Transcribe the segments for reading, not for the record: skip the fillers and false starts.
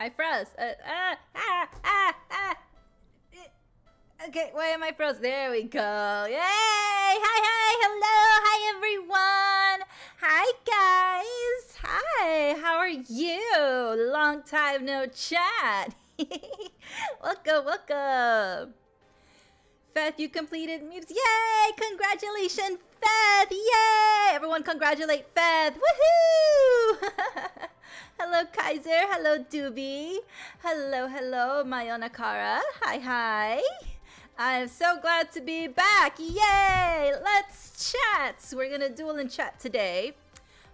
I froze. Okay, why am I froze? There we go. Yay! Hi, hello, hi everyone. Hi guys. Hi, how are you? Long time no chat. Welcome. Feth, you completed Muse. Yay! Congratulations, Feth! Yay! Everyone congratulate Feth. Woohoo! Hello, Kaiser. Hello, Doobie. Hello, Mayonakara. Hi. I'm so glad to be back. Yay! Let's chat. We're gonna duel and chat today.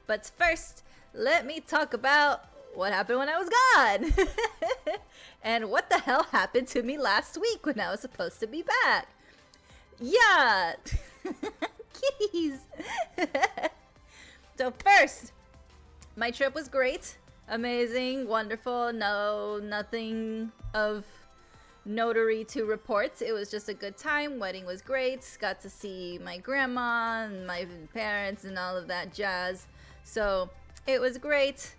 But first, let me talk about what happened when I was gone. And what the hell happened to me last week when I was supposed to be back. Yeah. Kitties. So first, my trip was great. Amazing, wonderful, nothing of notary to report. It was just a good time. Wedding was great. Got to see my grandma and my parents and all of that jazz. So it was great.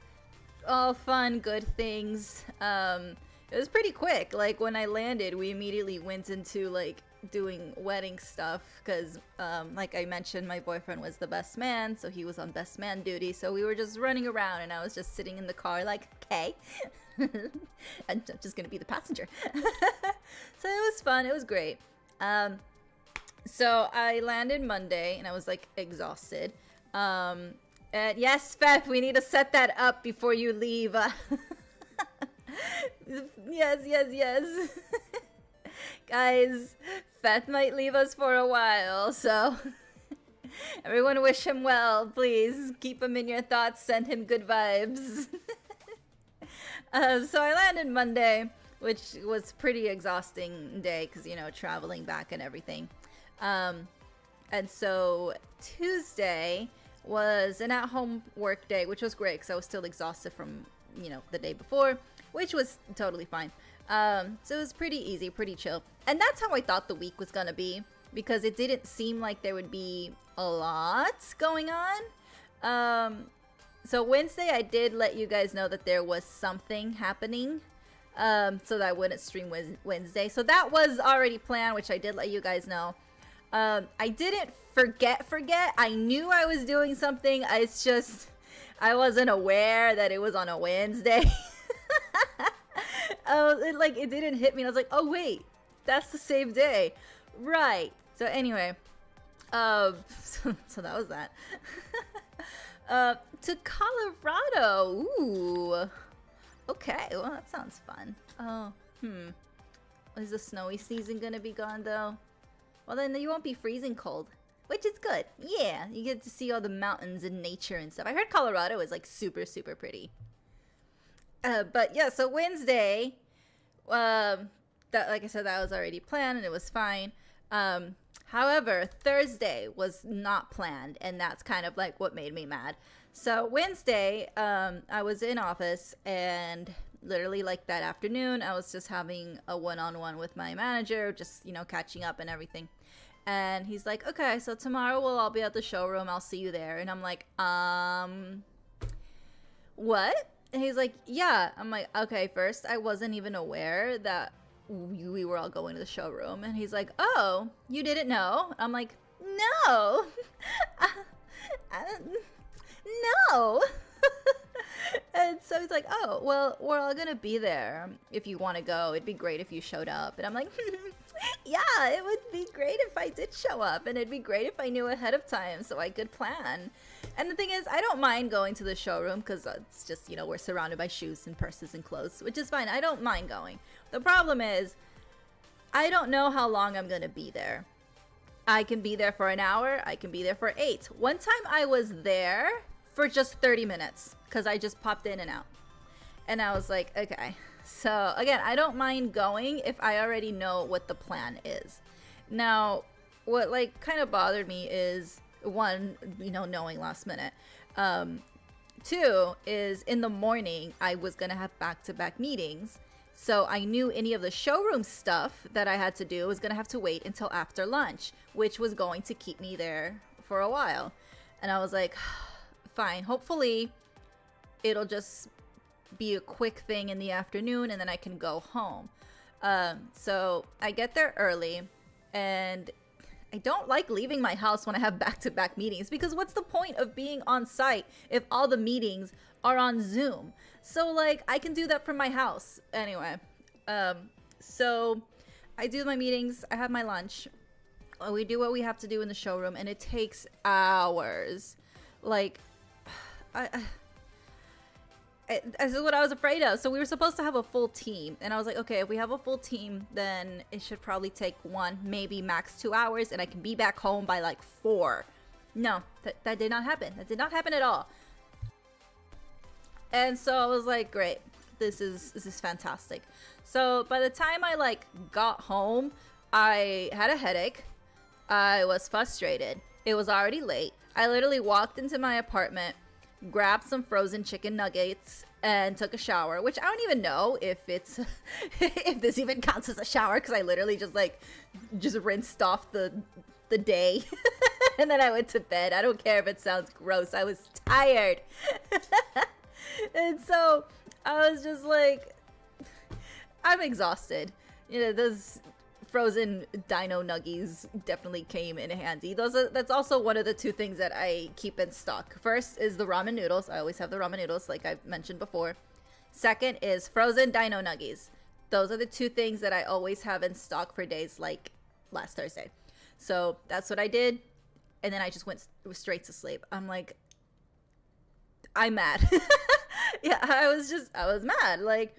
All fun, good things. It was pretty quick. Like when I landed, we immediately went into like doing wedding stuff because like I mentioned, my boyfriend was the best man, so he was on best man duty, so we were just running around and I was just sitting in the car like, okay. I'm just gonna be the passenger. So it was fun, it was great. So I landed Monday and I was like exhausted. And yes, Feth, we need to set that up before you leave. Yes. Guys, Feth might leave us for a while, so everyone wish him well, please. Keep him in your thoughts, send him good vibes. So I landed Monday, which was pretty exhausting day because, you know, traveling back and everything. And so Tuesday was an at-home work day, which was great because I was still exhausted from, you know, the day before, which was totally fine. So it was pretty easy, pretty chill. And that's how I thought the week was gonna be, because it didn't seem like there would be a lot going on. So Wednesday I did let you guys know that there was something happening, so that I wouldn't stream Wednesday. So that was already planned, which I did let you guys know. I didn't forget. I knew I was doing something. It's just I wasn't aware that it was on a Wednesday. It didn't hit me. And I was like, oh wait, that's the same day, right? So anyway, so that was that. To Colorado. Ooh. Okay, well that sounds fun. Oh, is the snowy season gonna be gone though? Well then you won't be freezing cold, which is good. Yeah, you get to see all the mountains and nature and stuff. I heard Colorado is like super pretty. But yeah, so Wednesday, that, like I said, that was already planned and it was fine. However, Thursday was not planned, and that's kind of like what made me mad. So Wednesday, I was in office, and literally like that afternoon, I was just having a one-on-one with my manager, just, you know, catching up and everything. And he's like, okay, so tomorrow we'll all be at the showroom. I'll see you there. And I'm like, what? And he's like, yeah. I'm like, okay, first, I wasn't even aware that we were all going to the showroom. And he's like, oh, you didn't know? I'm like, no. No. And so he's like, oh, well, we're all gonna be there. If you want to go, it'd be great if you showed up. And I'm like, yeah, it would be great if I did show up, and it'd be great if I knew ahead of time so I could plan. And the thing is, I don't mind going to the showroom because it's just, you know, we're surrounded by shoes and purses and clothes, which is fine. I don't mind going. The problem is, I don't know how long I'm gonna be there. I can be there for an hour. I can be there for 8. One time I was there for just 30 minutes because I just popped in and out. And I was like, okay. So again, I don't mind going if I already know what the plan is. Now, what like kind of bothered me is, one, you know, knowing last minute. 2 is in the morning, I was gonna have back-to-back meetings. So I knew any of the showroom stuff that I had to do was gonna have to wait until after lunch, which was going to keep me there for a while. And I was like, fine, hopefully it'll just be a quick thing in the afternoon, and then I can go home. So I get there early, and I don't like leaving my house when I have back-to-back meetings, because what's the point of being on site if all the meetings are on Zoom? So like I can do that from my house. Anyway, so I do my meetings, I have my lunch, we do what we have to do in the showroom, and it takes hours. Like this is what I was afraid of. So we were supposed to have a full team, and I was like, okay, if we have a full team, then it should probably take 1, maybe max 2 hours, and I can be back home by like 4. No, that did not happen. That did not happen at all. And so I was like, great, this is fantastic. So by the time I like got home, I had a headache. I was frustrated. It was already late. I literally walked into my apartment, grabbed some frozen chicken nuggets, and took a shower, which I don't even know if it's if this even counts as a shower, because I literally just rinsed off the day and then I went to bed. I don't care if it sounds gross. I was tired. And so I was just like, I'm exhausted. You know, those frozen dino nuggies definitely came in handy. That's also one of the 2 things that I keep in stock. First is the ramen noodles. I always have the ramen noodles, like I've mentioned before. Second is frozen dino nuggies. Those are the 2 things that I always have in stock for days like last Thursday. So that's what I did, and then I just went straight to sleep. I'm like, I'm mad. Yeah, I was mad. Like,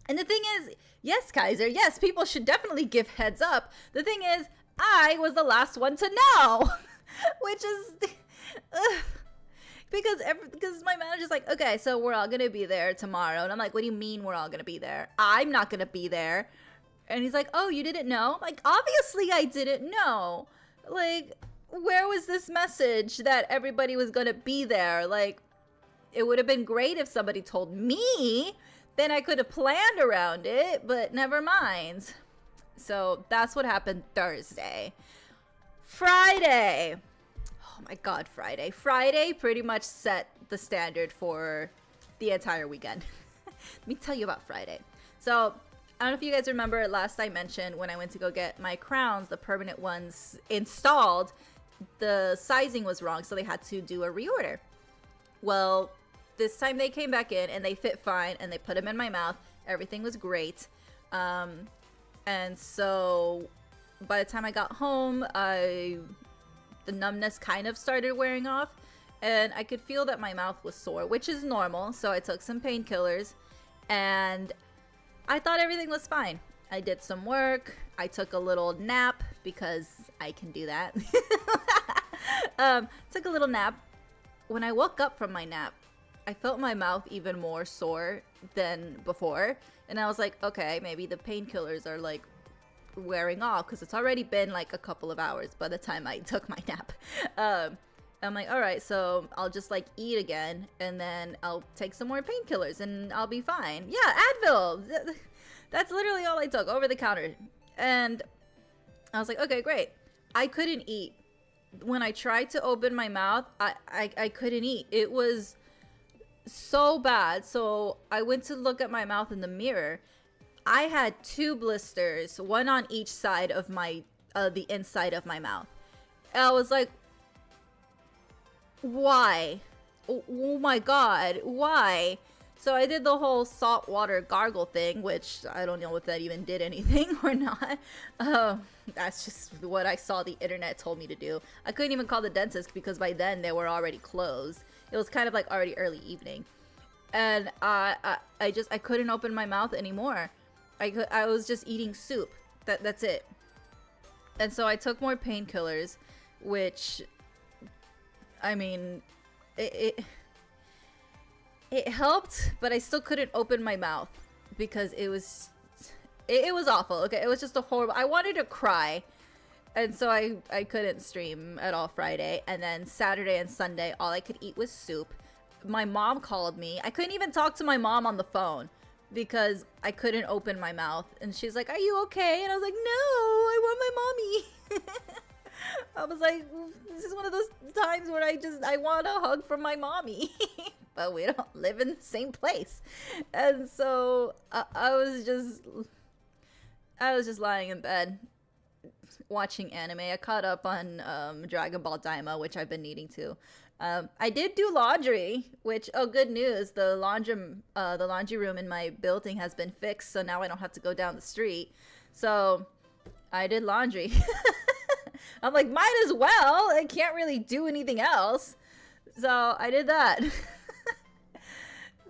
and the thing is, yes, Kaiser, yes, people should definitely give heads up. The thing is, I was the last one to know, which is, because my manager's like, okay, so we're all gonna be there tomorrow. And I'm like, what do you mean we're all gonna be there? I'm not gonna be there. And he's like, oh, you didn't know? Like, obviously I didn't know. Like, where was this message that everybody was gonna be there? Like, it would have been great if somebody told me, then I could have planned around it, but never mind. So that's what happened Thursday. Friday. Oh my God, Friday. Friday pretty much set the standard for the entire weekend. Let me tell you about Friday. So I don't know if you guys remember, last I mentioned when I went to go get my crowns, the permanent ones installed, the sizing was wrong, so they had to do a reorder. Well, this time they came back in and they fit fine, and they put them in my mouth. Everything was great. And so by the time I got home, the numbness kind of started wearing off, and I could feel that my mouth was sore, which is normal. So I took some painkillers, and I thought everything was fine. I did some work. I took a little nap because I can do that. Took a little nap. When I woke up from my nap, I felt my mouth even more sore than before. And I was like, okay, maybe the painkillers are like wearing off, because it's already been like a couple of hours by the time I took my nap. I'm like, all right, so I'll just like eat again, and then I'll take some more painkillers and I'll be fine. Yeah, Advil. That's literally all I took, over the counter. And I was like, okay, great. I couldn't eat. When I tried to open my mouth, I couldn't eat. It was so bad. So I went to look at my mouth in the mirror. I had 2 blisters, one on each side of my the inside of my mouth. And I was like, why? Oh my God, why? So I did the whole salt water gargle thing, which I don't know if that even did anything or not. That's just what I saw the internet told me to do. I couldn't even call the dentist because by then they were already closed. It was kind of like already early evening, and I couldn't open my mouth anymore. I was just eating soup. That's it. And so I took more painkillers, which, I mean, it helped, but I still couldn't open my mouth because it was awful. Okay, it was just a horrible. I wanted to cry, and so I couldn't stream at all Friday. And then Saturday and Sunday, all I could eat was soup. My mom called me. I couldn't even talk to my mom on the phone because I couldn't open my mouth. And she's like, "Are you okay?" And I was like, "No, I want my mommy." I was like, this is one of those times where I want a hug from my mommy. but we don't live in the same place. And so I was just lying in bed watching anime. I caught up on Dragon Ball Daima, which I've been needing to. I did do laundry, which, oh, good news. The laundry room in my building has been fixed, so now I don't have to go down the street. So I did laundry. I'm like, might as well. I can't really do anything else. So I did that.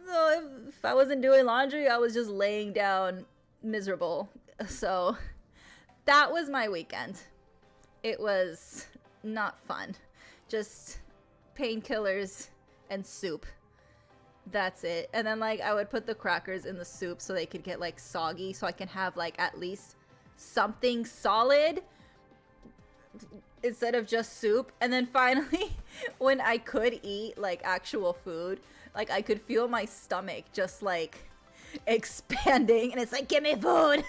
So if I wasn't doing laundry, I was just laying down miserable. So that was my weekend. It was not fun. Just painkillers and soup. That's it. And then like I would put the crackers in the soup so they could get like soggy, so I can have like at least something solid instead of just soup. And then finally when I could eat like actual food, like I could feel my stomach just like expanding, and it's like, give me food.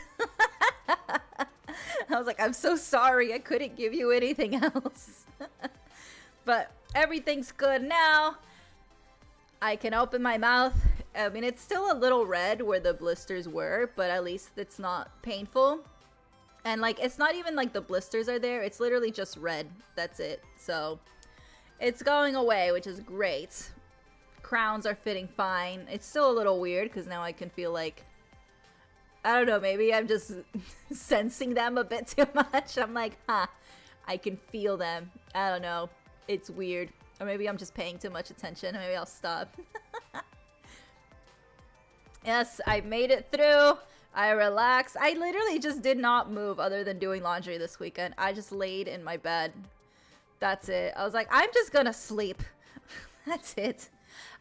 I was like, I'm so sorry, I couldn't give you anything else. But everything's good now. I can open my mouth. I mean, it's still a little red where the blisters were, but at least it's not painful. And like, it's not even like the blisters are there. It's literally just red. That's it. So it's going away, which is great. Crowns are fitting fine. It's still a little weird because now I can feel like, I don't know, maybe I'm just sensing them a bit too much. I'm like, I can feel them. I don't know. It's weird. Or maybe I'm just paying too much attention. Maybe I'll stop. Yes, I made it through. I relaxed. I literally just did not move other than doing laundry this weekend. I just laid in my bed. That's it. I was like, I'm just gonna sleep. That's it.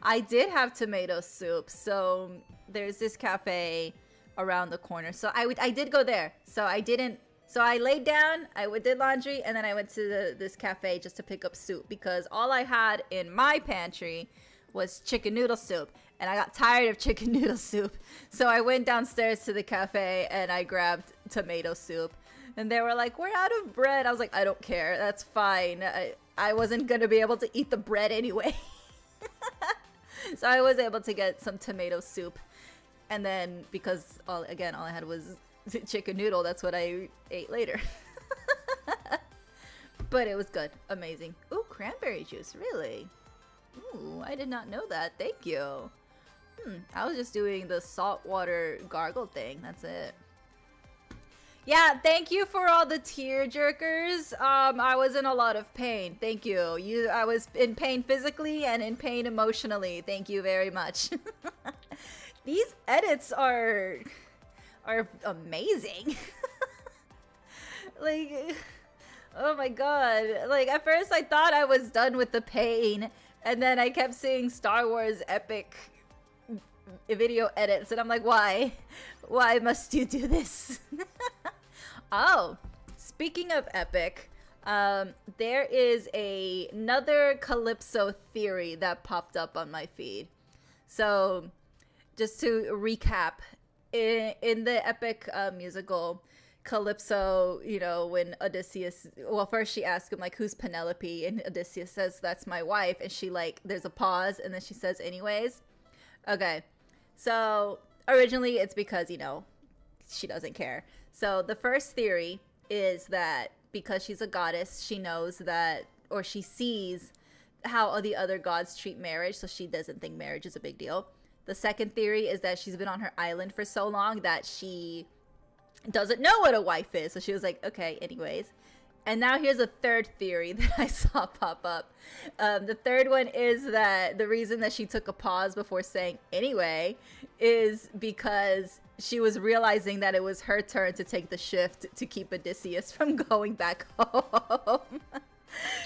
I did have tomato soup. So there's this cafe around the corner. So I did go there. So I laid down, did laundry, and then I went to this cafe just to pick up soup because all I had in my pantry was chicken noodle soup, and I got tired of chicken noodle soup. So I went downstairs to the cafe and I grabbed tomato soup, and they were like, we're out of bread. I was like, I don't care. That's fine. I wasn't going to be able to eat the bread anyway. So I was able to get some tomato soup. And then because all I had was chicken noodle, that's what I ate later. But it was good. Amazing. Ooh, cranberry juice, really? Ooh, I did not know that. Thank you. I was just doing the saltwater gargle thing. That's it. Yeah, thank you for all the tear jerkers. I was in a lot of pain. Thank you. I was in pain physically and in pain emotionally. Thank you very much. These edits are amazing. Like, oh my god. Like, at first I thought I was done with the pain, and then I kept seeing Star Wars epic video edits, and I'm like, why? Why must you do this? Oh, speaking of epic, there is another Calypso theory that popped up on my feed. So, just to recap, in the epic musical, Calypso, you know, when Odysseus, well, first she asks him, like, who's Penelope? And Odysseus says, that's my wife. And she, like, there's a pause, and then she says, anyways. Okay, so originally it's because, you know, she doesn't care. So the first theory is that because she's a goddess, she knows that, or she sees how the other gods treat marriage, so she doesn't think marriage is a big deal. The second theory is that she's been on her island for so long that she doesn't know what a wife is. So she was like, okay, anyways. And now here's a third theory that I saw pop up. The third one is that the reason that she took a pause before saying anyway is because she was realizing that it was her turn to take the shift to keep Odysseus from going back home.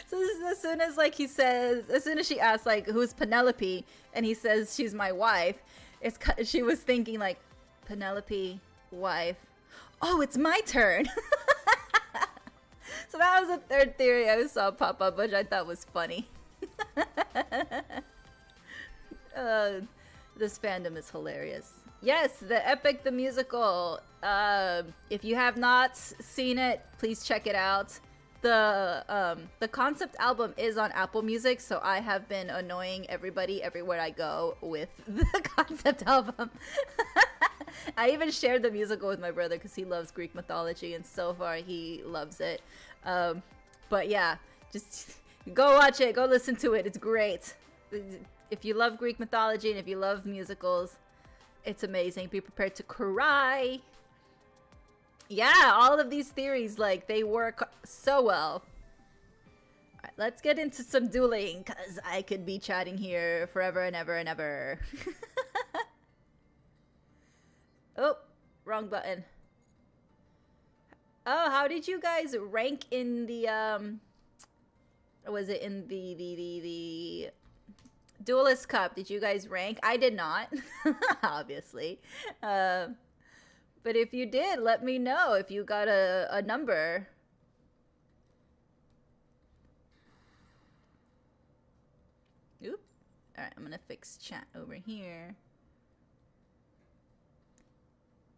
So as soon as like as soon as she asks like, who's Penelope? And he says, she's my wife. She was thinking like, Penelope, wife. Oh, it's my turn. So that was the third theory I saw pop up, which I thought was funny. This fandom is hilarious. Yes, the epic, the musical. If you have not seen it, please check it out. the concept album is on Apple Music, so I have been annoying everybody everywhere I go with the concept album. I even shared the musical with my brother because he loves Greek mythology, and so far he loves it. But yeah, just go watch it, go listen to it. It's great. If you love Greek mythology and if you love musicals, it's amazing. Be prepared to cry. Yeah, all of these theories, like, they work so well. All right, let's get into some dueling, because I could be chatting here forever and ever and ever. Oh, wrong button. Oh, how did you guys rank in the, was it in the Duelist Cup? Did you guys rank? I did not, obviously. But if you did, let me know if you got a number. Oop. Alright, I'm gonna fix chat over here.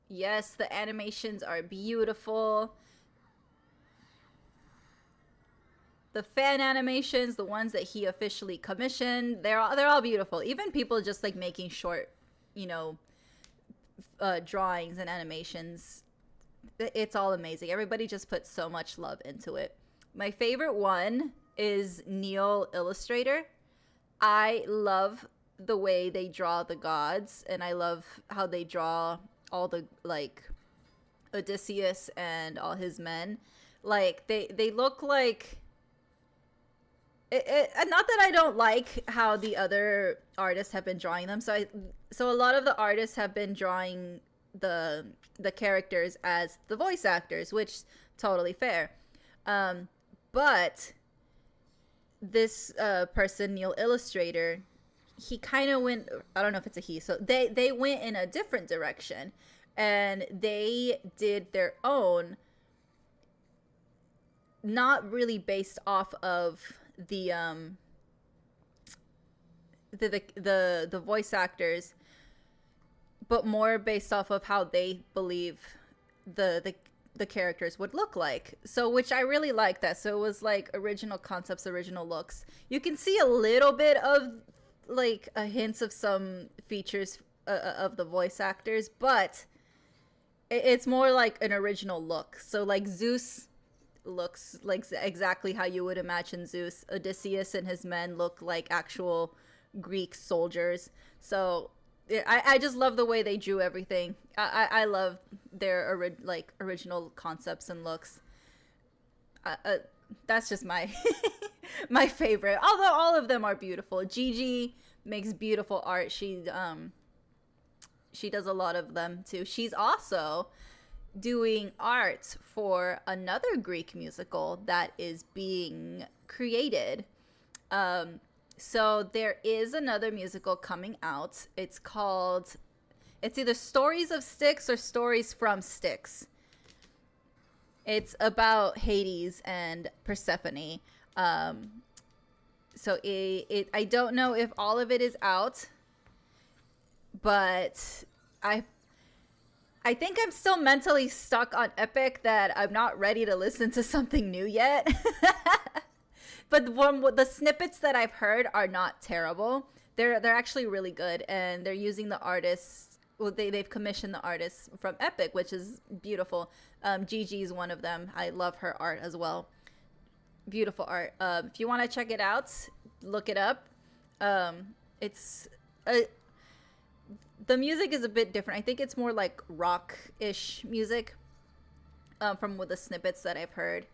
Yes, the animations are beautiful. The fan animations, the ones that he officially commissioned, they're all beautiful. Even people just like making short, you know, drawings and animations, it's all amazing. Everybody just puts so much love into it. My favorite one is Neil Illustrator. I love the way they draw the gods, and I love how they draw all the, like, Odysseus and all his men. Like, they look like not that I don't like how the other artists have been drawing them. So a lot of the artists have been drawing the characters as the voice actors, which totally fair. But this person, Neil Illustrator, he kind of went, I don't know if it's a he, so they went in a different direction, and they did their own, not really based off of the voice actors, but more based off of how they believe the characters would look like. So, which I really like that. So it was like original concepts, original looks. You can see a little bit of like a hints of some features of the voice actors, but it's more like an original look. So like Zeus looks like exactly how you would imagine Zeus. Odysseus and his men look like actual Greek soldiers. So I just love the way they drew everything. I love their original concepts and looks. That's just my my favorite. Although all of them are beautiful. Gigi makes beautiful art. She does a lot of them too. She's also doing art for another Greek musical that is being created. So there is another musical coming out. It's either Stories of Styx or Stories from Styx. It's about Hades and Persephone. So I don't know if all of it is out, but I think I'm still mentally stuck on Epic, that I'm not ready to listen to something new yet. But the snippets that I've heard are not terrible. They're actually really good, and they're using the artists. Well, they've commissioned the artists from Epic, which is beautiful. Gigi is one of them. I love her art as well. Beautiful art. If you want to check it out, look it up. The music is a bit different. I think it's more like rock-ish music, from the snippets that I've heard.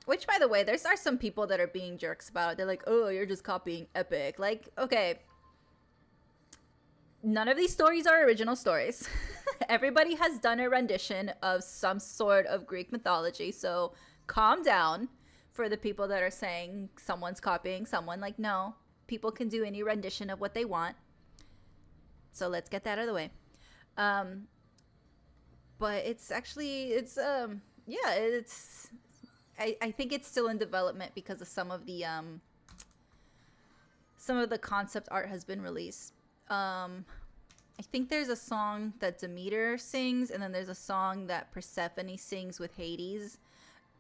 Which, by the way, there are some people that are being jerks about it. They're like, oh, you're just copying Epic. Like, okay. None of these stories are original stories. Everybody has done a rendition of some sort of Greek mythology. So calm down for the people that are saying someone's copying someone. Like, no. People can do any rendition of what they want. So let's get that out of the way. But it's actually, I think it's still in development because of some of the concept art has been released. I think there's a song that Demeter sings, and then there's a song that Persephone sings with Hades.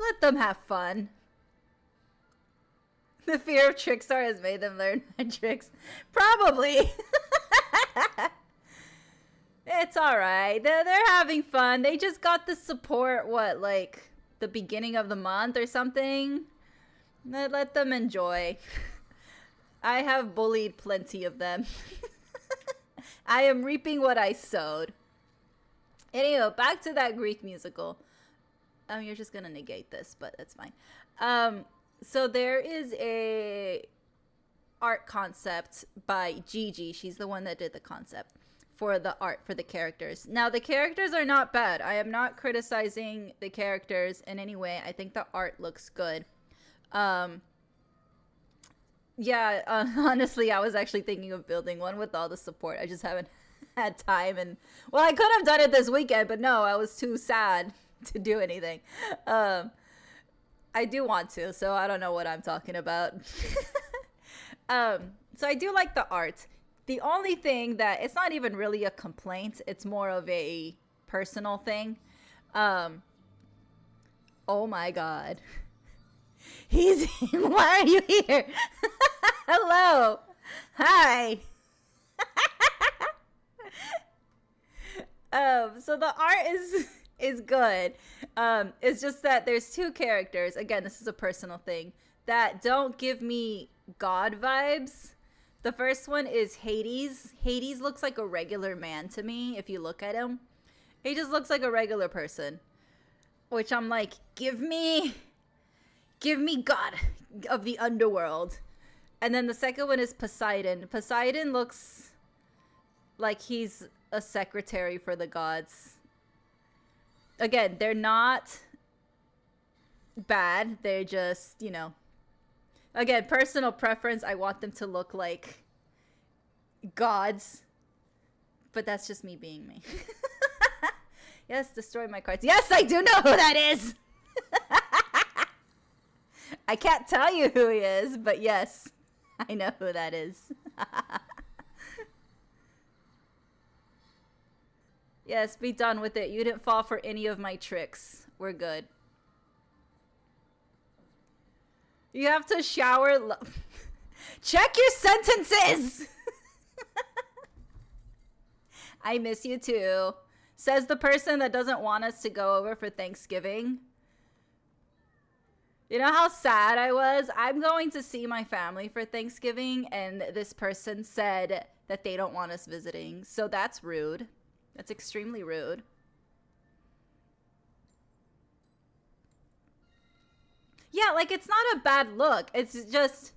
Let them have fun. The fear of Trickstar has made them learn my tricks. Probably. It's alright. They're having fun. They just got the support, what, like the beginning of the month or something? Let them enjoy. I have bullied plenty of them. I am reaping what I sowed. Anyway, back to that Greek musical. You're just gonna negate this, but that's fine. So there is a art concept by Gigi. She's the one that did the concept for the art for the characters. Now, the characters are not bad. I am not criticizing the characters in any way. I think the art looks good. Yeah, honestly, I was actually thinking of building one with all the support. I just haven't had time. And well, I could have done it this weekend, but no, I was too sad to do anything. I do want to, so I don't know what I'm talking about. So I do like the art. The only thing that, it's not even really a complaint, it's more of a personal thing. Oh my god. Why are you here? Hello. Hi. So the art is good. It's just that there's two characters, again, this is a personal thing, that don't give me god vibes. The first one is Hades. Hades looks like a regular man to me if you look at him. He just looks like a regular person, which I'm like, give me god of the underworld. And then the second one is Poseidon. Poseidon looks like he's a secretary for the gods. Again, they're not bad. They're just, you know, again, personal preference. I want them to look like gods. But that's just me being me. Yes, destroy my cards. Yes, I do know who that is. I can't tell you who he is, but yes, I know who that is. Yes, be done with it. You didn't fall for any of my tricks. We're good. You have to shower. Check your sentences! I miss you too. Says the person that doesn't want us to go over for Thanksgiving. You know how sad I was? I'm going to see my family for Thanksgiving, and this person said that they don't want us visiting. So that's rude. That's extremely rude. Yeah, like, it's not a bad look. It's just,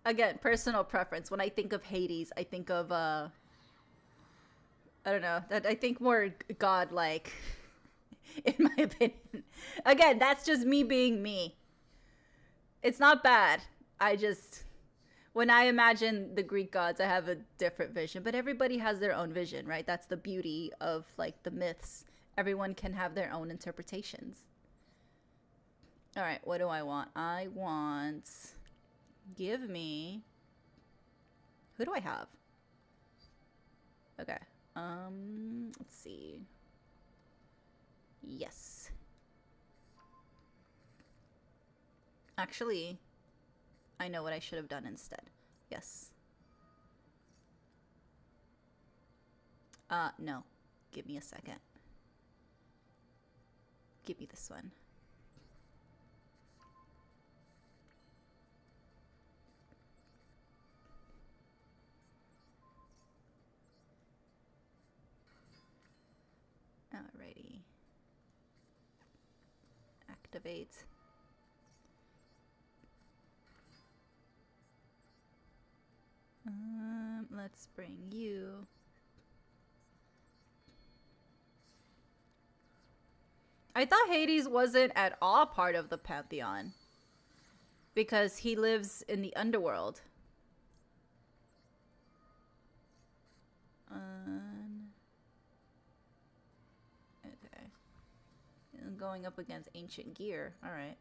again, personal preference. When I think of Hades, I think of, I don't know. I think more godlike, in my opinion. Again, that's just me being me. It's not bad. I just, when I imagine the Greek gods, I have a different vision. But everybody has their own vision, right? That's the beauty of, like, the myths. Everyone can have their own interpretations. All right, what do I want? I want, give me, who do I have? Okay, let's see. Yes. Actually, I know what I should have done instead. Yes. No. Give me a second. Give me this one. Alrighty. Activate. Let's bring you. I thought Hades wasn't at all part of the pantheon because he lives in the underworld. Okay. I'm going up against ancient gear. All right.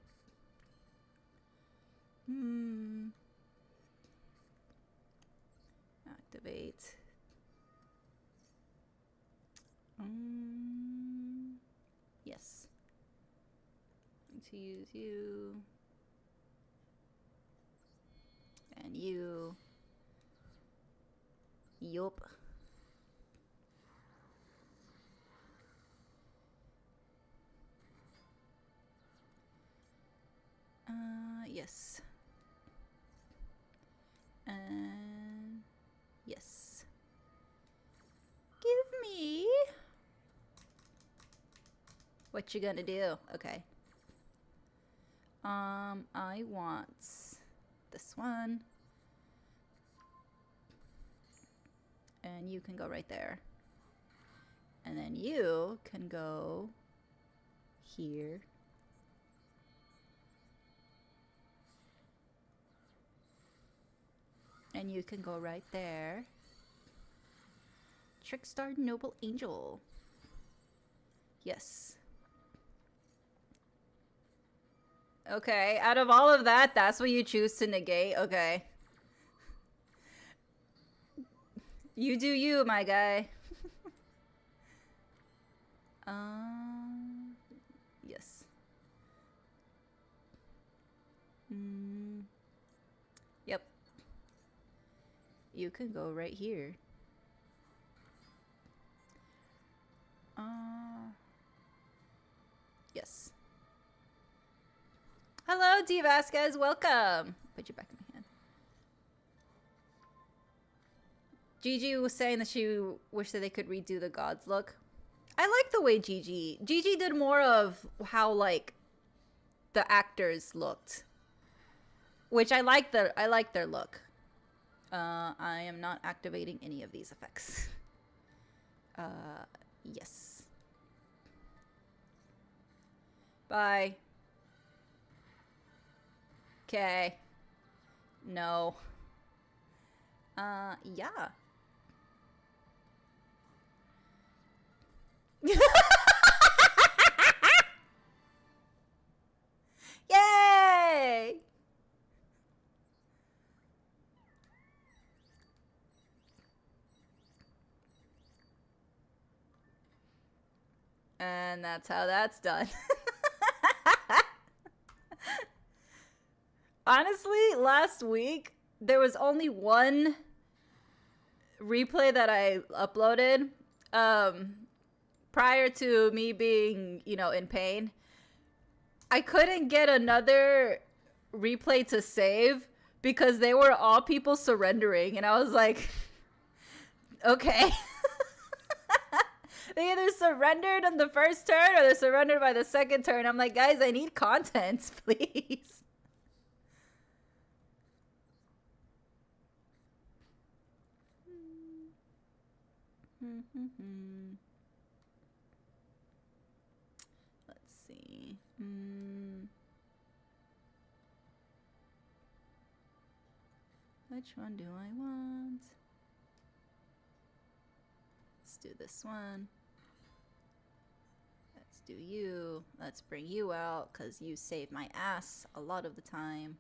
Activate. Yes. to use you. And you. Yup. Yes. And yes. Give me. What you gonna do? Okay. I want this one. And you can go right there. And then you can go here. And you can go right there. Trickstar Noble Angel. Yes. Okay, out of all of that, that's what you choose to negate? Okay. You do you, my guy. Yes. Yep. You can go right here. Yes. Hello, D. Vasquez. Welcome. Put you back in my hand. Gigi was saying that she wished that they could redo the gods look. I like the way Gigi did more of how like the actors looked, which I like their look. I am not activating any of these effects. Yes. Bye. Okay. No. Yeah. Yay! And that's how that's done. Honestly, last week, there was only one replay that I uploaded prior to me being, you know, in pain. I couldn't get another replay to save because they were all people surrendering. And I was like, okay. They either surrendered on the first turn or they surrendered by the second turn. I'm like, guys, I need content, please. Let's see. Which one do I want? Let's do this one. Let's do you. Let's bring you out because you save my ass a lot of the time.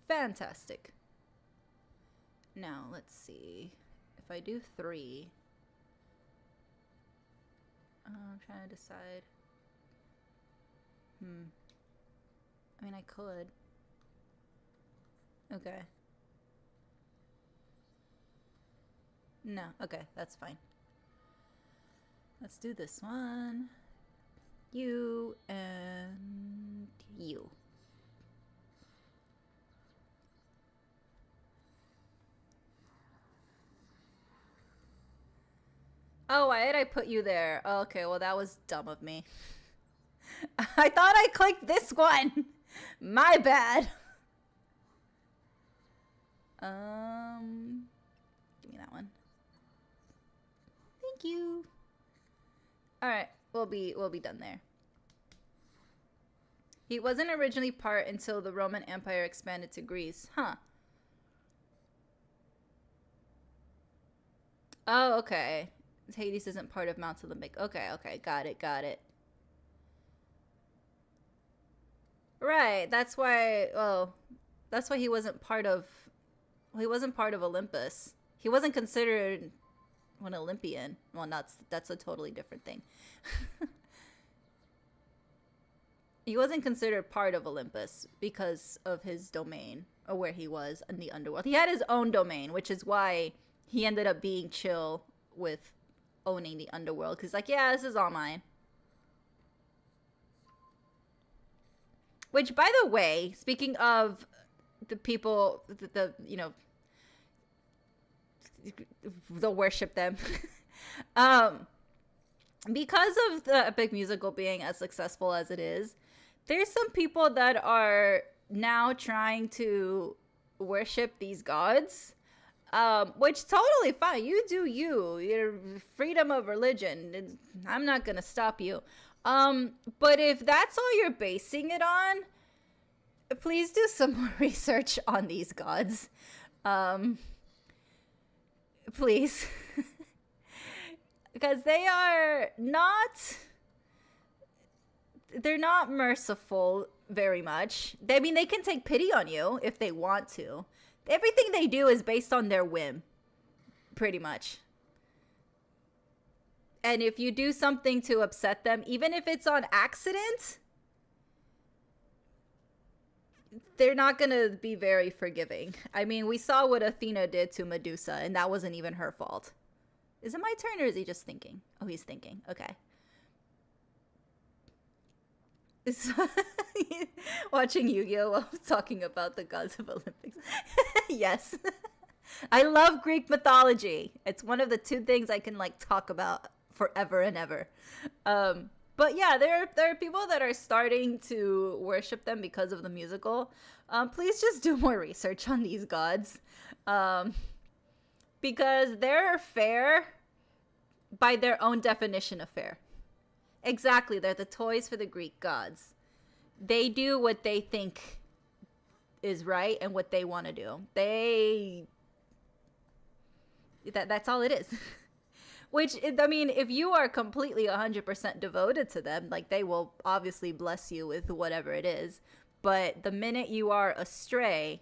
Fantastic. Now, let's see. If I do 3... I'm trying to decide. I mean, I could. Okay. No, okay, that's fine. Let's do this one. You and you. Oh, why did I put you there? Oh, okay, well, that was dumb of me. I thought I clicked this one. My bad. Give me that one. Thank you. All right, we'll be done there. He wasn't originally part until the Roman Empire expanded to Greece, huh? Oh, okay. Hades isn't part of Mount Olympic. Okay, okay, got it. Right, that's why. Well, that's why he wasn't part of. He wasn't part of Olympus. He wasn't considered An Olympian. Well, that's a totally different thing. He wasn't considered part of Olympus because of his domain, or where he was in the underworld. He had his own domain, which is why he ended up being chill with owning the underworld. Because, like, yeah, this is all mine. Which, by the way, speaking of the people, you know, they'll worship them. Because of the epic musical being as successful as it is, there's some people that are now trying to worship these gods, which totally fine. You do you. Your freedom of religion. I'm not gonna stop you. But if that's all you're basing it on, please do some more research on these gods. Please. Because they are not... They're not merciful very much. I mean, they can take pity on you if they want to. Everything they do is based on their whim. Pretty much. And if you do something to upset them, even if it's on accident, they're not going to be very forgiving. I mean, we saw what Athena did to Medusa, and that wasn't even her fault. Is it my turn, or is he just thinking? Oh, he's thinking. Okay. Watching Yu-Gi-Oh! While I was talking about the gods of Olympics. Yes. I love Greek mythology. It's one of the two things I can, like, talk about forever and ever. But yeah, there are people that are starting to worship them because of the musical. Please just do more research on these gods. Because they're fair by their own definition of fair. Exactly, they're the toys for the Greek gods. They do what they think is right and what they want to do. That's all it is. Which, I mean, if you are completely 100% devoted to them, like, they will obviously bless you with whatever it is. But the minute you are astray,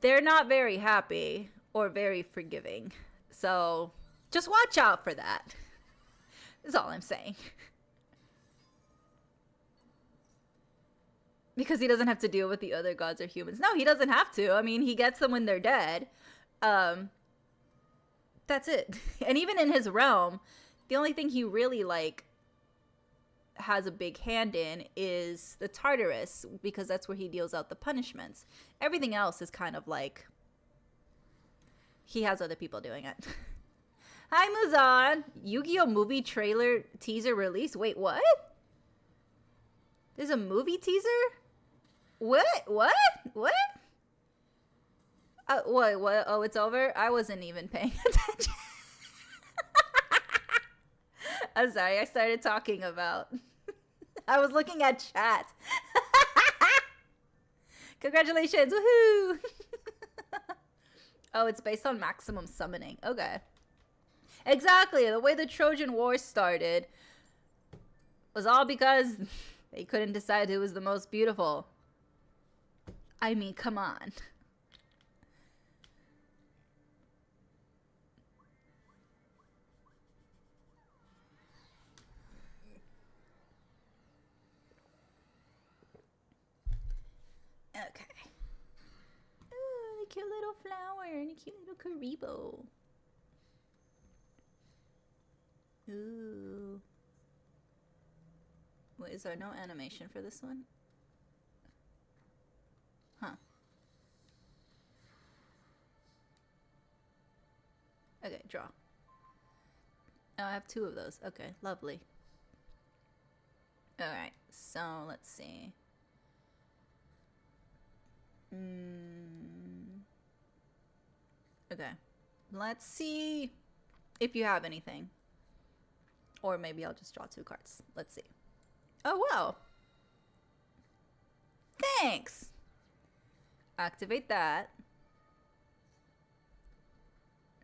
they're not very happy or very forgiving. So just watch out for that. That's all I'm saying. Because he doesn't have to deal with the other gods or humans. No, he doesn't have to. I mean, he gets them when they're dead. That's it. And even in his realm, the only thing he really, like, has a big hand in is the Tartarus, because that's where he deals out the punishments. Everything else is kind of like he has other people doing it. Hi, Muzan. Yu-Gi-Oh! Movie trailer teaser release. Wait, what? There's a movie teaser? What? What? What? What? Oh, it's over? I wasn't even paying attention. I'm sorry. I started talking about... I was looking at chat. Congratulations. Woohoo! Oh, it's based on maximum summoning. Okay. Exactly. The way the Trojan War started was all because they couldn't decide who was the most beautiful. I mean, come on. Okay. Ooh, a cute little flower and a cute little Karibo. Ooh. Wait, is there no animation for this one? Huh. Okay, draw. Oh, I have 2 of those. Okay, lovely. Alright, so let's see. Okay. Let's see if you have anything. Or maybe I'll just draw 2 cards. Let's see. Oh, wow. Thanks. Activate that.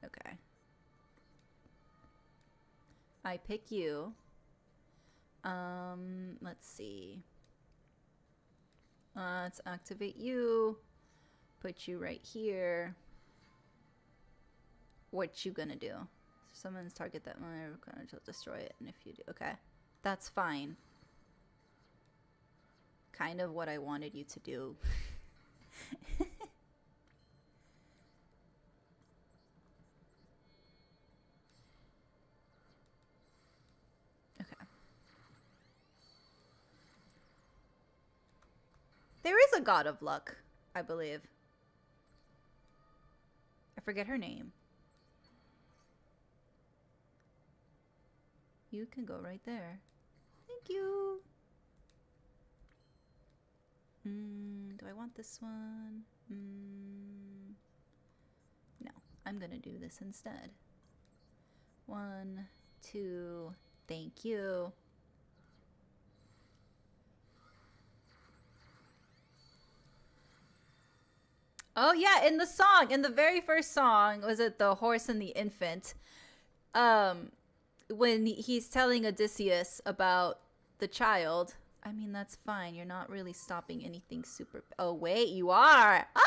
Okay. I pick you. Let's see. Let's activate you. Put you right here. What you gonna do? Someone's target that one, gonna destroy it, and if you do, okay, that's fine. Kind of what I wanted you to do. Okay. There is a god of luck, I believe. I forget her name. You can go right there. Thank you. Do I want this one? No, I'm gonna do this instead. 1, 2, thank you. Oh yeah, in the song, in the very first song, was it The Horse and the Infant? When he's telling Odysseus about the child, I mean, that's fine. You're not really stopping anything super... Oh, wait, you are! Ah!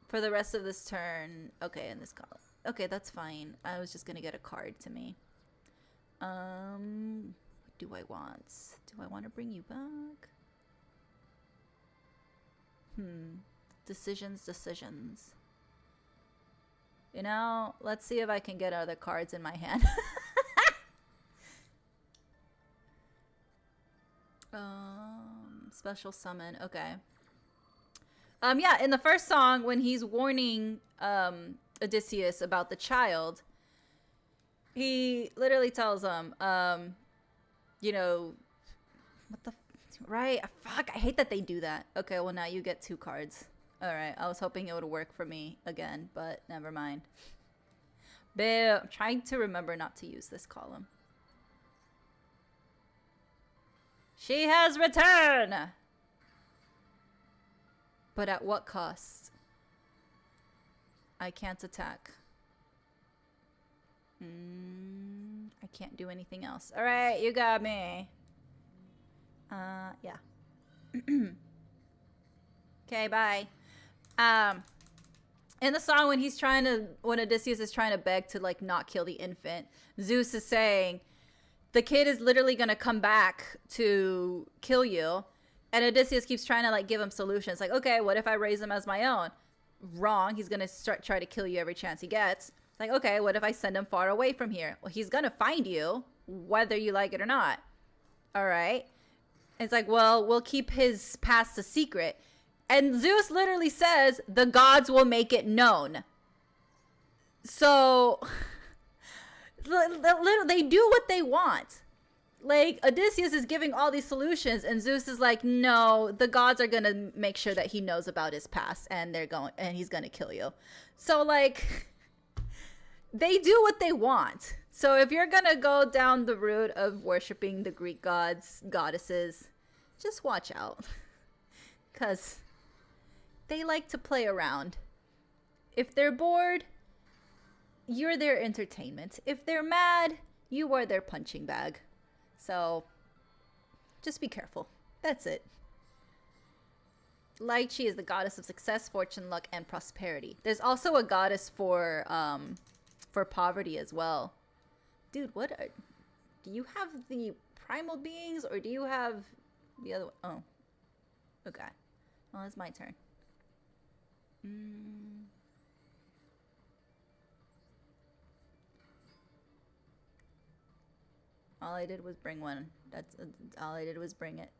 For the rest of this turn. Okay, in this column. Okay, that's fine. I was just gonna get a card to me. What do I want? Do I want to bring you back? Decisions. You know, let's see if I can get other cards in my hand. Special summon. Okay. Yeah, in the first song, when he's warning Odysseus about the child, he literally tells him, you know, what the... Right? Fuck, I hate that they do that. Okay, well now you get 2 cards. Alright, I was hoping it would work for me again, but never mind. But I'm trying to remember not to use this column. She has returned! But at what cost? I can't attack. I can't do anything else. Alright, you got me. Yeah. Okay, bye. In the song when Odysseus is trying to beg to like not kill the infant, Zeus is saying, the kid is literally gonna come back to kill you, and Odysseus keeps trying to like give him solutions. Like, okay, what if I raise him as my own? Wrong. He's gonna try to kill you every chance he gets. Like, okay, what if I send him far away from here? Well, he's gonna find you, whether you like it or not. All right. It's like, well, we'll keep his past a secret. And Zeus literally says, the gods will make it known. So, they do what they want. Like, Odysseus is giving all these solutions, and Zeus is like, no, the gods are gonna make sure that he knows about his past, and he's gonna kill you. So, like, they do what they want. So if you're gonna go down the route of worshiping the Greek gods, goddesses, just watch out. Because they like to play around. If they're bored, you're their entertainment. If they're mad, you are their punching bag. So just be careful. That's it. Lychee is the goddess of success, fortune, luck, and prosperity. There's also a goddess for poverty as well. Dude, do you have the primal beings or do you have the other one? Oh. Okay. Well, it's my turn. All I did was bring one. That's all I did was bring it.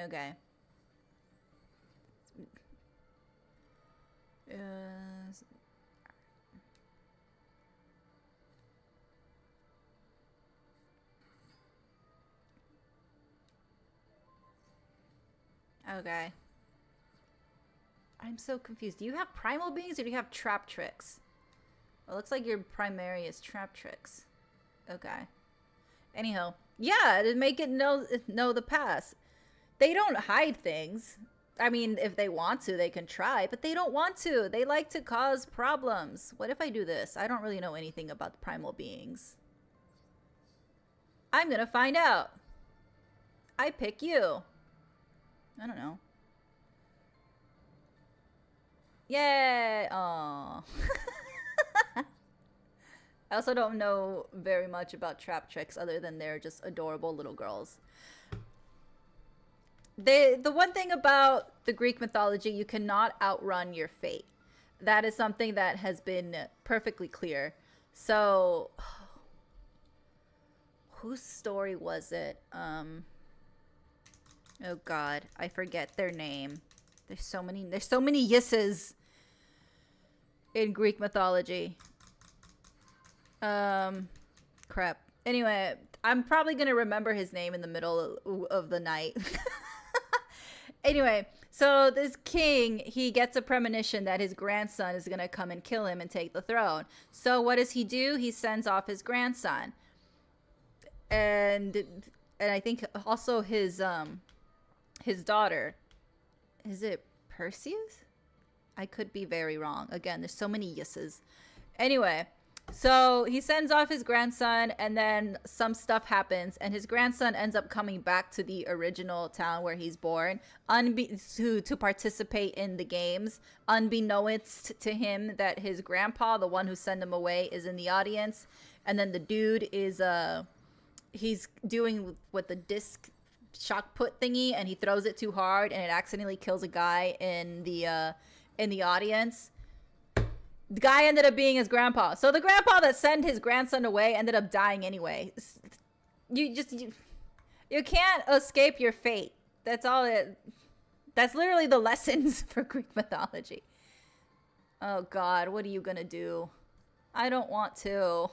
Okay. Okay. I'm so confused. Do you have primal beings or do you have trap tricks? Well, it looks like your primary is trap tricks. Okay. Anyhow, yeah, to make it know the past. They don't hide things. I mean, if they want to, they can try, but they don't want to. They like to cause problems. What if I do this? I don't really know anything about the primal beings. I'm gonna find out. I pick you. I don't know. Yay! Aww. I also don't know very much about trap tricks other than they're just adorable little girls. The one thing about the Greek mythology, you cannot outrun your fate. That is something that has been perfectly clear. So, whose story was it? Oh God, I forget their name. There's so many Yisses in Greek mythology. Crap. Anyway, I'm probably gonna remember his name in the middle of the night. Anyway, so this king, he gets a premonition that his grandson is gonna come and kill him and take the throne. So what does he do? He sends off his grandson, and I think also his daughter. Is it Perseus? I could be very wrong. Again, there's so many Yisses. Anyway, so he sends off his grandson, and then some stuff happens, and his grandson ends up coming back to the original town where he's born to participate in the games, unbeknownst to him that his grandpa, the one who sent him away, is in the audience. And then the dude is he's doing with the disc shock put thingy, and he throws it too hard, and it accidentally kills a guy in the audience. The guy ended up being his grandpa. So the grandpa that sent his grandson away ended up dying anyway. You can't escape your fate. That's literally the lessons for Greek mythology. Oh God, what are you gonna do? I don't want to.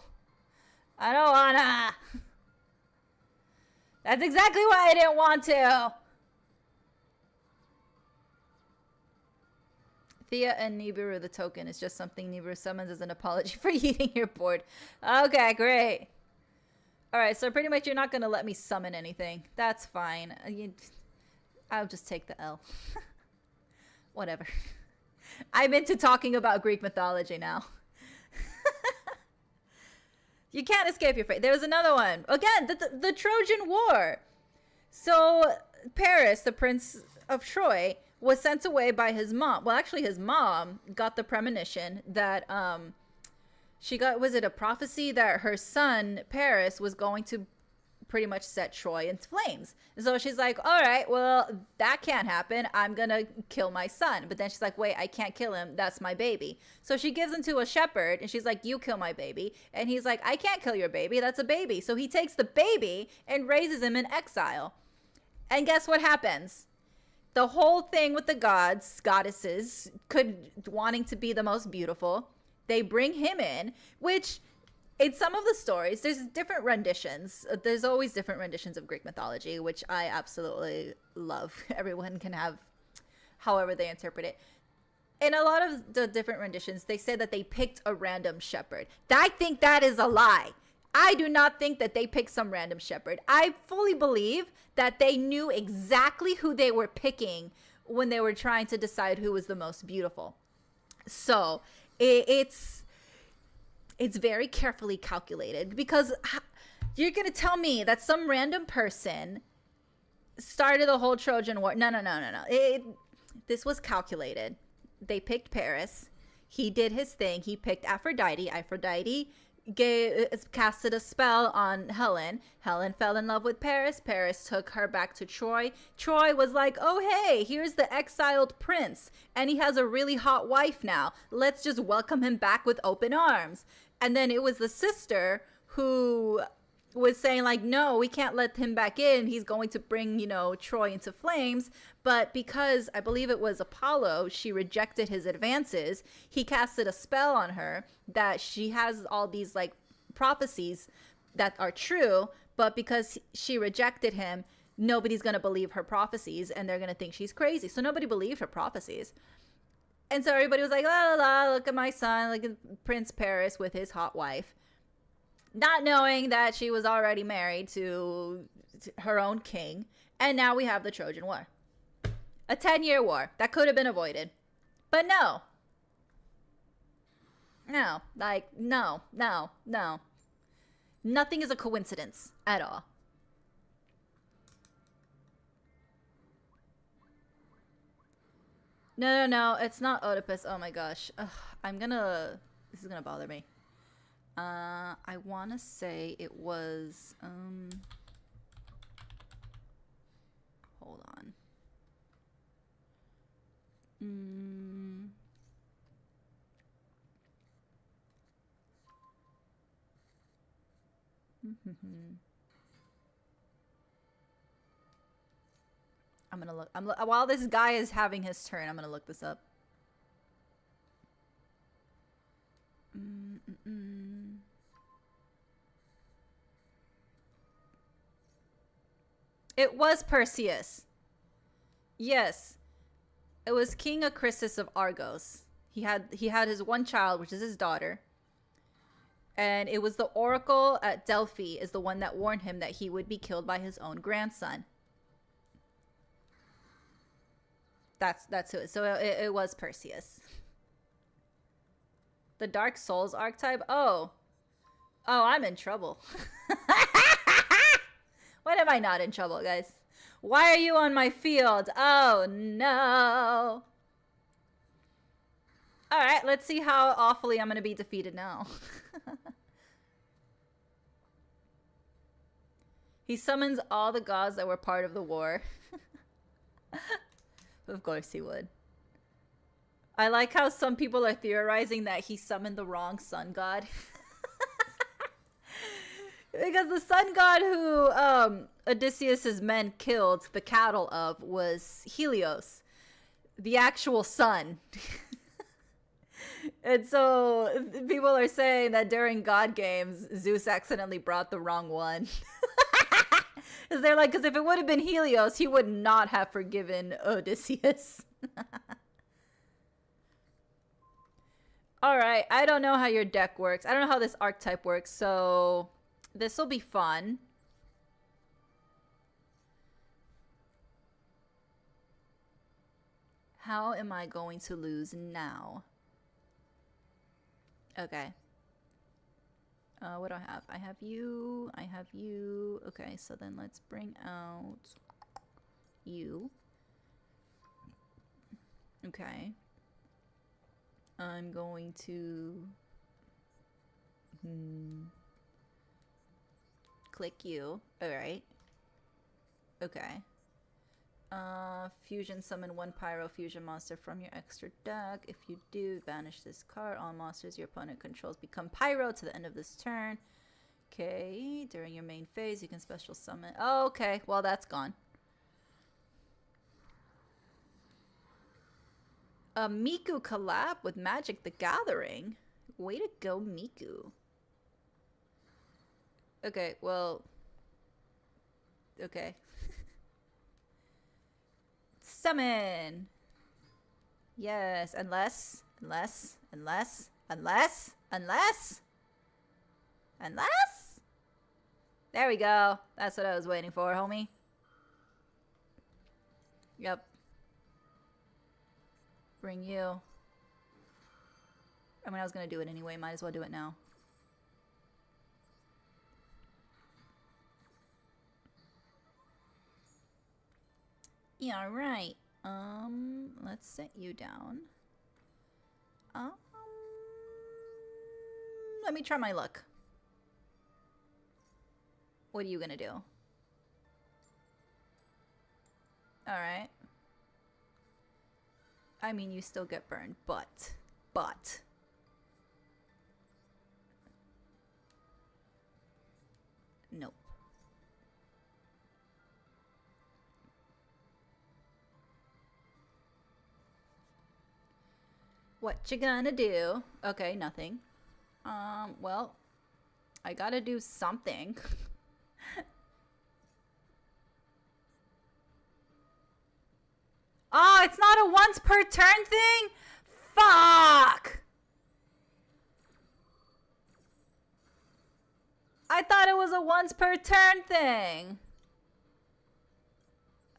I don't wanna. That's exactly why I didn't want to. Thea and Nibiru the token is just something Nibiru summons as an apology for eating your board. Okay, great. Alright, so pretty much you're not going to let me summon anything. That's fine. I'll just take the L. Whatever. I'm into talking about Greek mythology now. You can't escape your fate. There was another one. Again, the Trojan War. So Paris, the Prince of Troy, was sent away by his mom. Well, actually, his mom got the premonition that she got, was it a prophecy that her son, Paris, was going to pretty much set Troy into flames. And so she's like, all right, well, that can't happen. I'm going to kill my son. But then she's like, wait, I can't kill him. That's my baby. So she gives him to a shepherd, and she's like, you kill my baby. And he's like, I can't kill your baby. That's a baby. So he takes the baby and raises him in exile. And guess what happens? The whole thing with the goddesses, wanting to be the most beautiful, they bring him in, which in some of the stories, there's different renditions. There's always different renditions of Greek mythology, which I absolutely love. Everyone can have however they interpret it. In a lot of the different renditions, they say that they picked a random shepherd. I think that is a lie. I do not think that they picked some random shepherd. I fully believe that they knew exactly who they were picking when they were trying to decide who was the most beautiful. So it's very carefully calculated, because you're going to tell me that some random person started the whole Trojan War. No. This was calculated. They picked Paris. He did his thing. He picked Aphrodite. Aphrodite casted a spell on Helen. Helen fell in love with Paris. Paris took her back to Troy. Troy was like, oh, hey, here's the exiled prince, and he has a really hot wife now. Let's just welcome him back with open arms. And then it was the sister who was saying, like, no, we can't let him back in. He's going to bring, Troy into flames. But because I believe it was Apollo, she rejected his advances. He casted a spell on her that she has all these, like, prophecies that are true. But because she rejected him, nobody's going to believe her prophecies, and they're going to think she's crazy. So nobody believed her prophecies. And so everybody was like, la, la, la, look at my son, like Prince Paris with his hot wife. Not knowing that she was already married to her own king. And now we have the Trojan War. A 10-year war that could have been avoided. But no. No. Like, no. Nothing is a coincidence at all. No, no, no. It's not Oedipus. Oh my gosh. Ugh, I'm gonna... This is gonna bother me. I want to say it was... Hold on. I'm gonna look. While this guy is having his turn, I'm gonna look this up. It was Perseus. Yes, it was King Acrisius of Argos. He had his one child, which is his daughter. And it was the oracle at Delphi is the one that warned him that he would be killed by his own grandson. That's who. So it was Perseus. The Dark Souls archetype. Oh, I'm in trouble. When am I not in trouble, guys? Why are you on my field? Oh no. All right, let's see how awfully I'm gonna be defeated now. He summons all the gods that were part of the war. Of course he would. I like how some people are theorizing that he summoned the wrong sun god. Because the sun god who Odysseus's men killed the cattle of was Helios, the actual sun. And so people are saying that during God games, Zeus accidentally brought the wrong one. Because they're like, because if it would have been Helios, he would not have forgiven Odysseus. All right, I don't know how your deck works. I don't know how this archetype works, so this will be fun. How am I going to lose now? Okay. What do I have? I have you. I have you. Okay, so then let's bring out you. Okay. I'm going to click you. All right. Okay. Fusion summon one pyro fusion monster from your extra deck. If you do, banish this card. All monsters your opponent controls become pyro to the end of this turn. Okay, during your main phase, you can special summon. Oh, okay, well, that's gone. Miku collab with Magic the Gathering. Way to go, Miku. Okay, well... Okay. Summon! Yes, unless... There we go. That's what I was waiting for, homie. Yep. Bring you. I mean, I was gonna do it anyway. Might as well do it now. Yeah, right. Let's set you down. Let me try my luck. What are you gonna do? Alright. I mean, you still get burned, but. Nope. What you gonna do? Okay, nothing. Well, I gotta do something. Oh, it's not a once per turn thing? Fuck! I thought it was a once per turn thing.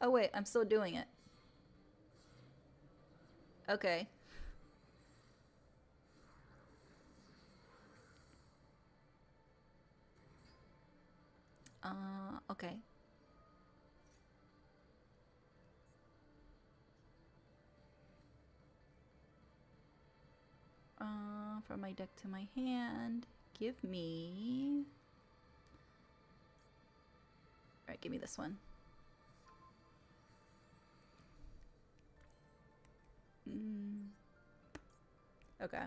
Oh wait, I'm still doing it. Okay. Okay. from my deck to my hand. Give me... Alright, give me this one. Okay.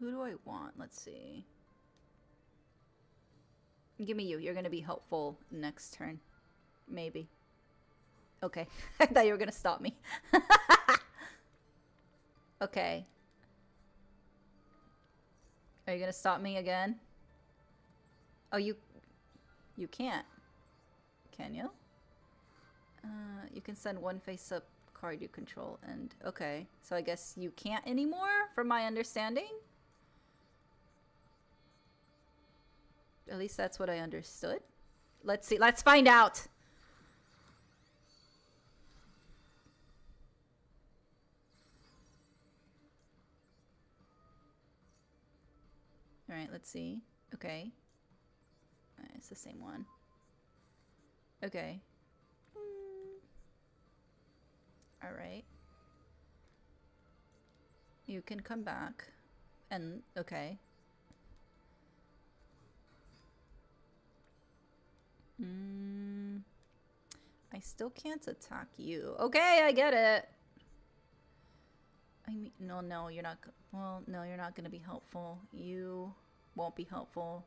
Who do I want? Let's see. Give me you. You're gonna be helpful next turn. Maybe. Okay. I thought you were gonna stop me. Okay. Are you gonna stop me again? Oh, you can't. Can you? You can send one face-up card you control and... Okay. So I guess you can't anymore, from my understanding? At least that's what I understood. Let's see. Let's find out! Alright, let's see. Okay. Alright, it's the same one. Okay. Alright. You can come back. And, okay. I still can't attack you. Okay, I get it. I mean, no, you're not. Well, no, you're not gonna be helpful. You won't be helpful.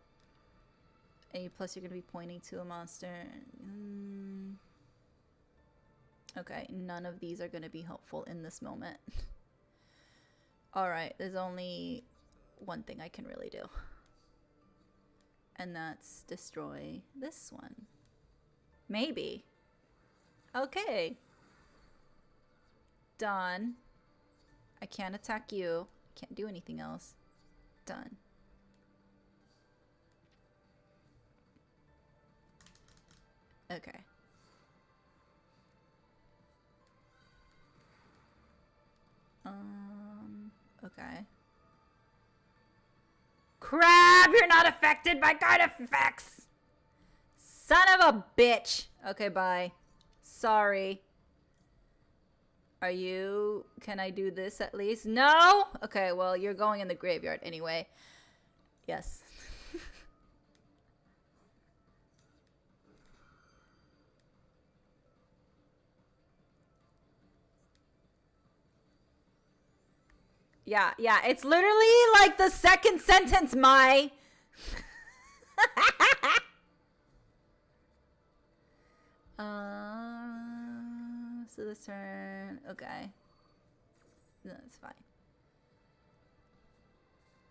And plus, you're gonna be pointing to a monster. Okay, none of these are gonna be helpful in this moment. Alright, there's only one thing I can really do. And that's destroy this one. Maybe. Okay. Done. I can't attack you. Can't do anything else. Done. Okay. Okay. Crap! You're not affected by card effects! Son of a bitch! Okay, bye. Sorry. Are you... Can I do this at least? No? Okay, well, you're going in the graveyard anyway. Yes. Yeah, it's literally like the second sentence, Mai. So this turn, okay. No, it's fine.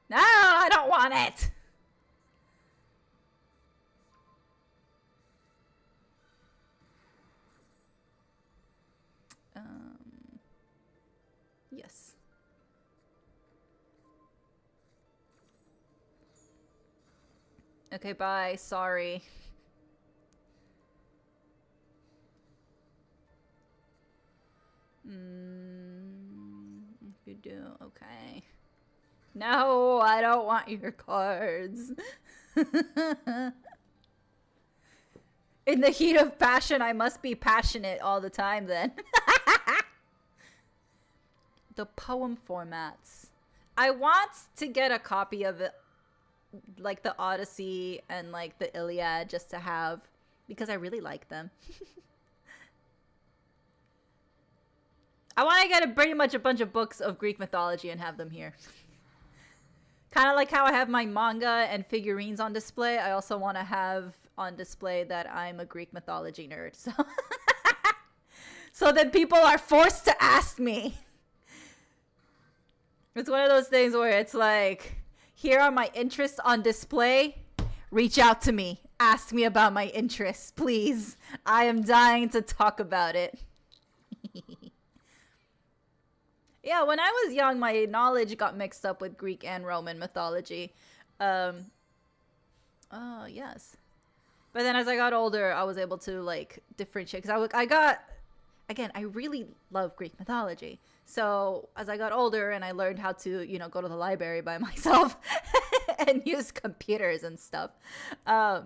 No, I don't want it. Yes. Okay, bye. Sorry. If you do, okay. No, I don't want your cards. In the heat of passion, I must be passionate all the time then. The poem formats. I want to get a copy of it, like the Odyssey and like the Iliad, just to have, because I really like them. I want to get pretty much a bunch of books of Greek mythology and have them here. Kind of like how I have my manga and figurines on display. I also want to have on display that I'm a Greek mythology nerd. So, so that people are forced to ask me. It's one of those things where it's like, here are my interests on display. Reach out to me. Ask me about my interests, please. I am dying to talk about it. Yeah, when I was young, my knowledge got mixed up with Greek and Roman mythology. Oh, yes. But then as I got older, I was able to, like, differentiate. Because I got... Again, I really love Greek mythology. So as I got older and I learned how to, you know, go to the library by myself and use computers and stuff, I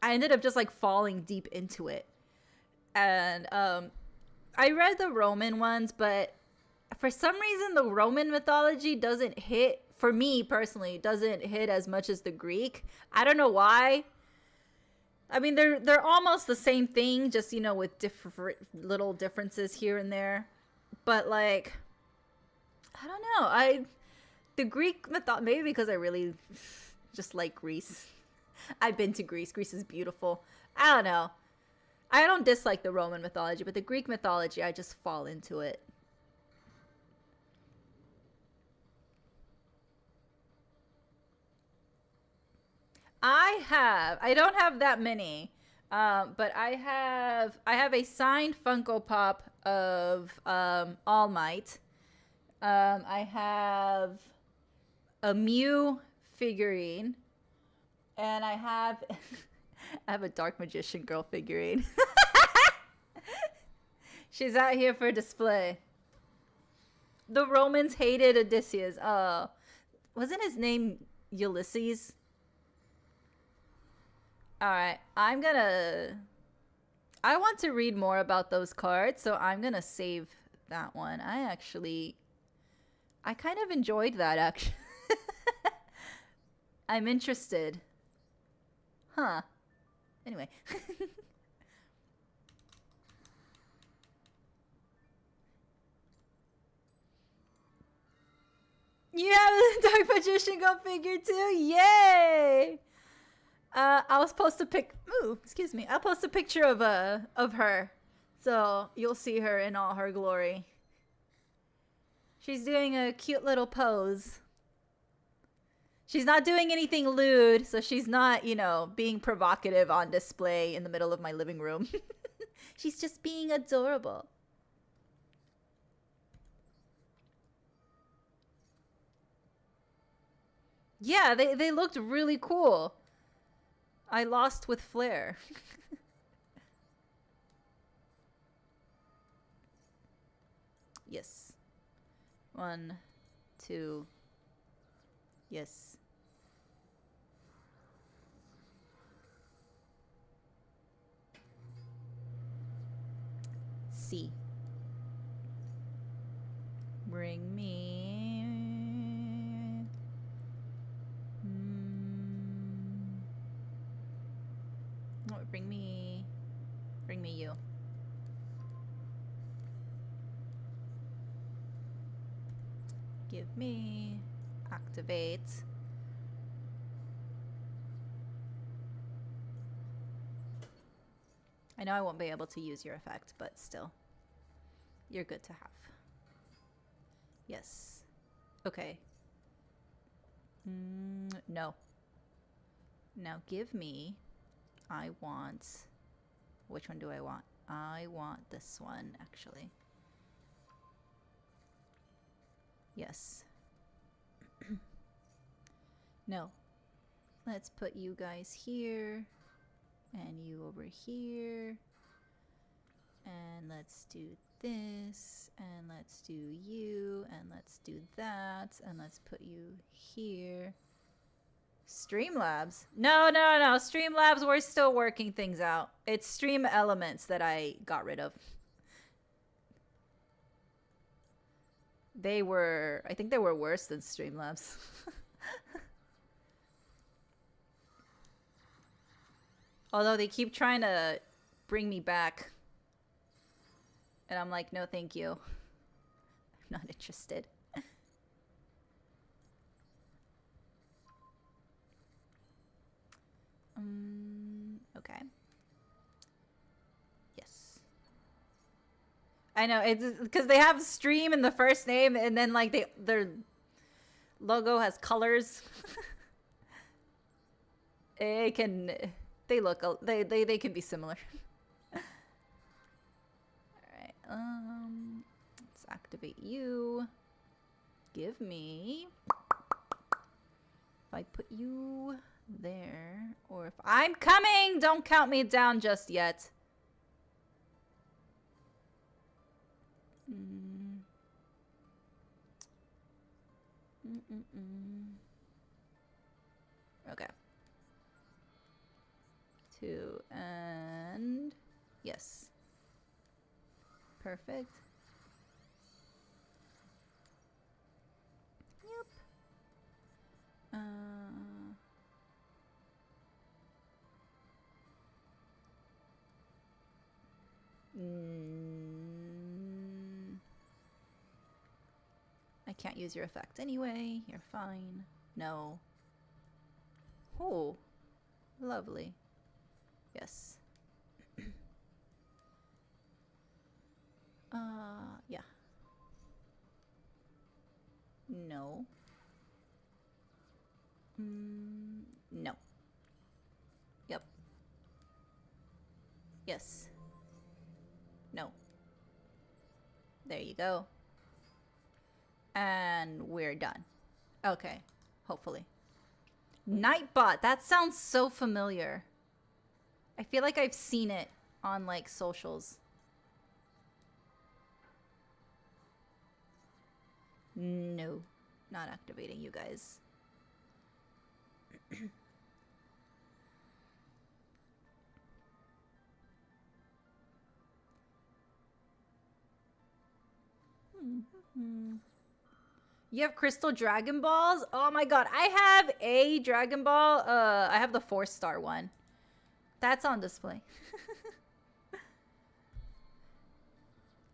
ended up just, like, falling deep into it. And I read the Roman ones, but for some reason the Roman mythology doesn't hit, for me personally, doesn't hit as much as the Greek. I don't know why. I mean, they're almost the same thing, just, you know, with different little differences here and there. But like, I don't know. The Greek mythology, maybe because I really just like Greece. I've been to Greece. Greece is beautiful. I don't know. I don't dislike the Roman mythology, but the Greek mythology, I just fall into it. I don't have that many, but I have a signed Funko Pop of All Might. I have a Mew figurine, and I have I have a Dark Magician girl figurine. She's out here for display. The Romans hated Odysseus. Oh, wasn't his name Ulysses? Alright, I want to read more about those cards, so I'm gonna save that one. I kind of enjoyed that, actually. I'm interested. Huh. Anyway. You have the Dark Magician Go figure too? Yay! I'll post a excuse me. I'll post a picture of her, so you'll see her in all her glory. She's doing a cute little pose. She's not doing anything lewd, so she's not, you know, being provocative on display in the middle of my living room. She's just being adorable. Yeah, they looked really cool. I lost with flair. Yes. 1, 2. Yes. C. Bring me. Oh, bring me you. Give me. Activate. I know I won't be able to use your effect, but still. You're good to have. Yes. Okay. No. Now give me. I want. Which one do I want? I want this one, actually. Yes. No. Let's put you guys here. And you over here. And let's do this. And let's do you. And let's do that. And let's put you here. Streamlabs? No. Streamlabs, we're still working things out. It's Stream Elements that I got rid of. I think they were worse than Streamlabs. Although they keep trying to bring me back. And I'm like, no thank you. I'm not interested. Okay. Yes. I know, it's because they have stream in the first name, and then like their logo has colors. They can be similar. Alright, let's activate you. Give me. If I put you there, or if I'm coming, don't count me down just yet. Okay. 2 and yes. Perfect. Yep. I can't use your effect anyway. You're fine. No. Oh, lovely. Yes. Yeah. No. No. Yep. Yes. No. There you go. And we're done. Okay. Hopefully. Nightbot. That sounds so familiar. I feel like I've seen it on, like, socials. No. Not activating you guys. You have crystal Dragon Balls? Oh my god, I have a Dragon Ball. I have the 4-star one. That's on display.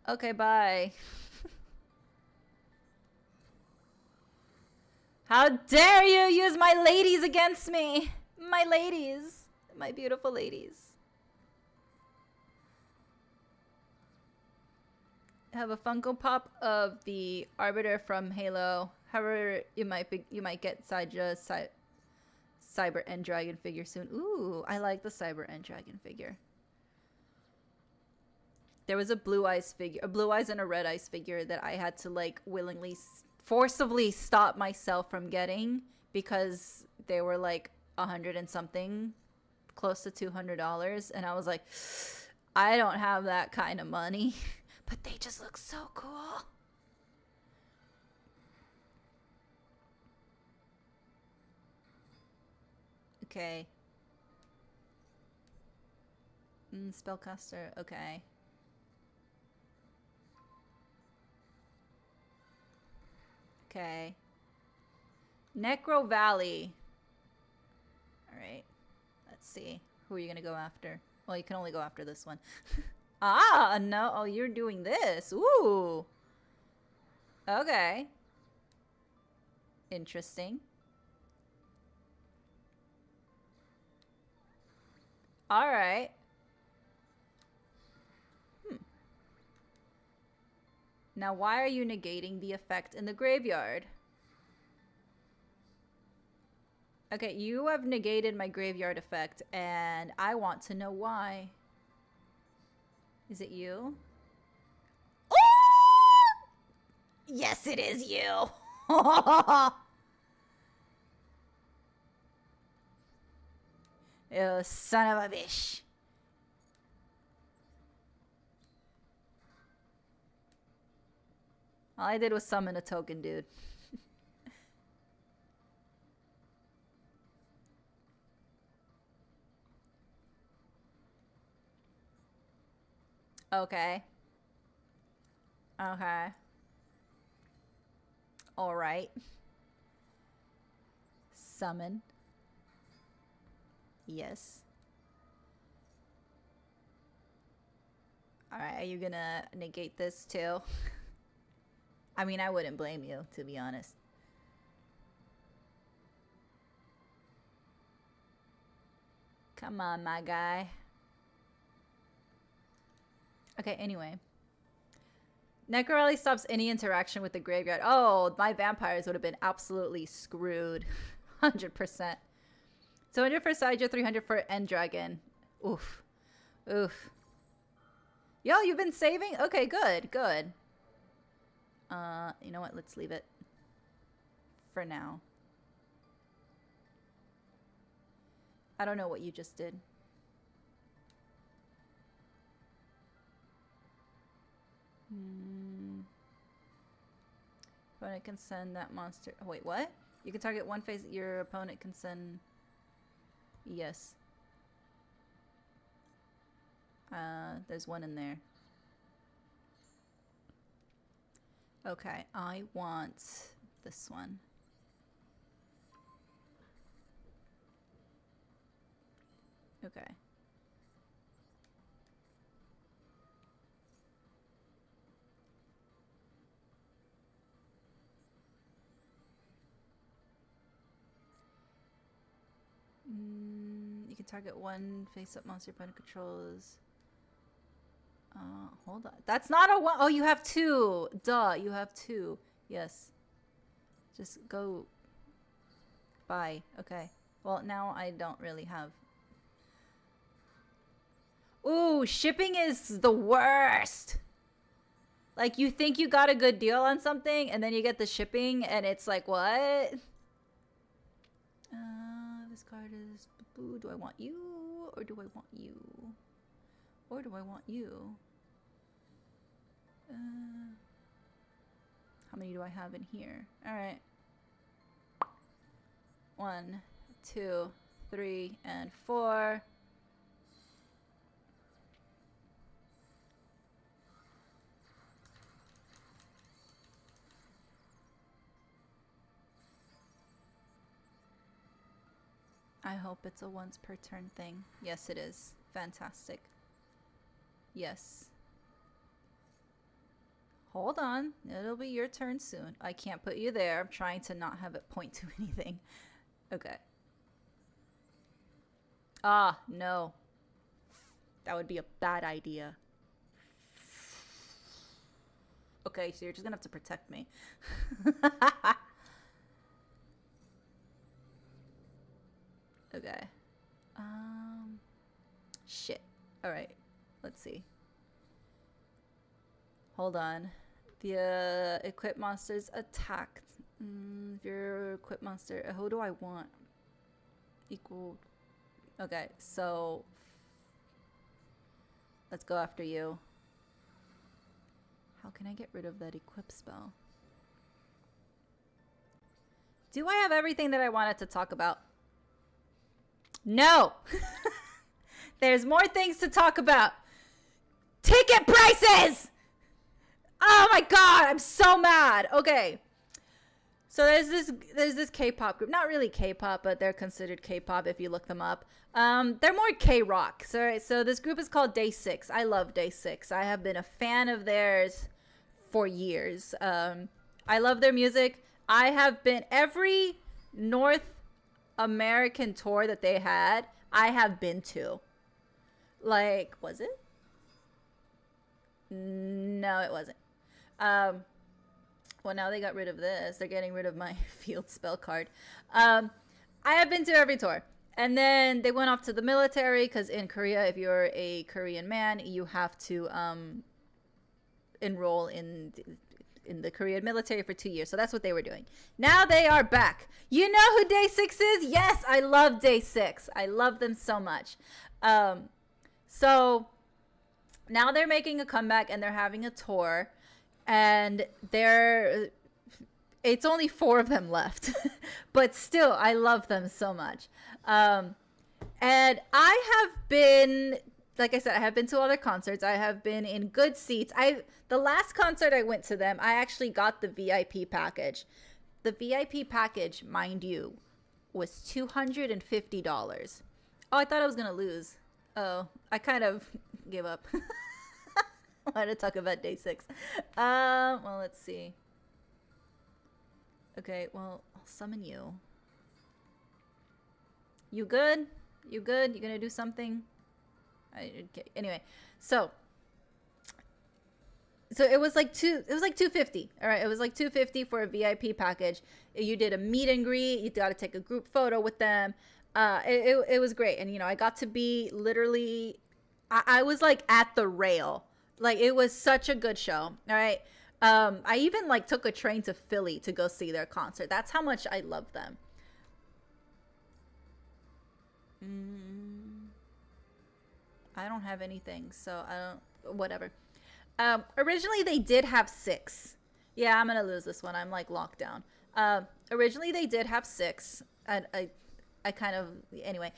Okay, bye. How dare you use my ladies against me? My ladies. My beautiful ladies. I have a Funko Pop of the Arbiter from Halo. However, you might get Cyber End Dragon figure soon. Ooh, I like the Cyber End Dragon figure. There was a Blue Eyes figure, a Blue Eyes and a Red Eyes figure that I had to like willingly, forcibly stop myself from getting because they were like 100 and something, close to $200, and I was like, I don't have that kind of money. But they just look so cool. Okay. Spellcaster, okay. Okay. Necro Valley. Alright. Let's see. Who are you gonna go after? Well, you can only go after this one. Ah, no. Oh, you're doing this. Ooh. Okay. Interesting. All right. Now, why are you negating the effect in the graveyard? Okay, you have negated my graveyard effect, and I want to know why. Is it you? Oh! Yes, it is you. You son of a bitch. All I did was summon a token, dude. Okay. Okay. All right. Summon. Yes. All right, are you gonna negate this too? I mean, I wouldn't blame you, to be honest. Come on, my guy. Okay, anyway. Necrorally stops any interaction with the graveyard. Oh, my vampires would have been absolutely screwed. 100%. 200 for Sidra, 300 for End Dragon. Oof. Oof. Yo, you've been saving? Okay, good, good. You know what? Let's leave it for now. I don't know what you just did. Opponent can send that monster. Oh, wait, what? You can target one phase. Your opponent can send. Yes. There's one in there. Okay, I want this one. Okay. You can target one face-up monster opponent controls. Hold on. That's not a one. Oh, you have two. Duh, you have two. Yes. Just go. Bye. Okay. Well, now I don't really have. Ooh, shipping is the worst. Like, you think you got a good deal on something, and then you get the shipping, and it's like, what? This card is... Do I want you? Or do I want you? Or do I want you? How many do I have in here? Alright. 1, 2, 3, and 4. I hope it's a once per turn thing. Yes, it is. Fantastic. Yes. Hold on. It'll be your turn soon. I can't put you there. I'm trying to not have it point to anything. Okay. Ah, no. That would be a bad idea. Okay, so you're just gonna have to protect me. Okay. Shit. Alright. Let's see. Hold on. The equip monsters attack. If you're equip monster, who do I want? Equal. Okay, so let's go after you. How can I get rid of that equip spell? Do I have everything that I wanted to talk about? No! There's more things to talk about. Ticket prices! Oh my god, I'm so mad. Okay. So there's this K-pop group. Not really K-pop, but they're considered K-pop if you look them up. They're more K-rock. So this group is called Day 6. I love Day 6. I have been a fan of theirs for years. I love their music. I have been every North American tour that they had, I have been to. Like, was it? No, it wasn't. Well, now they got rid of this. They're getting rid of my field spell card. I have been to every tour. And then they went off to the military because in Korea, if you're a Korean man, you have to enroll in the Korean military for 2 years. So that's what they were doing. Now they are back. You know who Day 6 is? Yes, I love Day 6. I love them so much. So now they're making a comeback and they're having a tour. And it's only 4 of them left. But still, I love them so much. And I have been... Like I said, I have been to other concerts. I have been in good seats. The last concert I went to them, I actually got the VIP package. The VIP package, mind you, was $250. Oh, I thought I was going to lose. Oh, I kind of gave up. I wanted to talk about Day 6. Well, let's see. Okay, well, I'll summon you. You good? You good? You going to do something? Anyway, so it was like $250. All right, it was like $250 for a VIP package. You did a meet and greet. You got to take a group photo with them. It was great, and I got to be literally. I was like at the rail. Like, it was such a good show. All right, I even like took a train to Philly to go see their concert. That's how much I love them. I don't have anything, so I don't, whatever. Originally they did have 6. Yeah, I'm gonna lose this one. I'm like locked down. Originally they did have 6. I kind of, anyway.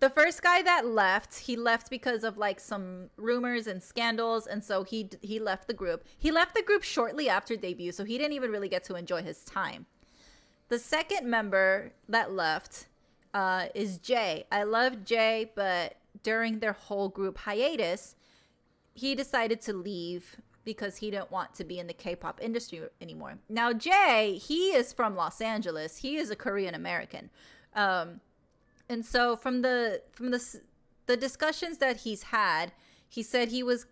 The first guy that left, he left because of like some rumors and scandals, and so he left the group. He left the group shortly after debut, so he didn't even really get to enjoy his time. The second member that left is Jay. I love Jay, but during their whole group hiatus, he decided to leave because he didn't want to be in the K-pop industry anymore. Now, Jay, he is from Los Angeles. He is a Korean American. And so from the discussions that he's had, he said he was,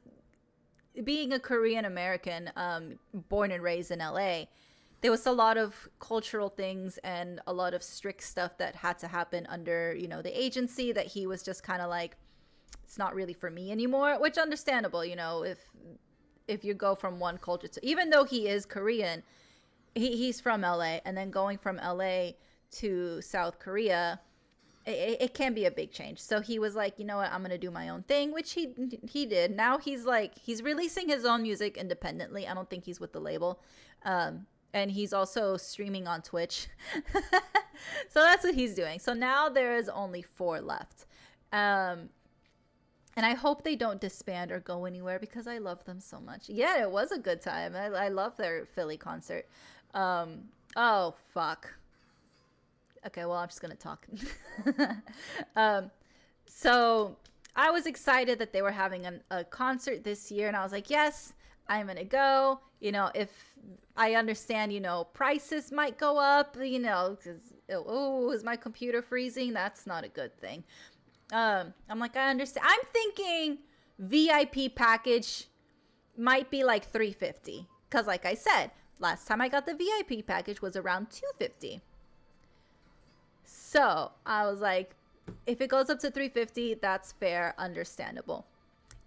being a Korean American, born and raised in LA, there was a lot of cultural things and a lot of strict stuff that had to happen under, you know, the agency, that he was just kind of like, it's not really for me anymore, which understandable, you know, if you go from one culture to, even though he is Korean, he's from LA, and then going from LA to South Korea, it can be a big change. So he was like, you know what, I'm gonna do my own thing, which he did. Now he's releasing his own music independently. I don't think he's with the label, and he's also streaming on Twitch. So that's what he's doing. So now there is only 4 left, and I hope they don't disband or go anywhere because I love them so much. Yeah, it was a good time. I love their Philly concert. Oh fuck. Okay, well, I'm just gonna talk. So I was excited that they were having a concert this year, and I was like, yes, I'm gonna go. You know, if I understand, you know, prices might go up, you know, because, oh, is my computer freezing? That's not a good thing. I'm like, I understand. I'm thinking VIP package might be like $350, because like I said, last time I got the VIP package was around $250. So I was like, if it goes up to $350, that's fair, understandable.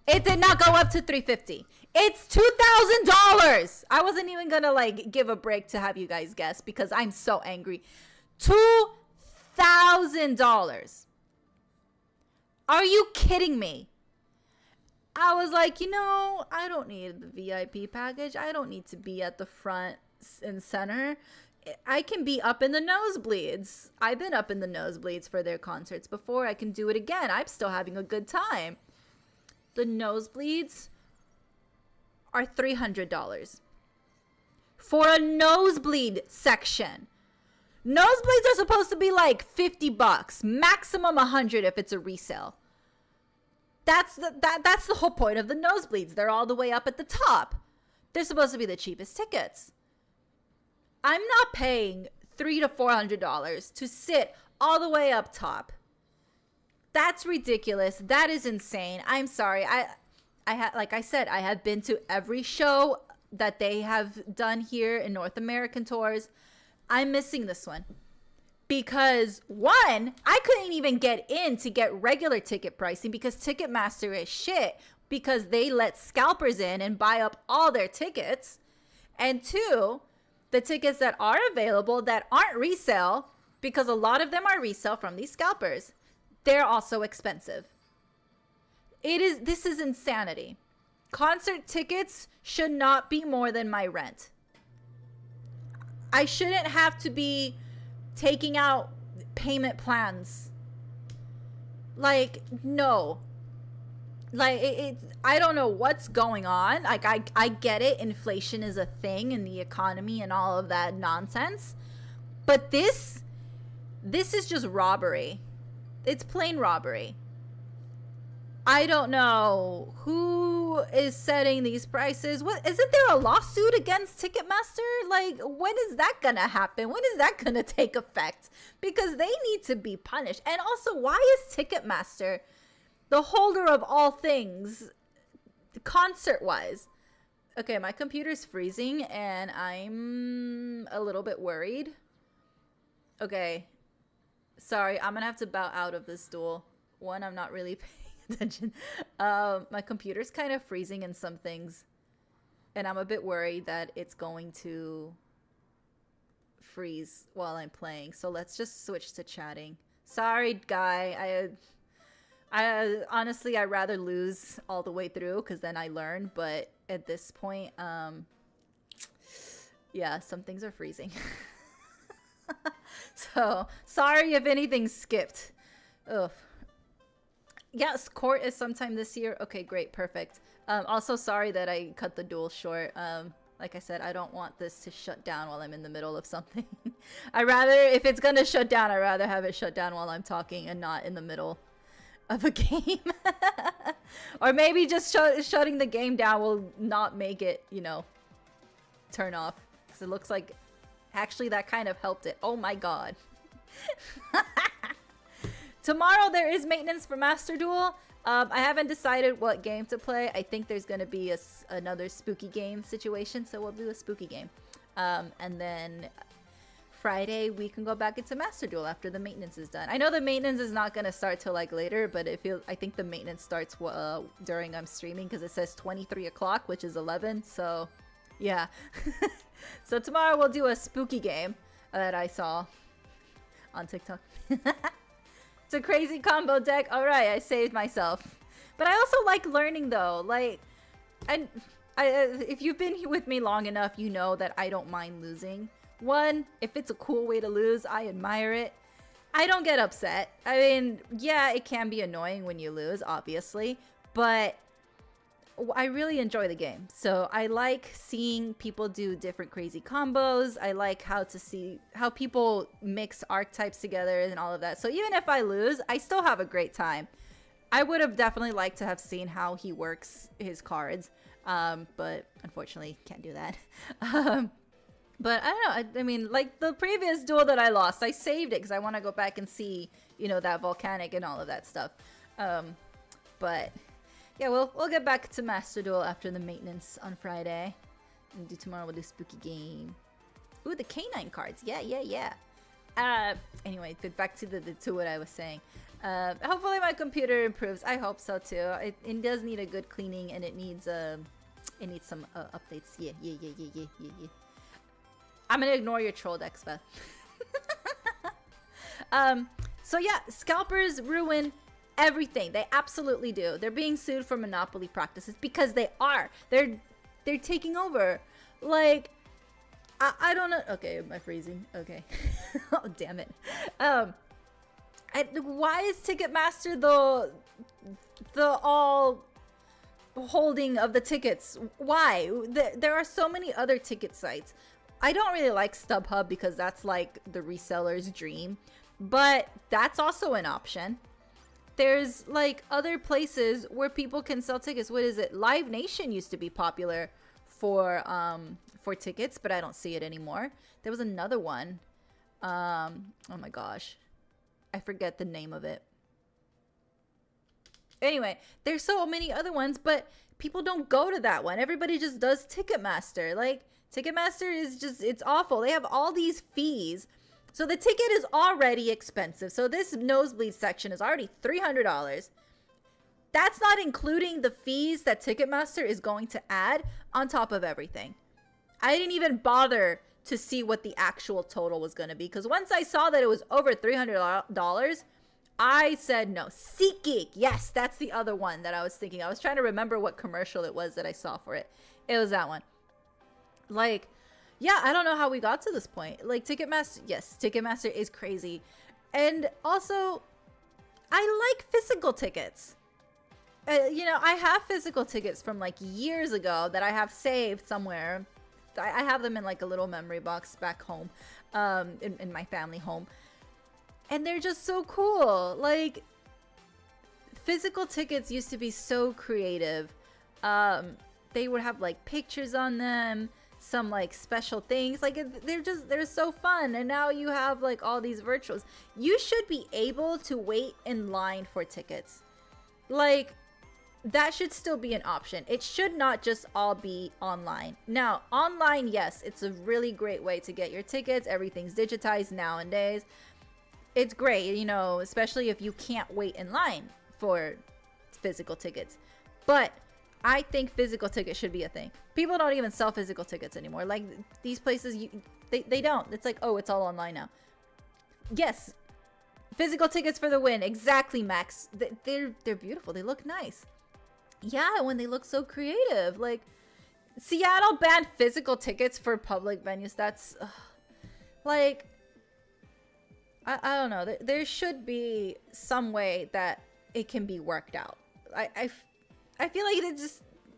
It did not go up to $350. It's $2,000. I wasn't even gonna like give a break to have you guys guess because I'm so angry. $2,000. Are you kidding me? I was like, you know, I don't need the VIP package. I don't need to be at the front and center. I can be up in the nosebleeds. I've been up in the nosebleeds for their concerts before. I can do it again. I'm still having a good time. The nosebleeds are $300 for a nosebleed section. Nosebleeds are supposed to be like $50, maximum $100 if it's a resale. That's the whole point of the nosebleeds. They're all the way up at the top. They're supposed to be the cheapest tickets. I'm not paying $300 to $400 to sit all the way up top. That's ridiculous. That is insane. I'm sorry. Like I said, I have been to every show that they have done here in North American tours. I'm missing this one because, one, I couldn't even get in to get regular ticket pricing because Ticketmaster is shit because they let scalpers in and buy up all their tickets. And two, the tickets that are available that aren't resale, because a lot of them are resale from these scalpers, they're also expensive. This is insanity. Concert tickets should not be more than my rent. I shouldn't have to be taking out payment plans. Like, no. Like, I don't know what's going on. Like, I get it. Inflation is a thing in the economy and all of that nonsense. But this is just robbery. It's plain robbery. I don't know who is setting these prices. What, isn't there a lawsuit against Ticketmaster? Like, when is that gonna happen? When is that gonna take effect? Because they need to be punished. And also, why is Ticketmaster the holder of all things concert-wise? Okay, my computer's freezing and I'm a little bit worried. Okay, sorry, I'm gonna have to bow out of this duel. One, I'm not really paying attention. My computer's kind of freezing in some things, and I'm a bit worried that it's going to freeze while I'm playing. So let's just switch to chatting. Sorry, guy. I honestly, I'd rather lose all the way through because then I learn. But at this point, yeah, some things are freezing. So sorry if anything skipped. Ugh. Yes, court is sometime this year. Okay, great, perfect. Also, sorry that I cut the duel short. Like I said, I don't want this to shut down while I'm in the middle of something. I rather, if it's gonna shut down, I'd rather have it shut down while I'm talking and not in the middle of a game. Or maybe just shutting the game down will not make it, you know, turn off. Because it looks like, actually that kind of helped it. Oh my god. Tomorrow there is maintenance for Master Duel. I haven't decided what game to play. I think there's going to be another spooky game situation, so we'll do a spooky game. And then Friday we can go back into Master Duel after the maintenance is done. I know the maintenance is not going to start till like later, but I think the maintenance starts during I'm streaming because it says 23 o'clock, which is 11. So yeah. So tomorrow we'll do a spooky game that I saw on TikTok. It's a crazy combo deck. All right, I saved myself. But I also like learning though. Like, and if you've been with me long enough, you know that I don't mind losing. One, if it's a cool way to lose, I admire it. I don't get upset. I mean, yeah, it can be annoying when you lose, obviously, but I really enjoy the game. So I like seeing people do different crazy combos. I like to see how people mix archetypes together and all of that. So even if I lose, I still have a great time. I would have definitely liked to have seen how he works his cards. But unfortunately can't do that. But I don't know. I mean, like the previous duel that I lost, I saved it because I want to go back and see, you know, that volcanic and all of that stuff. But yeah, we'll get back to Master Duel after the maintenance on Friday. And tomorrow we'll do spooky game. Ooh, the canine cards. Yeah. Anyway, back to what I was saying. Hopefully my computer improves. I hope so too. It does need a good cleaning and it needs some updates. Yeah. I'm gonna ignore your troll decks, Beth. So yeah, scalpers ruin everything. They absolutely do. They're being sued for monopoly practices because they are. They're taking over. Like, I don't know. Okay, am I freezing? Okay. Oh, damn it. Why is Ticketmaster the all holding of the tickets? Why? There are so many other ticket sites. I don't really like StubHub because that's like the reseller's dream, but that's also an option. There's like other places where people can sell tickets. What is it? Live Nation used to be popular for tickets, but I don't see it anymore. There was another one. Oh my gosh. I forget the name of it. Anyway, there's so many other ones, but people don't go to that one. Everybody just does Ticketmaster. Like, Ticketmaster is just, it's awful. They have all these fees. So the ticket is already expensive. So this nosebleed section is already $300. That's not including the fees that Ticketmaster is going to add on top of everything. I didn't even bother to see what the actual total was going to be. Because once I saw that it was over $300, I said no. SeatGeek. Yes, that's the other one that I was thinking. I was trying to remember what commercial it was that I saw for it. It was that one. Like, yeah, I don't know how we got to this point. Like, Ticketmaster, yes, Ticketmaster is crazy. And also, I like physical tickets. You know, I have physical tickets from like years ago that I have saved somewhere. I have them in like a little memory box back home, in my family home. And they're just so cool. Like, physical tickets used to be so creative. They would have like pictures on them, some like special things. Like, they're so fun. And now you have like all these virtuals. You should be able to wait in line for tickets. Like, that should still be an option. It should not just all be online. Now, online, yes, it's a really great way to get your tickets. Everything's digitized nowadays. It's great, you know, especially if you can't wait in line for physical tickets. But I think physical tickets should be a thing. People don't even sell physical tickets anymore. Like, these places, they don't. It's like, oh, it's all online now. Yes, physical tickets for the win. Exactly, Max. They're beautiful. They look nice. Yeah, when they look so creative. Like, Seattle banned physical tickets for public venues. That's like, I don't know. There should be some way that it can be worked out. I feel like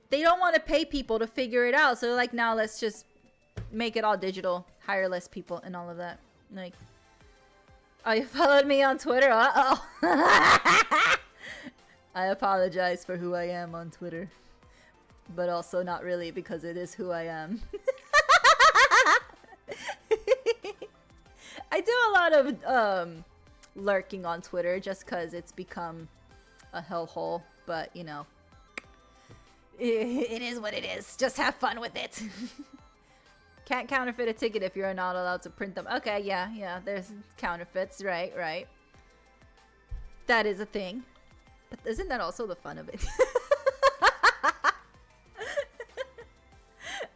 they don't want to pay people to figure it out. So they're like, now let's just make it all digital, hire less people and all of that. Like, oh, you followed me on Twitter? Uh-oh. I apologize for who I am on Twitter. But also not really, because it is who I am. I do a lot of lurking on Twitter just because it's become a hellhole. But, you know, it is what it is. Just have fun with it. Can't counterfeit a ticket if you're not allowed to print them. Okay, yeah, there's counterfeits, right. That is a thing. But isn't that also the fun of it?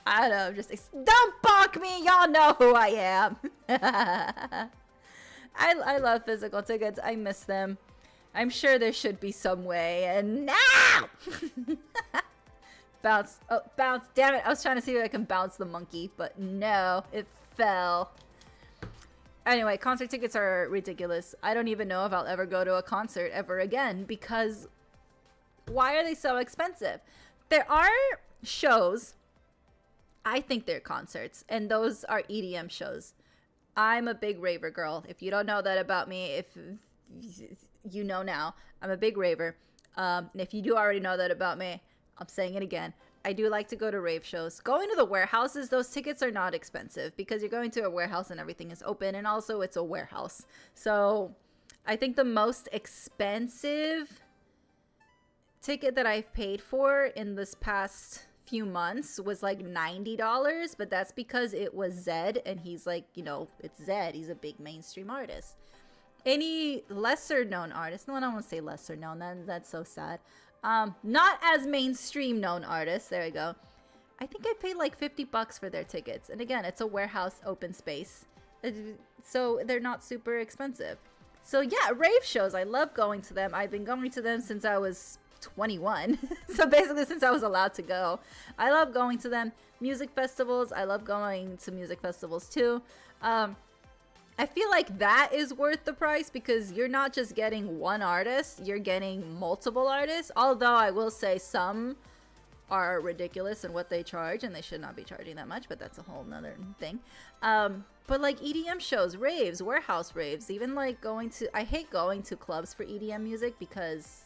I don't know, just don't balk me, y'all know who I am. I love physical tickets, I miss them. I'm sure there should be some way, and now! Bounce, oh, bounce, damn it, I was trying to see if I can bounce the monkey, but no, it fell. Anyway, concert tickets are ridiculous. I don't even know if I'll ever go to a concert ever again, because why are they so expensive? There are shows, I think they're concerts, and those are EDM shows. I'm a big raver girl. If you don't know that about me, if you know now, I'm a big raver. And if you do already know that about me, I'm saying it again. I do like to go to rave shows. Going to the warehouses, those tickets are not expensive because you're going to a warehouse and everything is open, and also it's a warehouse. So I think the most expensive ticket that I've paid for in this past few months was like $90, but that's because it was Zed, and he's like, you know, it's Zed. He's a big mainstream artist. Any lesser known artist, no, I don't want to say lesser known, that's so sad. Not as mainstream known artists, there we go. I think I paid like $50 for their tickets. And again, it's a warehouse open space. So they're not super expensive. So yeah, rave shows, I love going to them. I've been going to them since I was 21. So basically since I was allowed to go. I love going to them. Music festivals, I love going to music festivals too. I feel like that is worth the price because you're not just getting one artist, you're getting multiple artists. Although I will say some are ridiculous in what they charge, and they should not be charging that much, but that's a whole nother thing. But like EDM shows, raves, warehouse raves, even like I hate going to clubs for EDM music because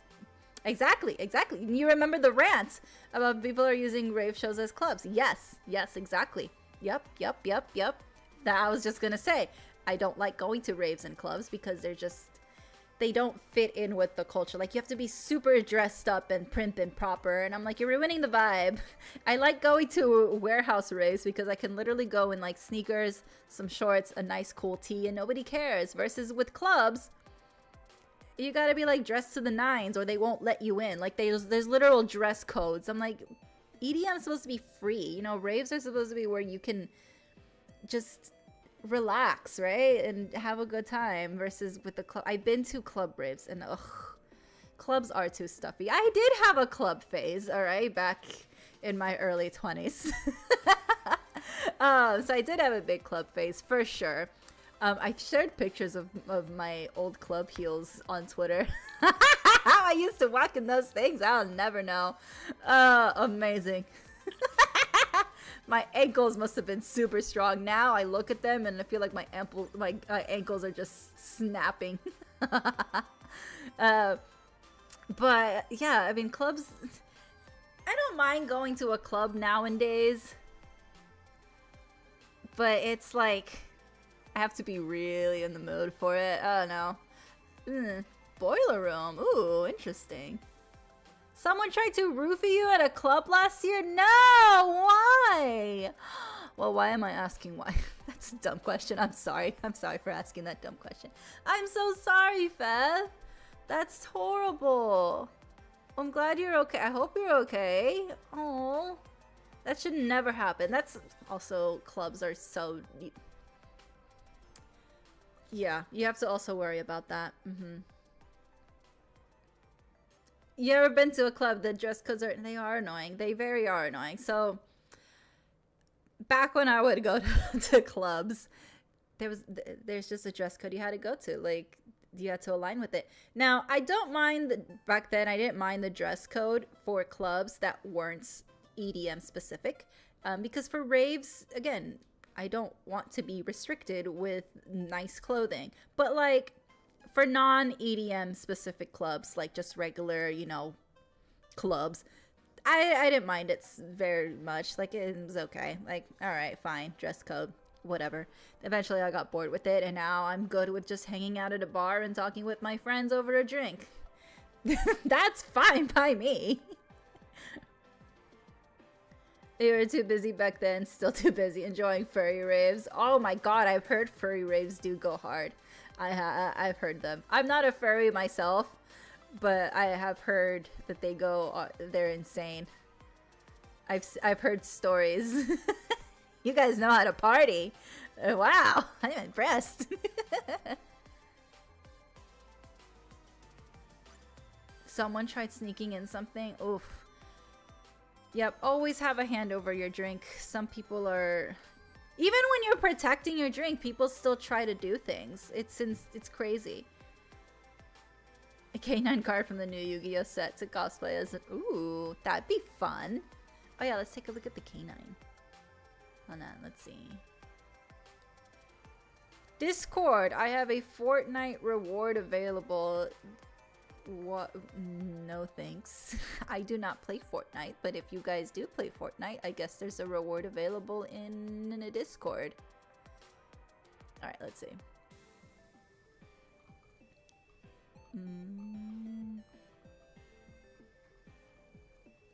exactly. You remember the rant about people are using rave shows as clubs. Yes, exactly. Yep. That I was just gonna say. I don't like going to raves and clubs because they don't fit in with the culture. Like, you have to be super dressed up and prim and proper, and I'm like, you're ruining the vibe. I like going to warehouse raves because I can literally go in like sneakers, some shorts, a nice cool tee, and nobody cares. Versus with clubs, you gotta be like dressed to the nines or they won't let you in. Like, there's literal dress codes. I'm like, EDM is supposed to be free, you know? Raves are supposed to be where you can just relax, right, and have a good time. Versus with the club, I've been to club raves, and clubs are too stuffy. I did have a club phase, all right, back in my early 20s. So I did have a big club phase for sure. I shared pictures of my old club heels on Twitter. How I used to walk in those things, I'll never know. Amazing. My ankles must have been super strong. Now I look at them and I feel like my ankles are just snapping. But yeah, I mean, clubs, I don't mind going to a club nowadays, but it's like I have to be really in the mood for it. I don't know. Boiler room. Ooh, interesting. Someone tried to roofie you at a club last year? No! Why? Well, why am I asking why? That's a dumb question. I'm sorry. I'm sorry for asking that dumb question. I'm so sorry, Feth. That's horrible. I'm glad you're okay. I hope you're okay. Oh, that should never happen. That's also, clubs are so... Yeah, you have to also worry about that. You ever been to a club that dress codes they are annoying. They very are annoying. So back when I would go to clubs, there's just a dress code you had to go to. Like, you had to align with it. Now, I don't mind back then I didn't mind the dress code for clubs that weren't EDM specific, because for raves, again, I don't want to be restricted with nice clothing. But like for non-EDM specific clubs, like just regular, you know, clubs, I didn't mind it very much. Like, it was okay. Like, all right, fine, dress code, whatever. Eventually I got bored with it, and now I'm good with just hanging out at a bar and talking with my friends over a drink. That's fine by me. You were too busy back then, still too busy enjoying furry raves. Oh my god, I've heard furry raves do go hard. I've heard them. I'm not a furry myself, but I have heard that they go, they're insane. I've heard stories. You guys know how to party. Wow, I'm impressed. Someone tried sneaking in something. Oof. Yep, always have a hand over your drink. Some people are... Even when you're protecting your drink, people still try to do things. It's crazy. A canine card from the new Yu-Gi-Oh set to cosplay as an... Ooh, that'd be fun. Oh yeah, let's take a look at the canine. Hold on, let's see. Discord, I have a Fortnite reward available. What? No thanks. I do not play Fortnite, but if you guys do play Fortnite, I guess there's a reward available in a Discord. Alright, let's see.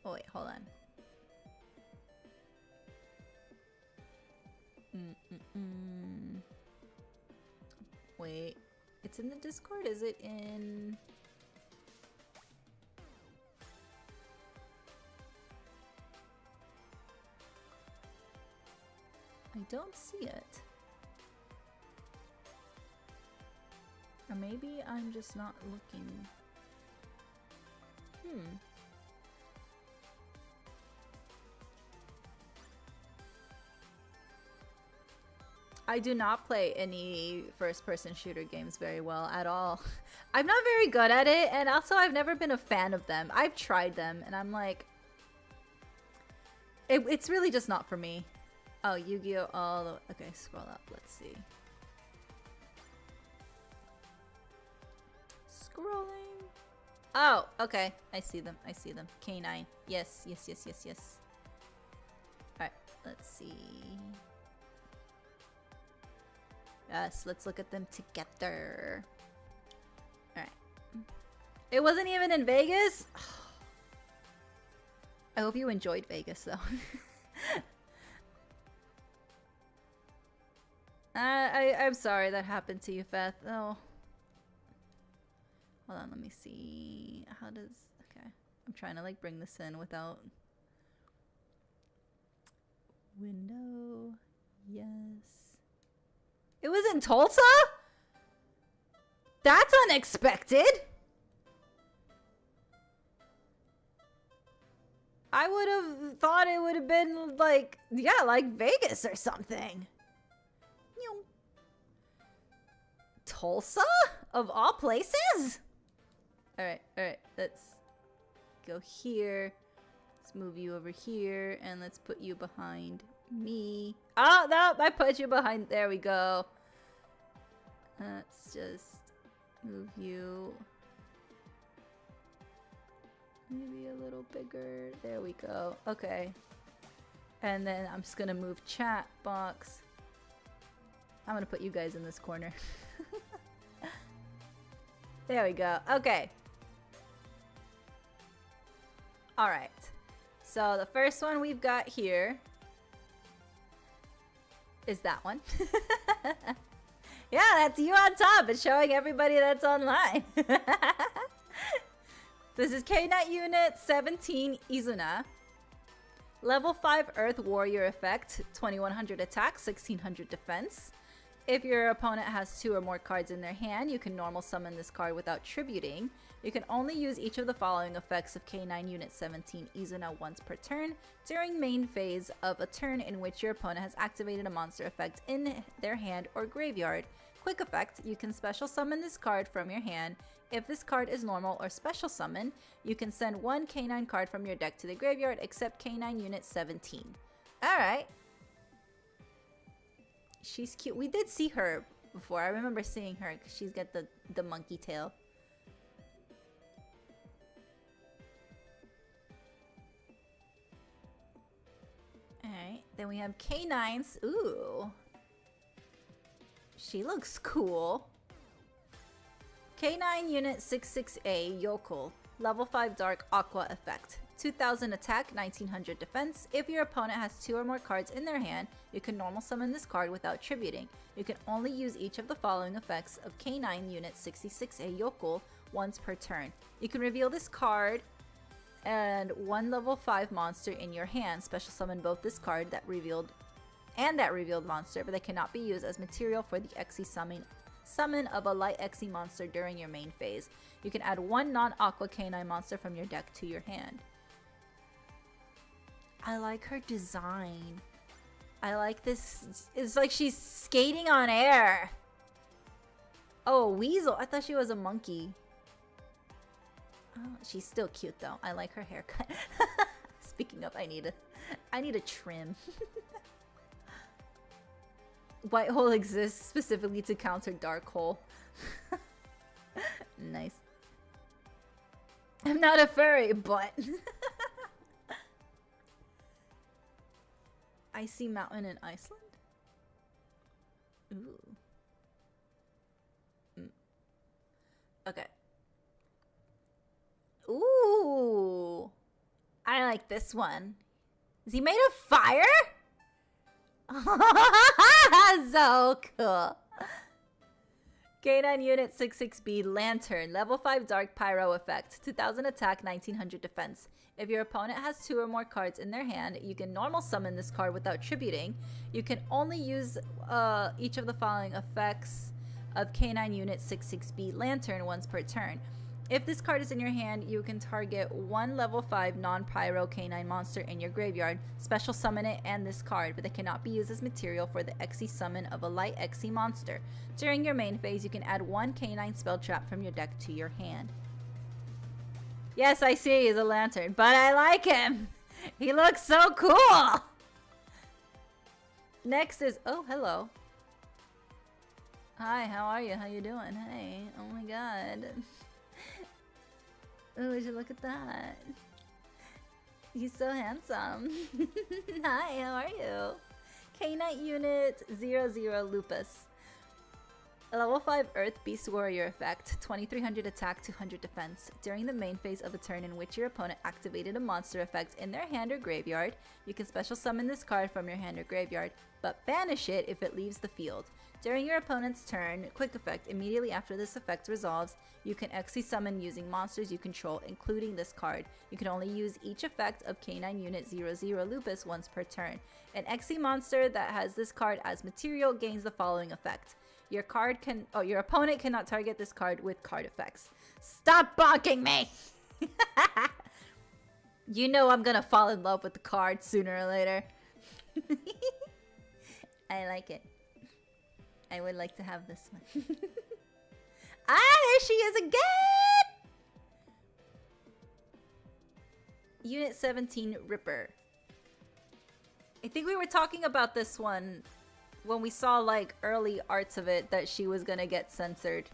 Oh wait, hold on. Wait, it's in the Discord? Is it in... I don't see it. Or maybe I'm just not looking. I do not play any first-person shooter games very well at all. I'm not very good at it, and also I've never been a fan of them. I've tried them, and I'm like... It's really just not for me. Oh, Yu-Gi-Oh! All the... Okay, scroll up. Let's see. Scrolling. Oh, okay. I see them. I see them. K9. Yes, yes, yes, yes, yes. Alright, let's see. Yes, let's look at them together. Alright. It wasn't even in Vegas? I hope you enjoyed Vegas, though. I'm sorry that happened to you, Feth. Oh. Hold on, let me see. How does... Okay. I'm trying to, like, bring this in without... Window. Yes. It was in Tulsa? That's unexpected! I would have thought it would have been, like... Yeah, like Vegas or something. Tulsa? Of all places? Alright, let's go here. Let's move you over here, and let's put you behind me. Oh, no, I put you behind. There we go. Let's just move you maybe a little bigger. There we go. Okay. And then I'm just gonna move chat box. I'm gonna put you guys in this corner. There we go. Okay. Alright. So the first one we've got here is that one. Yeah, that's you on top. It's showing everybody that's online. This is K-Net Unit 17 Izuna. Level 5 Earth Warrior effect, 2100 attack, 1600 defense. If your opponent has 2 or more cards in their hand, you can normal summon this card without tributing. You can only use each of the following effects of K9 Unit 17 Izuna once per turn during main phase of a turn in which your opponent has activated a monster effect in their hand or graveyard. Quick effect, you can special summon this card from your hand. If this card is normal or special summon, you can send 1 K9 card from your deck to the graveyard except K9 Unit 17. Alright. She's cute. We did see her before. I remember seeing her because she's got the monkey tail. Alright, then we have K9s. Ooh. She looks cool. K9 Unit 66A Yugioh. Level 5 Dark Aqua Effect. 2000 attack, 1900 defense. If your opponent has 2 or more cards in their hand, you can normal summon this card without tributing. You can only use each of the following effects of K9 Unit 66A Yugioh once per turn. You can reveal this card and 1 level 5 monster in your hand. Special summon both this card that revealed monster, but they cannot be used as material for the Xe summon of a light Xe monster during your main phase. You can add 1 non-Aqua K9 monster from your deck to your hand. I like her design. I like this. It's like she's skating on air. Oh, a weasel. I thought she was a monkey. Oh, she's still cute though. I like her haircut. Speaking of, I need a trim. White hole exists specifically to counter dark hole. Nice. I'm not a furry, but Icy Mountain in Iceland? Ooh. Okay. Ooh. I like this one. Is he made of fire? So cool. K9 Unit 66B Lantern. Level 5 Dark Pyro Effect. 2000 attack, 1900 defense. If your opponent has 2 or more cards in their hand, you can normal summon this card without tributing. You can only use each of the following effects of K9 Unit 66B Lantern once per turn. If this card is in your hand, you can target 1 level 5 non-pyro K9 monster in your graveyard, special summon it and this card, but they cannot be used as material for the Xe summon of a light Xe monster. During your main phase, you can add 1 K9 spell trap from your deck to your hand. Yes, I see he's a lantern, but I like him! He looks so cool! Next is... Oh, hello. Hi, how are you? How you doing? Hey, oh my god. Oh, would you look at that? He's so handsome. Hi, how are you? K-Knight Unit 00 Lupus. A level 5 Earth Beast Warrior effect, 2300 attack, 200 defense. During the main phase of a turn in which your opponent activated a monster effect in their hand or graveyard, you can special summon this card from your hand or graveyard, but banish it if it leaves the field. During your opponent's turn, quick effect, immediately after this effect resolves, you can Xe summon using monsters you control, including this card. You can only use each effect of K9 Unit 00 Lupus once per turn. An Xe monster that has this card as material gains the following effect. Your opponent cannot target this card with card effects. Stop bonking me! You know I'm gonna fall in love with the card sooner or later. I like it. I would like to have this one. Ah, there she is again! Unit 17 Ripper. I think we were talking about this one when we saw like early arts of it, that she was gonna get censored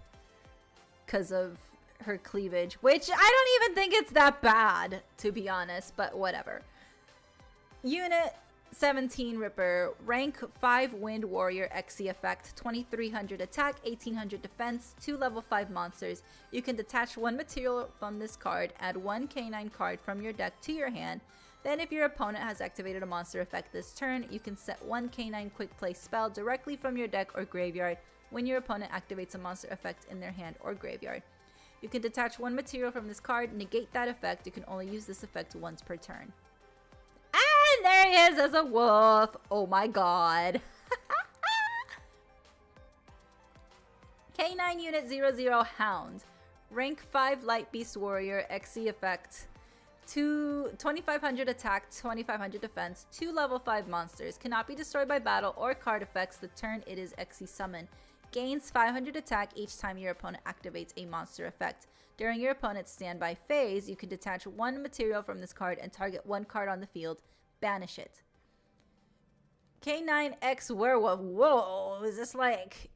because of her cleavage, which I don't even think it's that bad, to be honest, but whatever. Unit 17 Ripper, rank 5 Wind Warrior Xe effect, 2300 attack, 1800 defense, 2 level 5 monsters. You can detach 1 material from this card, add 1 K9 card from your deck to your hand. Then if your opponent has activated a monster effect this turn, you can set 1 K9 quick play spell directly from your deck or graveyard when your opponent activates a monster effect in their hand or graveyard. You can detach 1 material from this card, negate that effect. You can only use this effect once per turn. And there he is as a wolf. Oh my god. K9 Unit 00 Hound. Rank 5 Light Beast Warrior, XC effect. 2500 attack, 2500 defense, 2 level 5 monsters. Cannot be destroyed by battle or card effects the turn it is XC summoned. Gains 500 attack each time your opponent activates a monster effect. During your opponent's standby phase, you can detach one material from this card and target one card on the field. Banish it. K9X Werewolf. Whoa, is this like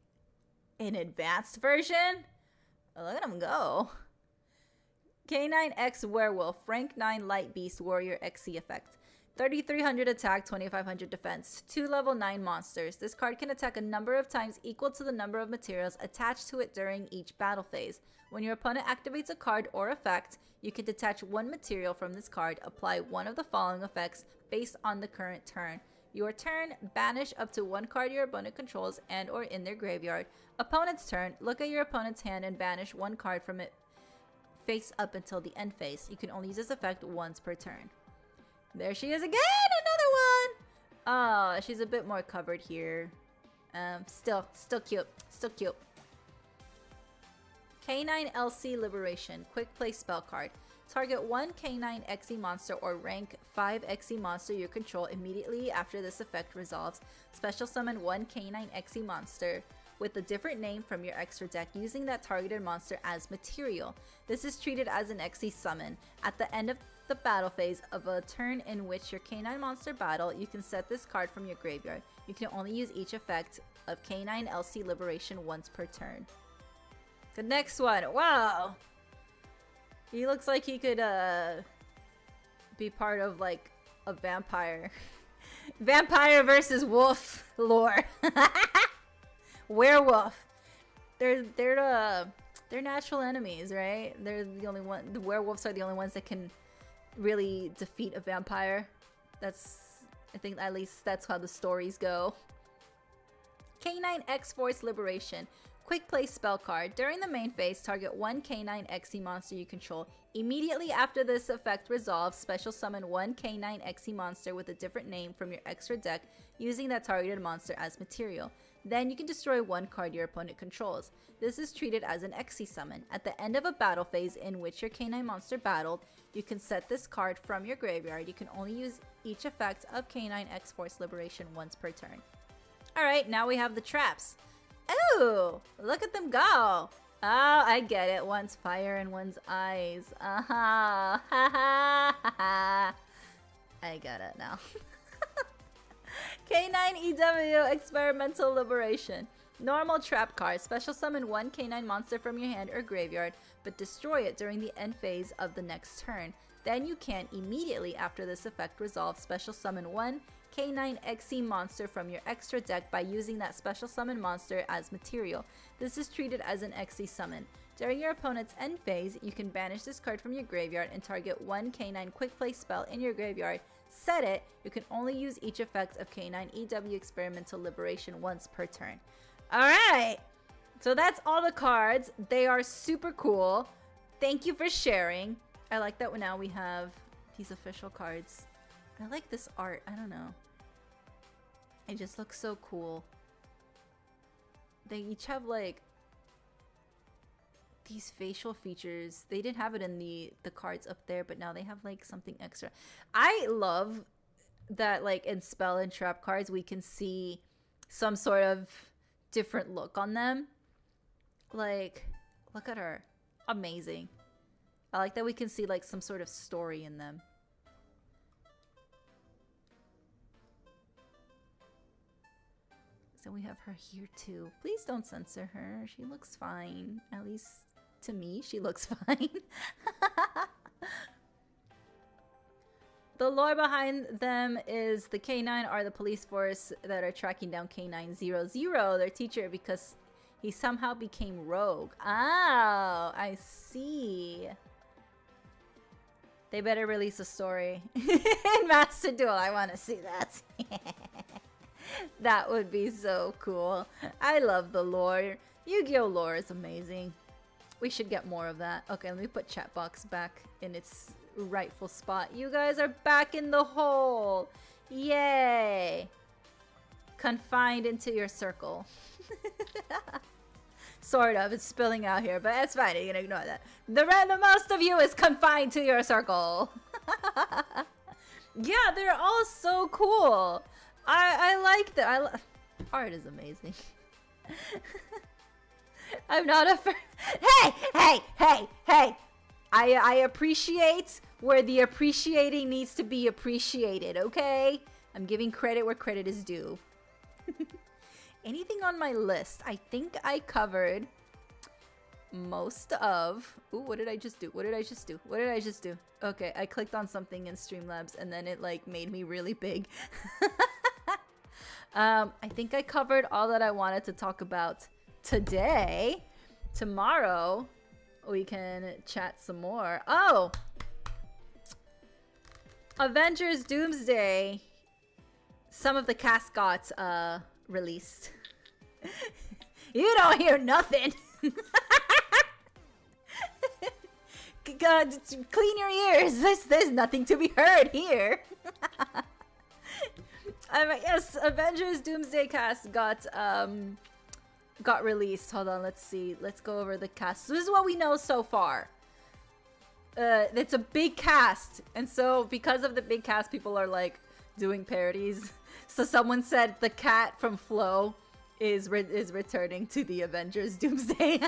an advanced version? Oh, look at him go. K9X Werewolf, rank 9 Light Beast Warrior XC effect. 3300 attack, 2500 defense, 2 level 9 monsters. This card can attack a number of times equal to the number of materials attached to it during each battle phase. When your opponent activates a card or effect, you can detach one material from this card, apply one of the following effects based on the current turn. Your turn, banish up to one card your opponent controls and or in their graveyard. Opponent's turn, look at your opponent's hand and banish one card from it face up until the end phase. You can only use this effect once per turn. There she is again! Another one! Oh, she's a bit more covered here. Still cute. Still cute. K9LC Liberation. Quick play spell card. Target one K9 XE monster or rank 5 XE monster you control immediately after this effect resolves. Special summon one K9 XE monster with a different name from your extra deck using that targeted monster as material. This is treated as an XE summon. At the end of the battle phase of a turn in which your K9 monster battle, you can set this card from your graveyard. You can only use each effect of K9 LC Liberation once per turn. The next one, wow! He looks like he could be part of like a vampire. Vampire versus wolf lore. Werewolf. They're natural enemies, right? They're the only one. The werewolves are the only ones that can really defeat a vampire. I think at least that's how the stories go. K9 X-Force Liberation. Quick play spell card. During the main phase, target one K9 XE monster you control. Immediately after this effect resolves, special summon one K9 XE monster with a different name from your extra deck using that targeted monster as material. Then you can destroy one card your opponent controls. This is treated as an XE summon. At the end of a battle phase in which your K9 monster battled, you can set this card from your graveyard. You can only use each effect of K9 X-Force Liberation once per turn. Alright, now we have the traps. Oh, look at them go. Oh, I get it. One's fire in one's eyes. Ha ha ha. I get it now. K9 EW Experimental Liberation. Normal trap card. Special summon one K9 monster from your hand or graveyard, but destroy it during the end phase of the next turn. Then you can, immediately after this effect resolves, special summon one K9 XE monster from your extra deck by using that special summon monster as material. This is treated as an XE summon. During your opponent's end phase, you can banish this card from your graveyard and target one K9 quick play spell in your graveyard. Set it. You can only use each effect of K9 EW Experimental Liberation once per turn. Alright! So that's all the cards. They are super cool. Thank you for sharing. I like that now we have these official cards. I like this art. I don't know. It just looks so cool. They each have like these facial features. They didn't have it in the cards up there, but now they have like something extra. I love that like in spell and trap cards we can see some sort of different look on them. Like, look at her. Amazing. I like that we can see like some sort of story in them. So we have her here too. Please don't censor her. She looks fine. At least to me, she looks fine. The lore behind them is the K9 are the police force that are tracking down K900, their teacher, because he somehow became rogue. Oh, I see. They better release a story in Master Duel. I want to see that. That would be so cool. I love the lore. Yu-Gi-Oh lore is amazing. We should get more of that. Okay, let me put chat box back in its rightful spot. You guys are back in the hole. Yay. Confined into your circle. Sort of. It's spilling out here, but it's fine. You can ignore that. The most of you is confined to your circle. Yeah, they're all so cool. I like that. Art is amazing. I'm not a hey. I appreciate where the appreciating needs to be appreciated, okay? I'm giving credit where credit is due. Anything on my list? I think I covered most of... Ooh, what did I just do? Okay, I clicked on something in Streamlabs and then it like made me really big. I think I covered all that I wanted to talk about today. Tomorrow, we can chat some more. Oh! Avengers Doomsday. Some of the cast got released. You don't hear nothing. God, clean your ears. There's nothing to be heard here. Yes, Avengers Doomsday cast got released. Hold on, let's see. Let's go over the cast. So this is what we know so far. It's a big cast, and so because of the big cast, people are like doing parodies. So someone said the cat from Flow is returning to the Avengers Doomsday.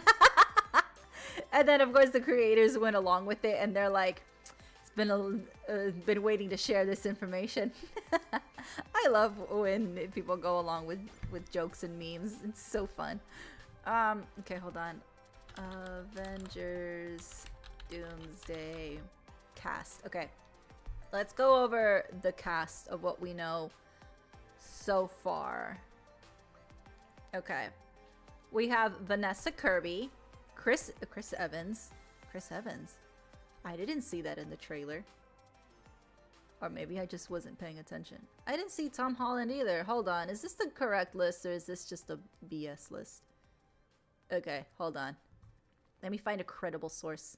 And then of course the creators went along with it, and they're like, it's been waiting to share this information. I love when people go along with jokes and memes. It's so fun. Okay, hold on. Avengers Doomsday cast. Okay, let's go over the cast of what we know so far. Okay, we have Vanessa Kirby, Chris Evans. I didn't see that in the trailer. Or maybe I just wasn't paying attention. I didn't see Tom Holland either. Hold on, is this the correct list or is this just a BS list? Okay, hold on. Let me find a credible source.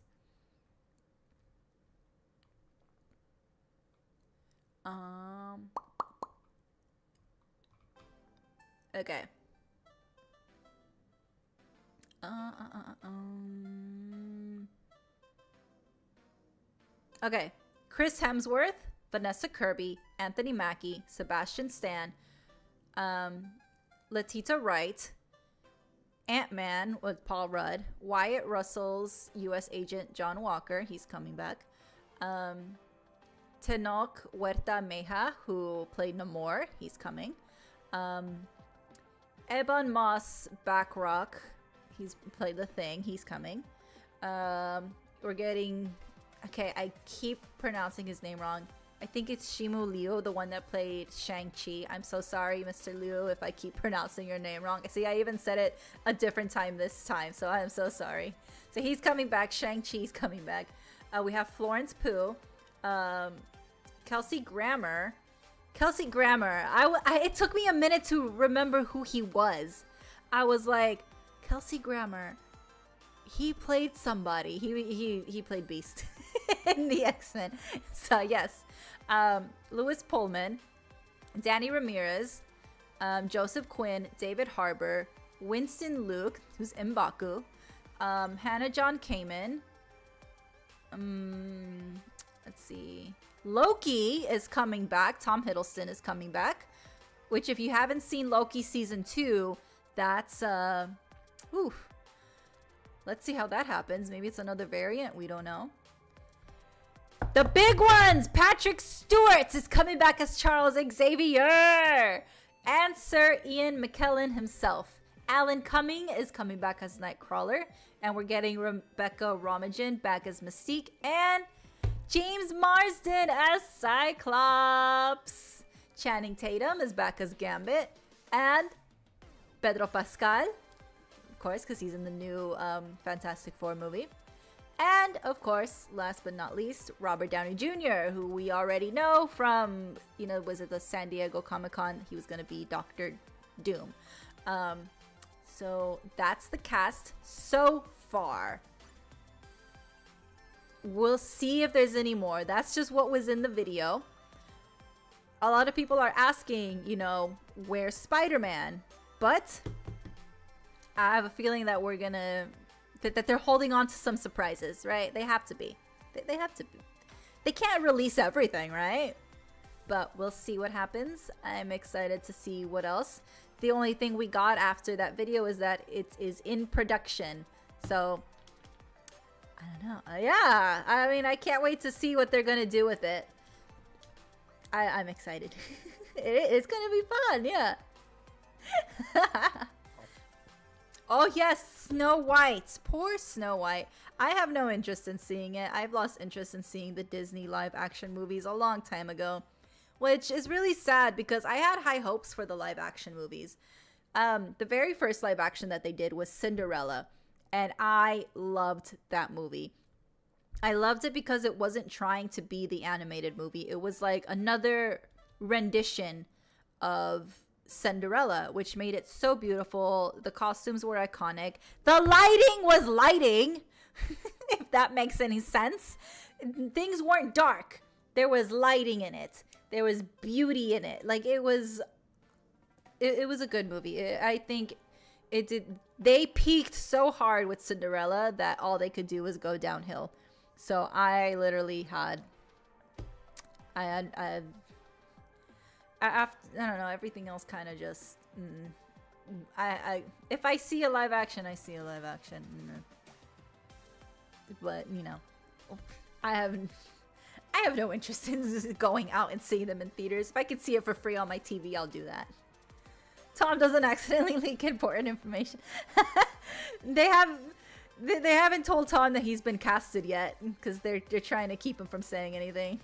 Okay. Okay. Chris Hemsworth, Vanessa Kirby, Anthony Mackie, Sebastian Stan, Letita Wright, Ant-Man with Paul Rudd, Wyatt Russell's U.S. agent John Walker, he's coming back, Tenoch Huerta Meja, who played Namor, he's coming, Ebon Moss Backrock, he's played The Thing, he's coming, we're getting... Okay, I keep pronouncing his name wrong. I think it's Shimu Liu, the one that played Shang-Chi. I'm so sorry, Mr. Liu, if I keep pronouncing your name wrong. See, I even said it a different time this time, so I am so sorry. So he's coming back. Shang-Chi's coming back. We have Florence Pugh. Kelsey Grammer. It took me a minute to remember who he was. I was like, Kelsey Grammer. He played somebody. He played Beast in the X-Men. So yes, Louis Pullman, Danny Ramirez, Joseph Quinn, David Harbour, Winston Luke, who's M'Baku, Hannah John Kamen. Let's see. Loki is coming back. Tom Hiddleston is coming back. Which, if you haven't seen Loki season 2, that's oof. Let's see how that happens. Maybe it's another variant. We don't know. The big ones! Patrick Stewart is coming back as Charles Xavier! And Sir Ian McKellen himself. Alan Cumming is coming back as Nightcrawler. And we're getting Rebecca Romijn back as Mystique. And James Marsden as Cyclops. Channing Tatum is back as Gambit. And Pedro Pascal, course, because he's in the new Fantastic Four movie. And of course, last but not least, Robert Downey Jr., who we already know from, was it the San Diego Comic-Con? He was going to be Dr. Doom. So that's the cast so far. We'll see if there's any more. That's just what was in the video. A lot of people are asking, where's Spider-Man? But I have a feeling that we're gonna that they're holding on to some surprises, right? They have to be. They have to be. They can't release everything, right? But we'll see what happens. I'm excited to see what else. The only thing we got after that video is that it is in production. So I don't know. Yeah, I mean, I can't wait to see what they're gonna do with it. I'm excited. It's gonna be fun, yeah. Oh yes, Snow White. Poor Snow White. I have no interest in seeing it. I've lost interest in seeing the Disney live action movies a long time ago, which is really sad because I had high hopes for the live action movies. The very first live action that they did was Cinderella, and I loved that movie. I loved it because it wasn't trying to be the animated movie. It was like another rendition of Cinderella, which made it so beautiful. The costumes were iconic. The lighting was lighting, if that makes any sense. Things weren't dark. There was lighting in it. There was beauty in it. Like, it was a good movie. I think it did. They peaked so hard with Cinderella that all they could do was go downhill. So I literally had, I don't know, everything else kind of just, if I see a live action, I see a live action. But, you know, I have no interest in going out and seeing them in theaters. If I could see it for free on my TV, I'll do that. Tom doesn't accidentally leak important information. They haven't told Tom that he's been casted yet because they're trying to keep him from saying anything.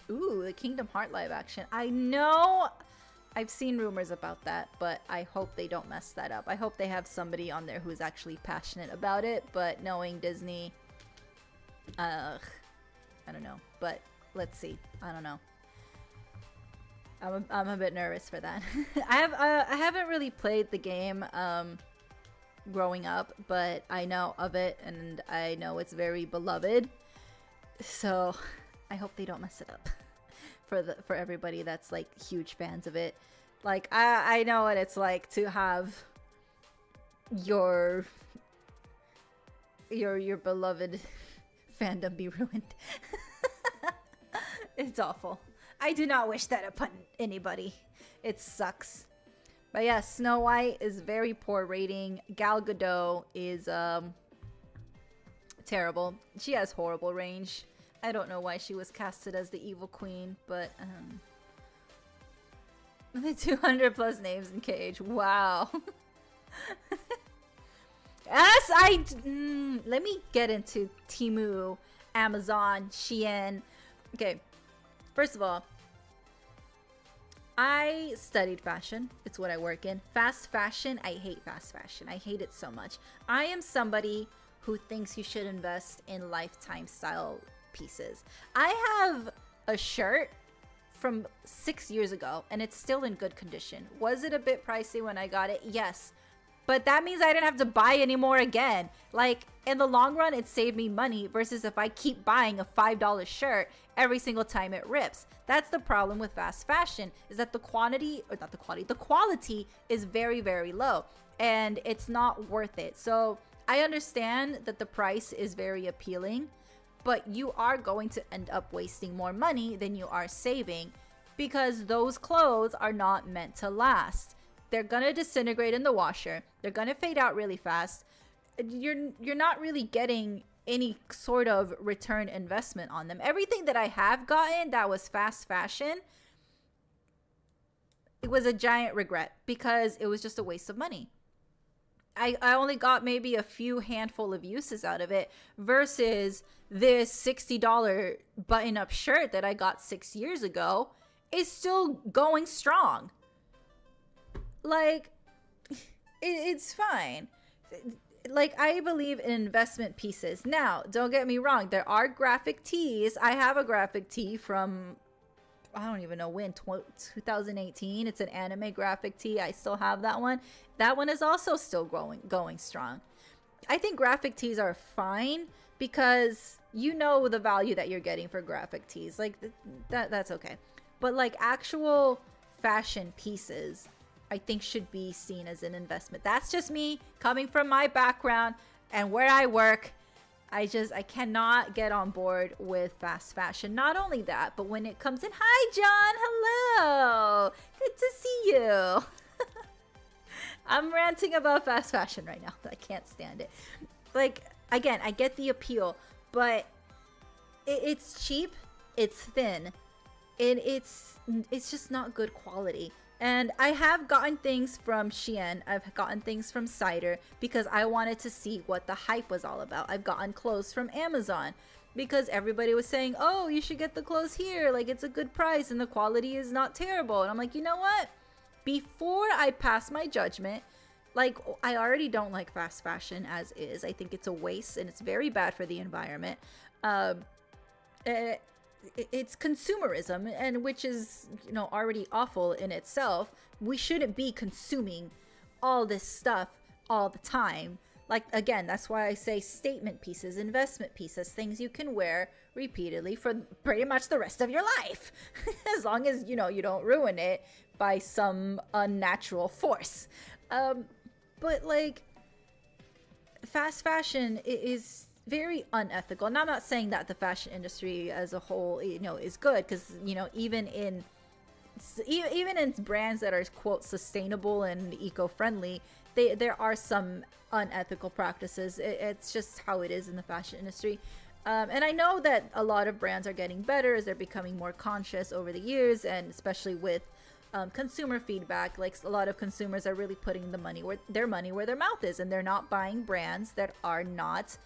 Ooh, the Kingdom Heart live action. I know I've seen rumors about that, but I hope they don't mess that up. I hope they have somebody on there who's actually passionate about it, but knowing Disney, I don't know, but let's see. I don't know. I'm a bit nervous for that. I haven't really played the game growing up, but I know of it and I know it's very beloved. So I hope they don't mess it up for everybody that's like huge fans of it. Like I know what it's like to have your beloved fandom be ruined. It's awful. I do not wish that upon anybody. It sucks. But yeah, Snow White is very poor rating. Gal Gadot is terrible. She has horrible range. I don't know why she was casted as the evil queen, but the 200 plus names in KH. Wow. Yes, let me get into Temu, Amazon, Shein. Okay, first of all, I studied fashion. It's what I work in. Fast fashion, I hate fast fashion. I hate it so much. I am somebody who thinks you should invest in lifetime style pieces. I have a shirt from 6 years ago and it's still in good condition. Was it a bit pricey when I got it? Yes. But that means I didn't have to buy any more again. Like, in the long run, it saved me money versus if I keep buying a $5 shirt every single time it rips. That's the problem with fast fashion, is that the quality is very, very low. And it's not worth it. So I understand that the price is very appealing, but you are going to end up wasting more money than you are saving because those clothes are not meant to last. They're gonna disintegrate in the washer. They're gonna fade out really fast. You're not really getting any sort of return investment on them. Everything that I have gotten that was fast fashion, it was a giant regret because it was just a waste of money. I only got maybe a few handful of uses out of it versus this $60 button-up shirt that I got 6 years ago is still going strong. Like, it's fine. Like, I believe in investment pieces. Now, don't get me wrong. There are graphic tees. I have a graphic tee from, I don't even know when, 2018. It's an anime graphic tee. I still have that one. That one is also still going strong. I think graphic tees are fine because you know the value that you're getting for graphic tees. Like, that's okay. But, like, actual fashion pieces, I think should be seen as an investment. That's just me coming from my background and where I work. I cannot get on board with fast fashion. Not only that, but when it comes in, hi John, hello, good to see you. I'm ranting about fast fashion right now. I can't stand it. Like, again, I get the appeal, but it's cheap, it's thin, and it's just not good quality. And I have gotten things from Shein, I've gotten things from Cider because I wanted to see what the hype was all about. I've gotten clothes from Amazon because everybody was saying, oh, you should get the clothes here, like it's a good price and the quality is not terrible. And I'm like, you know what? Before I pass my judgment, like, I already don't like fast fashion as is. I think it's a waste and it's very bad for the environment. It's consumerism, and which is, you know, already awful in itself. We shouldn't be consuming all this stuff all the time. Like, again, that's why I say statement pieces, investment pieces, things you can wear repeatedly for pretty much the rest of your life. As long as, you know, you don't ruin it by some unnatural force. But like, fast fashion is very unethical. And I'm not saying that the fashion industry as a whole, you know, is good, because, you know, even in brands that are, quote, sustainable and eco-friendly, there are some unethical practices. It's just how it is in the fashion industry. And I know that a lot of brands are getting better as they're becoming more conscious over the years, and especially with consumer feedback. Like, a lot of consumers are really putting their money where their mouth is, and they're not buying brands that are not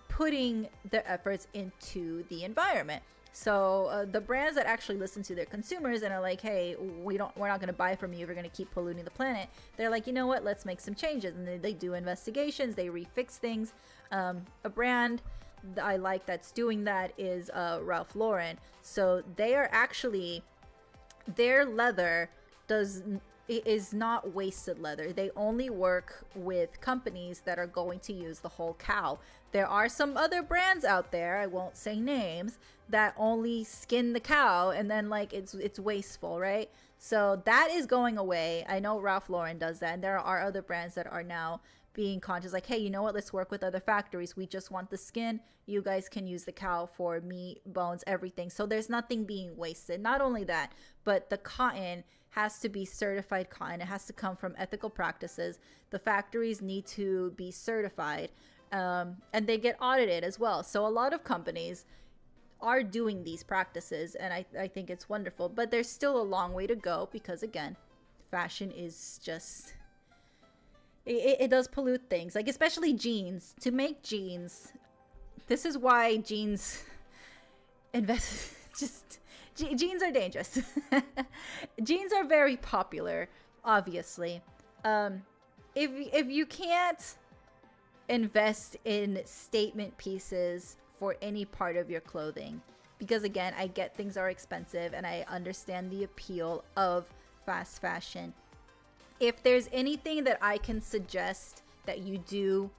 putting their efforts into the environment. So the brands that actually listen to their consumers and are like, hey, we're not going to buy from you if you're going to keep polluting the planet, they're like, you know what, let's make some changes. And they do investigations, they refix things. A brand I like that's doing that is Ralph Lauren. So they are actually, their leather is not wasted leather. They only work with companies that are going to use the whole cow. There are some other brands out there, I won't say names, that only skin the cow, and then like it's wasteful, right? So that is going away. I know Ralph Lauren does that, and there are other brands that are now being conscious, like, hey, you know what, let's work with other factories. We just want the skin, you guys can use the cow for meat, bones, everything. So there's nothing being wasted. Not only that, but the cotton has to be certified cotton. It has to come from ethical practices. The factories need to be certified, and they get audited as well. So a lot of companies are doing these practices, and I think it's wonderful. But there's still a long way to go, because again, fashion is just, it does pollute things, like especially jeans. To make jeans, this is why jeans jeans are dangerous. Jeans are very popular, obviously. If you can't invest in statement pieces for any part of your clothing, because again, I get things are expensive and I understand the appeal of fast fashion. If there's anything that I can suggest that you do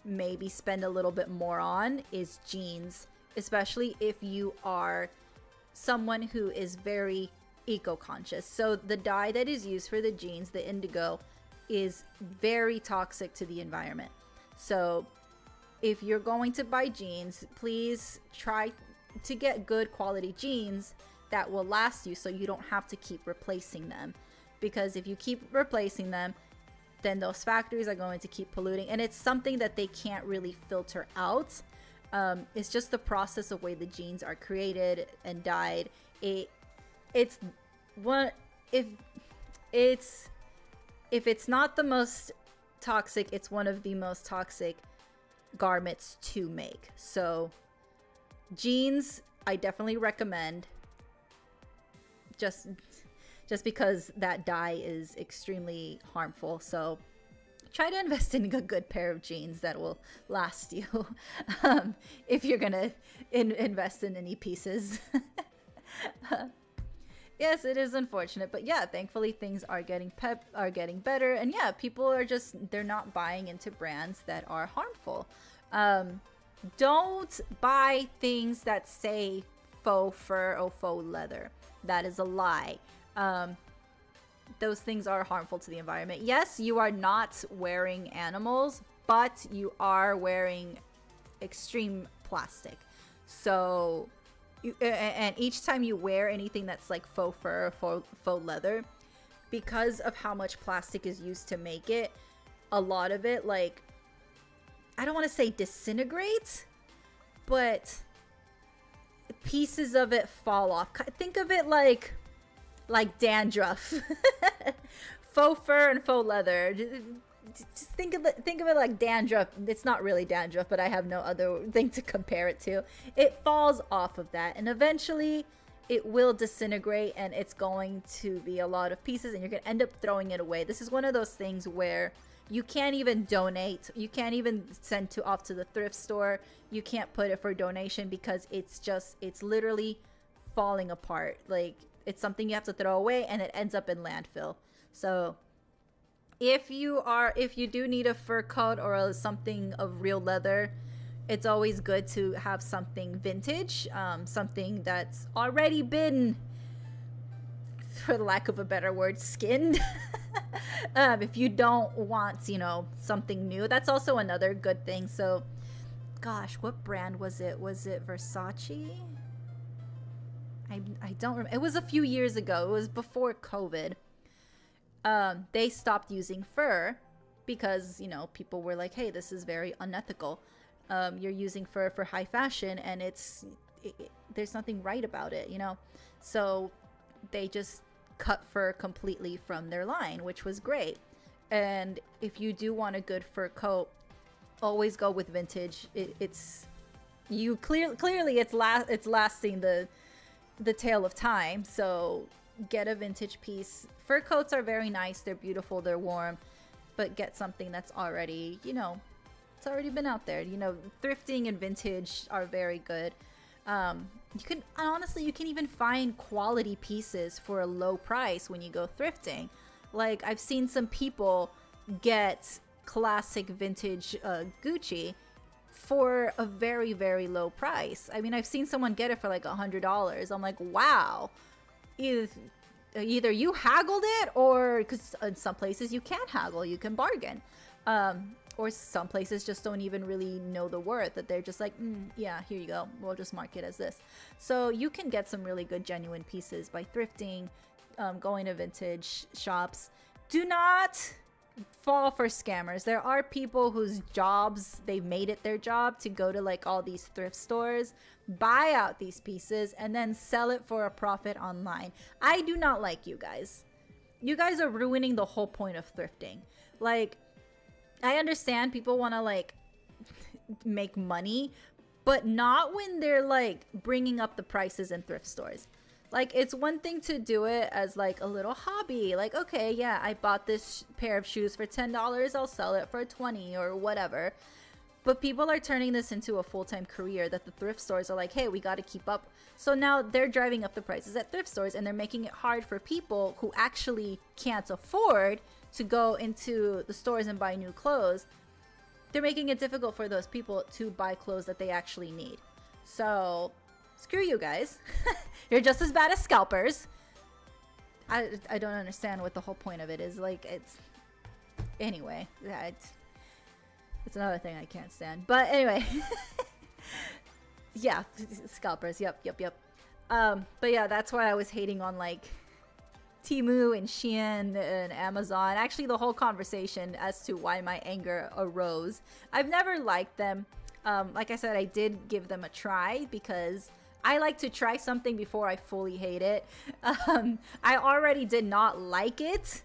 maybe spend a little bit more on, is jeans, especially if you are someone who is very eco-conscious. So the dye that is used for the jeans, the indigo, is very toxic to the environment. So if you're going to buy jeans, please try to get good quality jeans that will last you, so you don't have to keep replacing them. Because if you keep replacing them, then those factories are going to keep polluting, and it's something that they can't really filter out. It's just the process of way the jeans are created and dyed. If it's not the most toxic, it's one of the most toxic garments to make. So jeans, I definitely recommend, just because that dye is extremely harmful. So try to invest in a good pair of jeans that will last you, if you're gonna invest in any pieces. Yes, it is unfortunate, but yeah, thankfully things are getting better, and yeah, people are they're not buying into brands that are harmful. Don't buy things that say faux fur or faux leather. That is a lie. those things are harmful to the environment. Yes, you are not wearing animals, but you are wearing extreme plastic. So, and each time you wear anything that's like faux fur or faux leather, because of how much plastic is used to make it, a lot of it, like, I don't want to say disintegrates, but pieces of it fall off. Think of it like dandruff. Faux fur and faux leather. Just think of it like dandruff. It's not really dandruff, but I have no other thing to compare it to. It falls off of that, and eventually it will disintegrate, and it's going to be a lot of pieces, and you're going to end up throwing it away. This is one of those things where you can't even donate. You can't even send off to the thrift store. You can't put it for donation because it's literally falling apart. Like, it's something you have to throw away, and it ends up in landfill. So if you do need a fur coat or something of real leather, it's always good to have something vintage, something that's already been, for the lack of a better word, skinned. If you don't want, something new, that's also another good thing. So, gosh, what brand was it? Was it Versace? I don't remember. It was a few years ago. It was before COVID. They stopped using fur because, people were like, hey, this is very unethical. You're using fur for high fashion, and there's nothing right about it, So they just cut fur completely from their line, which was great. And if you do want a good fur coat, always go with vintage. Clearly it's lasting the tale of time. So get a vintage piece. Fur coats are very nice. They're beautiful. They're warm. But get something that's already, it's already been out there. Thrifting and vintage are very good. You can even find quality pieces for a low price when you go thrifting. Like, I've seen some people get classic vintage Gucci for a very, very low price. I mean, I've seen someone get it for like $100. I'm like, wow. Either you haggled it, or because in some places you can't haggle, you can bargain. Or some places just don't even really know the worth, that they're just like, yeah, here you go. We'll just mark it as this. So you can get some really good, genuine pieces by thrifting, going to vintage shops. Do not fall for scammers. There are people whose jobs, they've made it their job to go to like all these thrift stores, buy out these pieces, and then sell it for a profit online. I do not like you guys. You guys are ruining the whole point of thrifting. Like, I understand people want to like make money, but not when they're like bringing up the prices in thrift stores. Like, it's one thing to do it as like a little hobby. Like, okay, yeah, I bought this pair of shoes for $10. I'll sell it for $20 or whatever. But people are turning this into a full-time career, that the thrift stores are like, hey, we got to keep up. So now they're driving up the prices at thrift stores, and they're making it hard for people who actually can't afford to go into the stores and buy new clothes. They're making it difficult for those people to buy clothes that they actually need. So screw you guys. You're just as bad as scalpers. I don't understand what the whole point of it is. Like, anyway, it's another thing I can't stand. But anyway, yeah, scalpers. Yep. But yeah, that's why I was hating on like Temu and Shein and Amazon. Actually, the whole conversation as to why my anger arose. I've never liked them. Like I said, I did give them a try because I like to try something before I fully hate it. I already did not like it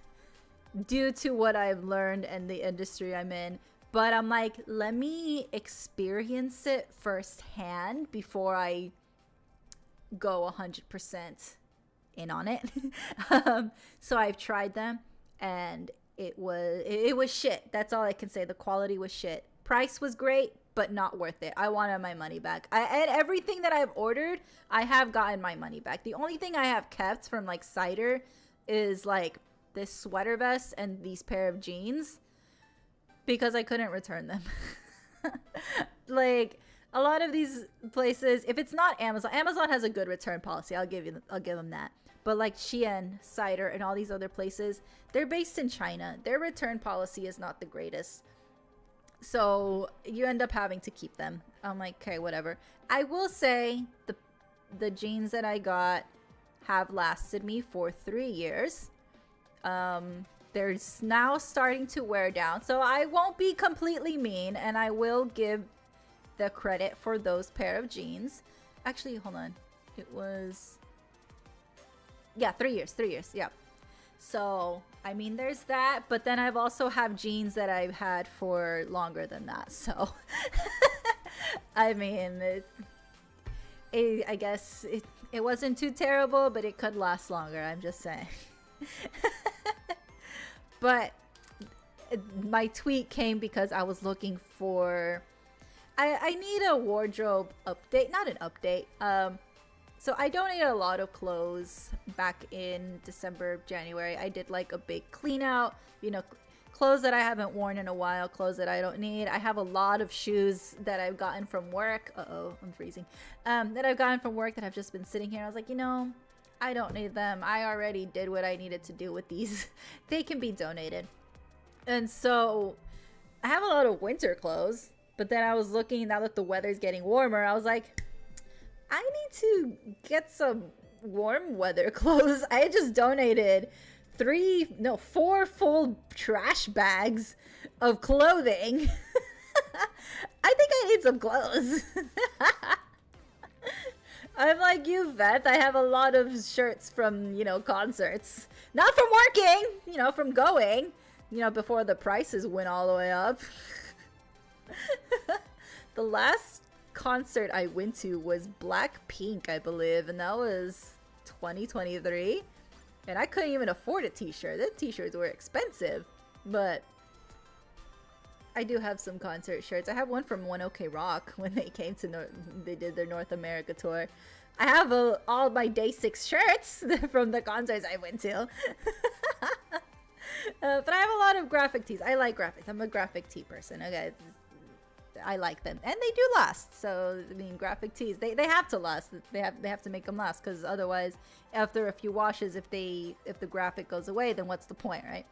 due to what I've learned and the industry I'm in. But I'm like, let me experience it firsthand before I go 100% in on it. So I've tried them, and it was shit. That's all I can say. The quality was shit. Price was great, but not worth it. I wanted my money back. And everything that I've ordered, I have gotten my money back. The only thing I have kept from like Cider is like this sweater vest and these pair of jeans, because I couldn't return them. Like, a lot of these places, if it's not Amazon has a good return policy. I'll give them that. But like Shein, Cider, and all these other places, they're based in China. Their return policy is not the greatest. So you end up having to keep them. I'm like, okay, whatever. I will say the jeans that I got have lasted me for 3 years. They're now starting to wear down. So I won't be completely mean, and I will give the credit for those pair of jeans. Actually, hold on. It was... yeah, 3 years. 3 years, yeah. So, I mean, there's that. But then I've also have jeans that I've had for longer than that. So, I mean, I guess it wasn't too terrible, but it could last longer. I'm just saying. But my tweet came because I was looking for... I need a wardrobe update. Not an update. So I donated a lot of clothes back in December, January. I did like a big clean out, you know, clothes that I haven't worn in a while, clothes that I don't need. I have a lot of shoes that I've gotten from work. Uh-oh, I'm freezing. That I've gotten from work that have just been sitting here. I was like, you know, I don't need them. I already did what I needed to do with these. They can be donated. And so I have a lot of winter clothes, but then I was looking, now that the weather's getting warmer, I was like, I need to get some warm weather clothes. I just donated 4 full trash bags of clothing. I think I need some clothes. I'm like you, Beth. I have a lot of shirts from, you know, concerts. Not from working, you know, from going, you know, before the prices went all the way up. The last concert I went to was Blackpink, I believe, and that was 2023, and I couldn't even afford a t-shirt. The t-shirts were expensive, but I do have some concert shirts. I have one from One OK Rock when they came to they did their North America tour. I have all my Day 6 shirts from the concerts I went to. But I have a lot of graphic tees. I like graphics. I'm a graphic tee person. Okay, I like them, and they do last. So I mean, graphic tees, they have to last. They have to make them last, because otherwise, after a few washes, if the graphic goes away, then what's the point, right?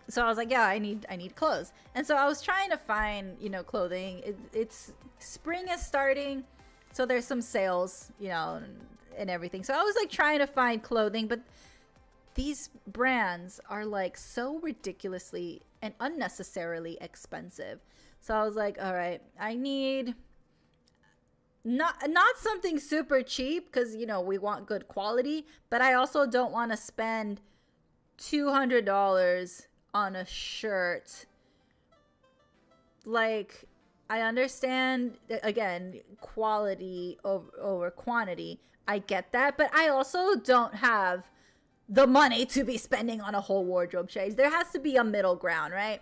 So I was like, yeah, I need clothes, and so I was trying to find, you know, clothing. It's spring is starting, so there's some sales, you know, and everything. So I was like trying to find clothing, but these brands are like so ridiculously and unnecessarily expensive. So I was like, all right, I need not something super cheap, because, you know, we want good quality, but I also don't want to spend $200 on a shirt. Like, I understand, again, quality over quantity. I get that, but I also don't have the money to be spending on a whole wardrobe change. There has to be a middle ground, right?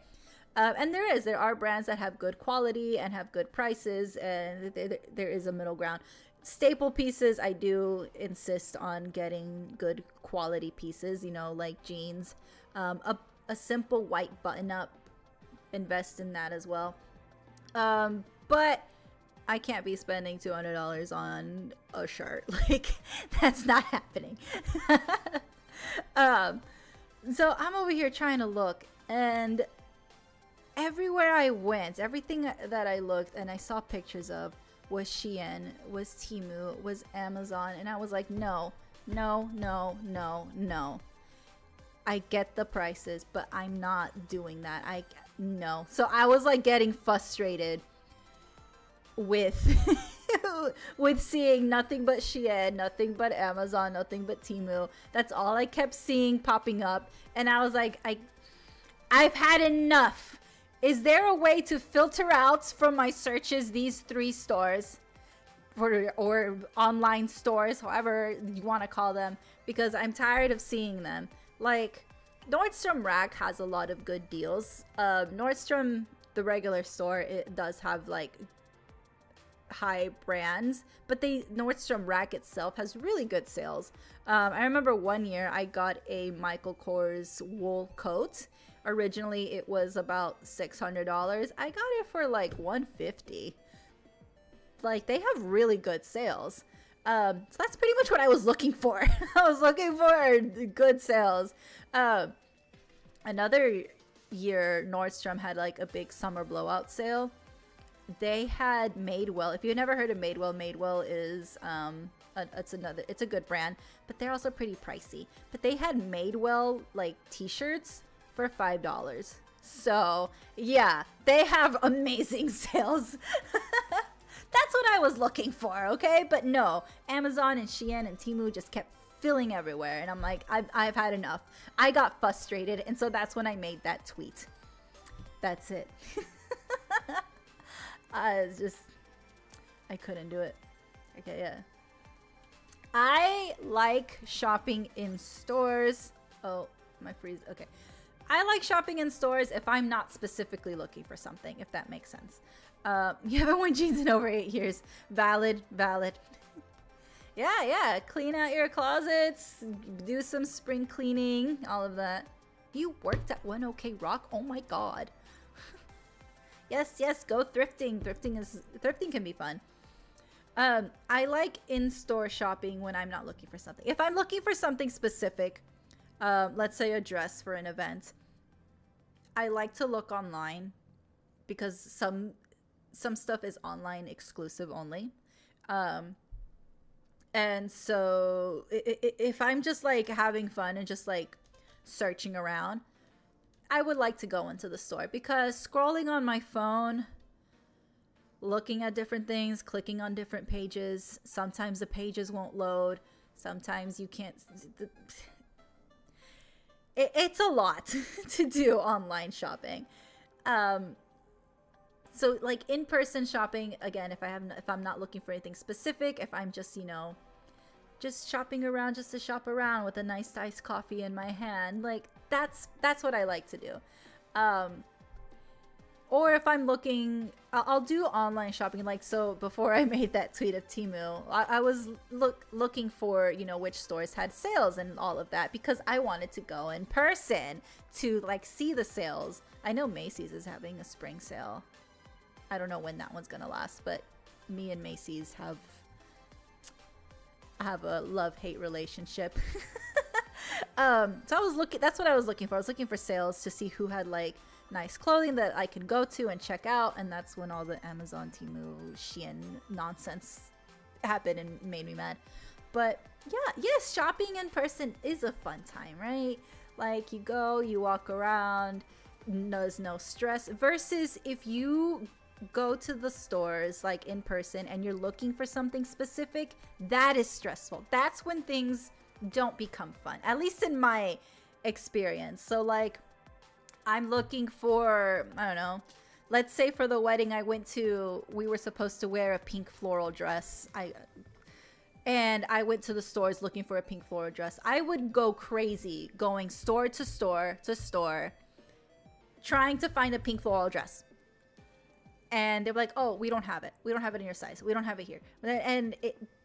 And there are brands that have good quality and have good prices, and there is a middle ground. Staple pieces, I do insist on getting good quality pieces, you know, like jeans. A simple white button-up, invest in that as well. But I can't be spending $200 on a shirt. Like, that's not happening. So I'm over here trying to look, and everywhere I went, everything that I looked and I saw pictures of was Shein, was Temu, was Amazon, and I was like, no. I get the prices, but I'm not doing that. No. So I was like getting frustrated with with seeing nothing but Shein, nothing but Amazon, nothing but Temu. That's all I kept seeing popping up, and I was like, I've had enough. Is there a way to filter out from my searches these 3 stores, or online stores, however you want to call them, because I'm tired of seeing them. Like, Nordstrom Rack has a lot of good deals. Nordstrom, the regular store, it does have like high brands, but Nordstrom Rack itself has really good sales. I remember one year I got a Michael Kors wool coat. Originally it was about $600. I got it for like $150. Like, they have really good sales. So that's pretty much what I was looking for. I was looking for good sales. Another year, Nordstrom had like a big summer blowout sale. They had Madewell. If you've never heard of Madewell, Madewell is it's a good brand, but they're also pretty pricey. But they had Madewell like t-shirts for $5. So yeah, they have amazing sales. That's what I was looking for, okay? But no, Amazon and Shein and Temu just kept filling everywhere, and I'm like, I've had enough. I got frustrated, and so that's when I made that tweet. That's it. I couldn't do it. Okay, yeah. I like shopping in stores. Oh, my freeze. Okay. I like shopping in stores if I'm not specifically looking for something, if that makes sense. You haven't worn jeans in over 8 years. Valid. Yeah. Clean out your closets. Do some spring cleaning. All of that. You worked at 1OK Rock? Oh my god. Yes. Go thrifting. Thrifting can be fun. I like in-store shopping when I'm not looking for something. If I'm looking for something specific, let's say a dress for an event, I like to look online because some stuff is online exclusive only. And so if I'm just like having fun and just like searching around, I would like to go into the store, because scrolling on my phone, looking at different things, clicking on different pages, sometimes the pages won't load, sometimes you can't. It's a lot to do online shopping. So like in-person shopping, again, if I'm not looking for anything specific, if I'm just, just shopping around just to shop around with a nice iced coffee in my hand, like that's what I like to do. Or if I'm looking, I'll do online shopping. Like, so before I made that tweet of Temu, I was looking for, which stores had sales and all of that, because I wanted to go in person to like see the sales. I know Macy's is having a spring sale. I don't know when that one's gonna last, but me and Macy's have a love-hate relationship. So that's what I was looking for. I was looking for sales to see who had like nice clothing that I can go to and check out, and that's when all the Amazon, Temu, Shein nonsense happened and made me mad. But yes, shopping in person is a fun time, right? Like, you go, you walk around, there's no stress, versus if you go to the stores like in person and you're looking for something specific, that is stressful. That's when things don't become fun, at least in my experience. So like, I'm looking for, I don't know, let's say for the wedding I went to, we were supposed to wear a pink floral dress. And I went to the stores looking for a pink floral dress. I would go crazy going store to store to store trying to find a pink floral dress. And they're like, oh, we don't have it. We don't have it in your size. We don't have it here. And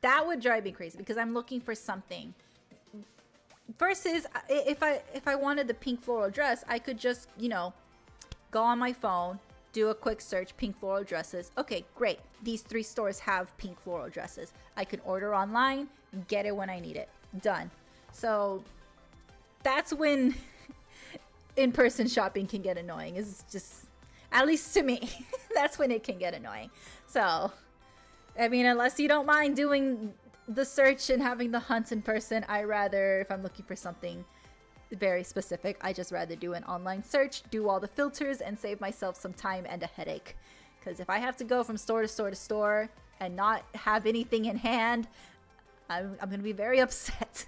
that would drive me crazy, because I'm looking for something. Versus if I wanted the pink floral dress, I could just, go on my phone, do a quick search, pink floral dresses. Okay, great. These 3 stores have pink floral dresses. I can order online, get it when I need it. Done. So that's when in-person shopping can get annoying. Is just, at least to me, that's when it can get annoying. So, I mean, unless you don't mind doing the search and having the hunt in person, I rather, if I'm looking for something very specific, I just rather do an online search, do all the filters, and save myself some time and a headache. Because if I have to go from store to store to store and not have anything in hand, I'm gonna be very upset.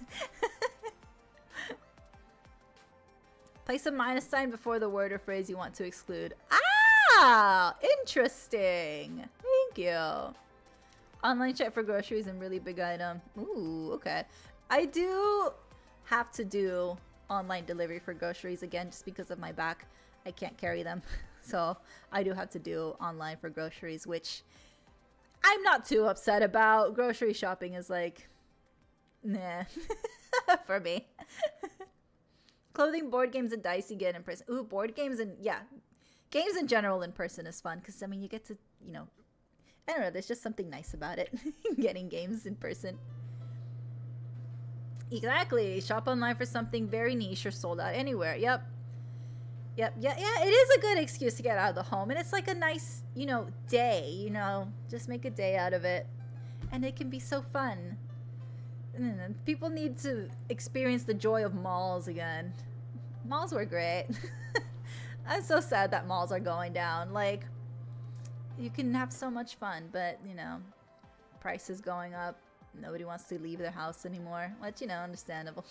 Place a minus sign before the word or phrase you want to exclude. Ah, interesting. Thank you. Online check for groceries and really big item. Ooh, okay. I do have to do online delivery for groceries, again, just because of my back. I can't carry them. So I do have to do online for groceries, which I'm not too upset about. Grocery shopping is like, nah, for me. Clothing, board games, and dice you get in person. Ooh, board games and, yeah. Games in general in person is fun, because, I mean, you get to, I don't know, there's just something nice about it. Getting games in person. Exactly. Shop online for something very niche or sold out anywhere. Yep. Yep. Yeah, it is a good excuse to get out of the home. And it's like a nice, you know, day, you know. Just make a day out of it. And it can be so fun. And people need to experience the joy of malls again. Malls were great. I'm so sad that malls are going down. Like, you can have so much fun, but, you know, prices going up. Nobody wants to leave their house anymore. Which, you know, understandable.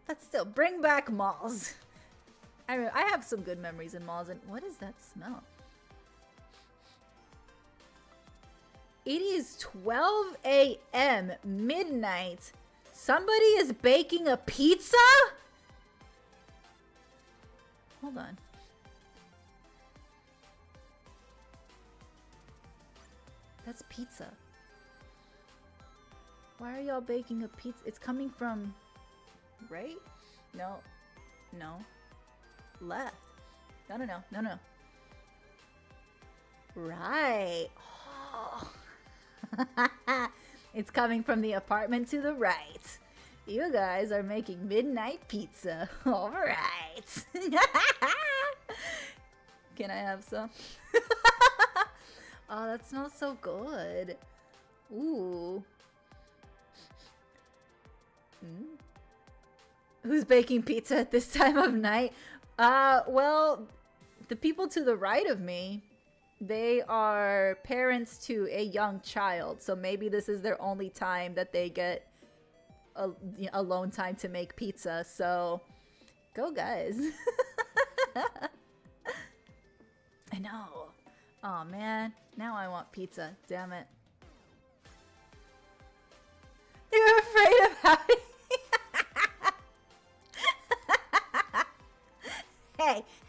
But still, bring back malls. I have some good memories in malls. And what is that smell? It is 12 a.m. midnight. Somebody is baking a pizza? Hold on. That's pizza. Why are y'all baking a pizza? It's coming from right? No. No. Left. No. Right. Oh. It's coming from the apartment to the right. You guys are making midnight pizza. All right. Can I have some? Oh, that smells so good. Ooh. Who's baking pizza at this time of night? Well, the people to the right of me, they are parents to a young child. So maybe this is their only time that they get alone time to make pizza. So go guys. I know. Oh man, now I want pizza. Damn it. You're afraid of having...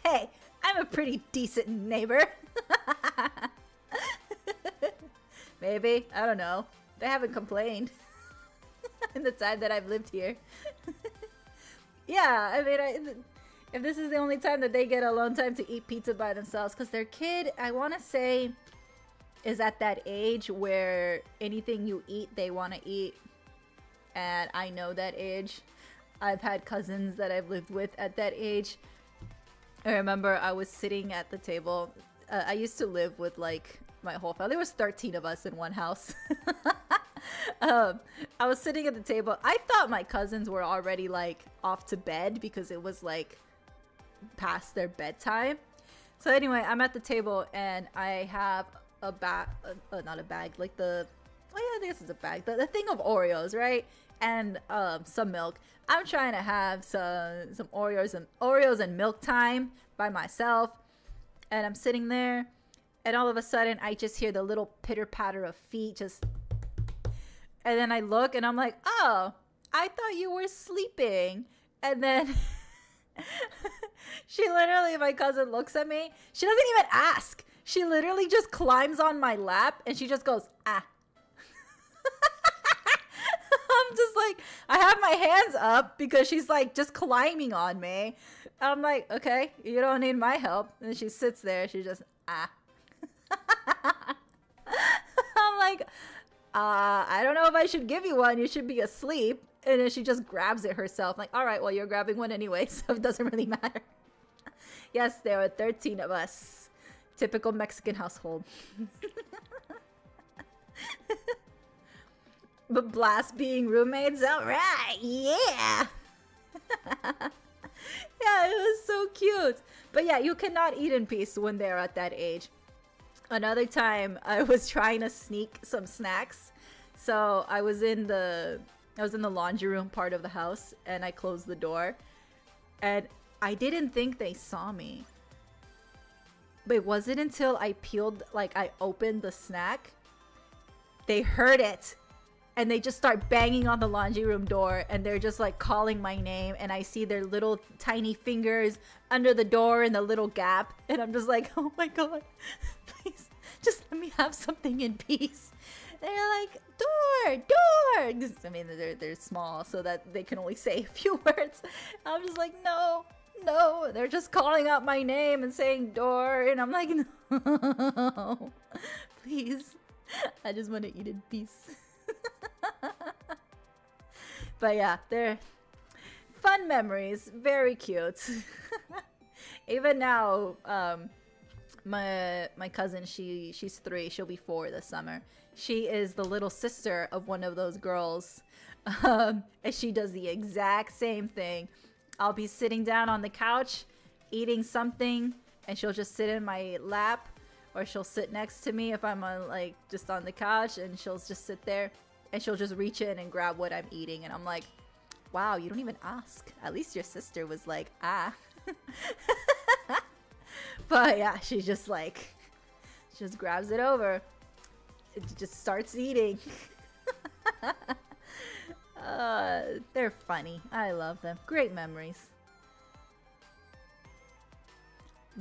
Hey, I'm a pretty decent neighbor. Maybe, I don't know. They haven't complained in the time that I've lived here. Yeah, I mean, if this is the only time that they get alone time to eat pizza by themselves, because their kid, I want to say, is at that age where anything you eat, they want to eat. And I know that age. I've had cousins that I've lived with at that age. I remember I was sitting at the table. I used to live with like my whole family. There was 13 of us in one house. I was sitting at the table. I thought my cousins were already like off to bed because it was like past their bedtime. So anyway, I'm at the table and I have a bag, not a bag, like the, oh yeah, I guess it's a bag, the thing of Oreos, right? And some milk. I'm trying to have some Oreos and milk time by myself, and I'm sitting there, and all of a sudden I just hear the little pitter patter of feet, just, and then I look and I'm like, oh, I thought you were sleeping. And then she literally, my cousin looks at me. She doesn't even ask. She literally just climbs on my lap and she just goes, ah. I'm just like, I have my hands up because she's like just climbing on me. I'm like, okay, you don't need my help. And she sits there. She just, ah. I'm like, I don't know if I should give you one. You should be asleep. And then she just grabs it herself. Like, all right, well, you're grabbing one anyway, so it doesn't really matter. Yes, there are 13 of us. Typical Mexican household. But blast being roommates, all right, yeah. Yeah, it was so cute. But yeah, you cannot eat in peace when they're at that age. Another time, I was trying to sneak some snacks. So I was in the laundry room part of the house, and I closed the door. And I didn't think they saw me. But it wasn't until I I opened the snack, they heard it. And they just start banging on the laundry room door, and they're just like calling my name, and I see their little tiny fingers under the door in the little gap, and I'm just like, oh my god, please just let me have something in peace. They're like, door. I mean, they're small, so that they can only say a few words. I'm just like, no, No, they're just calling out my name and saying door, and I'm like, no, please, I just want to eat in peace. But yeah, they're fun memories, very cute. Even now, my cousin, she's 3, she'll be 4 this summer. She is the little sister of one of those girls, and she does the exact same thing. I'll be sitting down on the couch eating something, and she'll just sit in my lap, or she'll sit next to me if I'm on, like, just on the couch, and she'll just sit there, and she'll just reach in and grab what I'm eating, and I'm like, wow, you don't even ask. At least your sister was like, ah. But yeah, she just like, she just grabs it over. It just starts eating. They're funny. I love them. Great memories.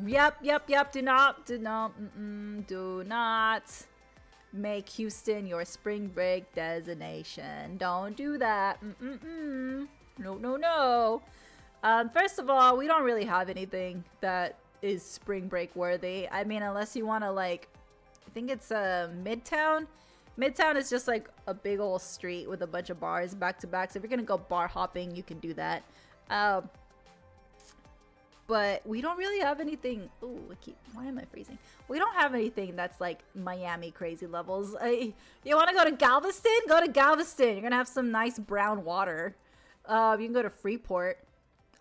Yep. Do not make Houston your spring break destination. Don't do that. No. First of all, we don't really have anything that is spring break worthy. I mean, unless you want to, like, I think it's Midtown. Midtown is just like a big old street with a bunch of bars back to back. So if you're gonna go bar hopping, you can do that. But we don't really have anything. Ooh, why am I freezing? We don't have anything that's like Miami crazy levels. You want to go to Galveston? Go to Galveston. You're gonna have some nice brown water. You can go to Freeport.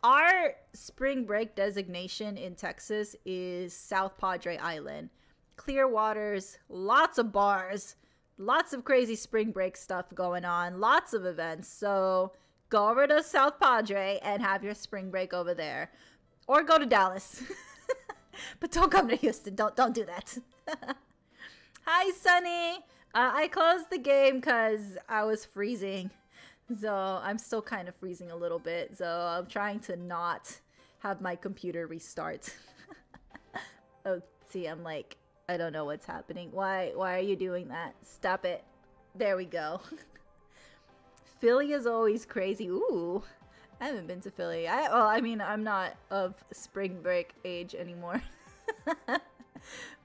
Our spring break designation in Texas is South Padre Island. Clear waters, lots of bars, lots of crazy spring break stuff going on, lots of events. So go over to South Padre and have your spring break over there. Or go to Dallas. But don't come to Houston. Don't do that. Hi, Sunny. I closed the game because I was freezing. So I'm still kind of freezing a little bit. So I'm trying to not have my computer restart. Oh, see, I'm like, I don't know what's happening. Why are you doing that? Stop it. There we go. Philly is always crazy. Ooh, I haven't been to Philly. I mean, I'm not of spring break age anymore.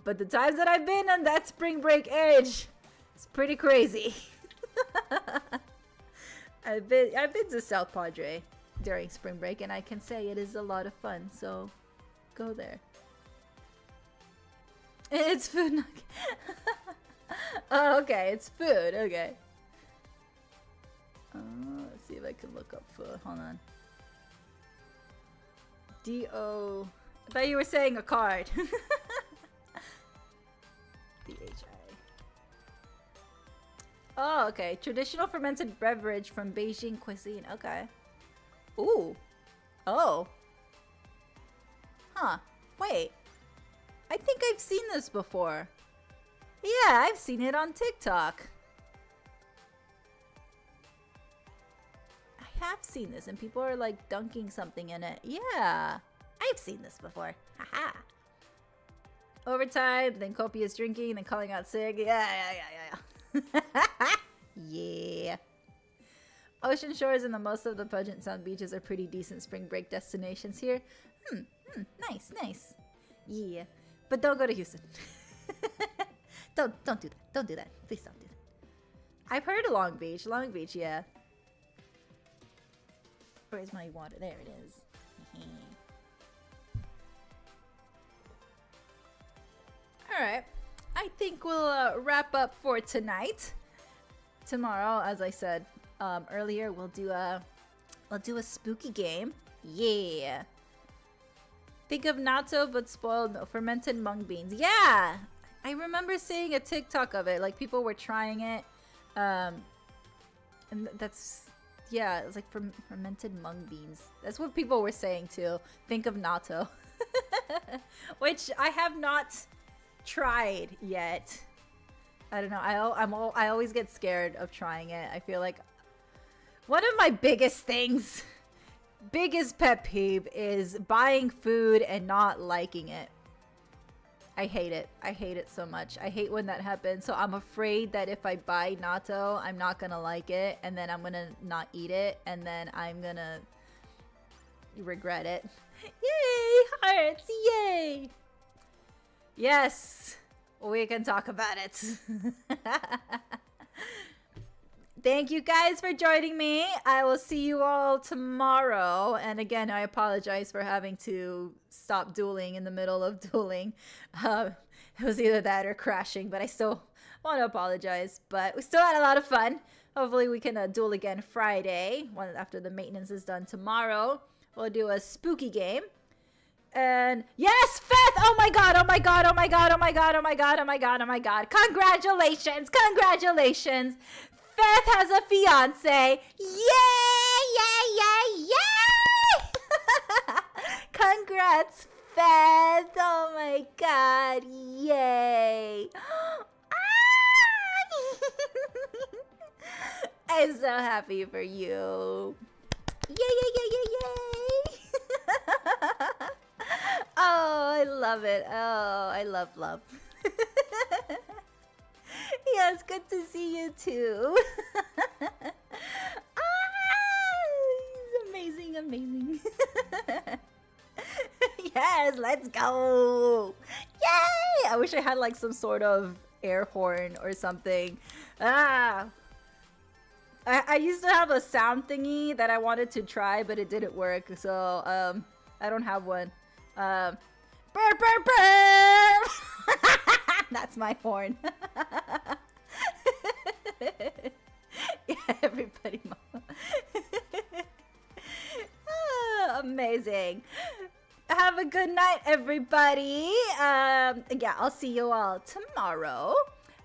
But the times that I've been on that spring break age, it's pretty crazy. I've been to South Padre during spring break, and I can say it is a lot of fun. So, go there. It's food. Oh, okay, it's food. Okay. Let's see if I can look up food. Hold on. D-O... I thought you were saying a card. D-H-I. Oh, okay. Traditional fermented beverage from Beijing cuisine. Okay. Ooh. Oh. Huh. Wait. I think I've seen this before. Yeah, I've seen it on TikTok. I have seen this, and people are like dunking something in it. Yeah, I've seen this before. Haha. Overtime, then copious drinking, then calling out sick. Yeah. Yeah. Ocean shores and the most of the Puget Sound beaches are pretty decent spring break destinations here. Nice. Yeah. But don't go to Houston. Don't do that. Don't do that. Please don't do that. I've heard of Long Beach. Long Beach, yeah. Where's my water? There it is. Alright. I think we'll wrap up for tonight. Tomorrow, as I said earlier, we'll do a spooky game. Yeah. Think of natto but spoiled fermented mung beans. Yeah, I remember seeing a TikTok of it. Like people were trying it, and that's it's like fermented mung beans. That's what people were saying too. Think of natto, which I have not tried yet. I don't know. I always get scared of trying it. I feel like one of my biggest pet peeve is buying food and not liking it. I hate it. I hate it so much. I hate when that happens. So I'm afraid that if I buy natto, I'm not gonna like it, and then I'm gonna not eat it, and then I'm gonna, you regret it. Yay! Hearts! Yay! Yes! We can talk about it. Thank you guys for joining me. I will see you all tomorrow. And again, I apologize for having to stop dueling in the middle of dueling. It was either that or crashing, but I still want to apologize. But we still had a lot of fun. Hopefully we can duel again Friday, after the maintenance is done tomorrow. We'll do a spooky game. And yes, Feth! Oh my god, oh my god, oh my god, oh my god, oh my god, oh my god, oh my god. Congratulations, congratulations. Feth has a fiance. Yay, yay, yay, yay! Congrats, Feth. Oh my god, yay. I'm so happy for you. Yay, yay, yay, yay, yay. Oh, I love it. Oh, I love love. Yes, good to see you too. He's amazing, amazing. Yes, let's go. Yay! I wish I had like some sort of air horn or something. I used to have a sound thingy that I wanted to try, but it didn't work. So, I don't have one. Burr, burr, burr! That's my horn. Yeah, everybody. Amazing. Have a good night, everybody. Yeah, I'll see you all tomorrow.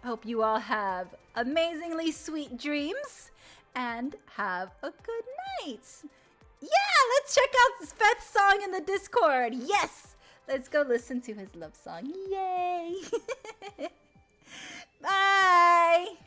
I hope you all have amazingly sweet dreams and have a good night. Yeah, let's check out Feth's song in the Discord. Yes, let's go listen to his love song. Yay. Bye.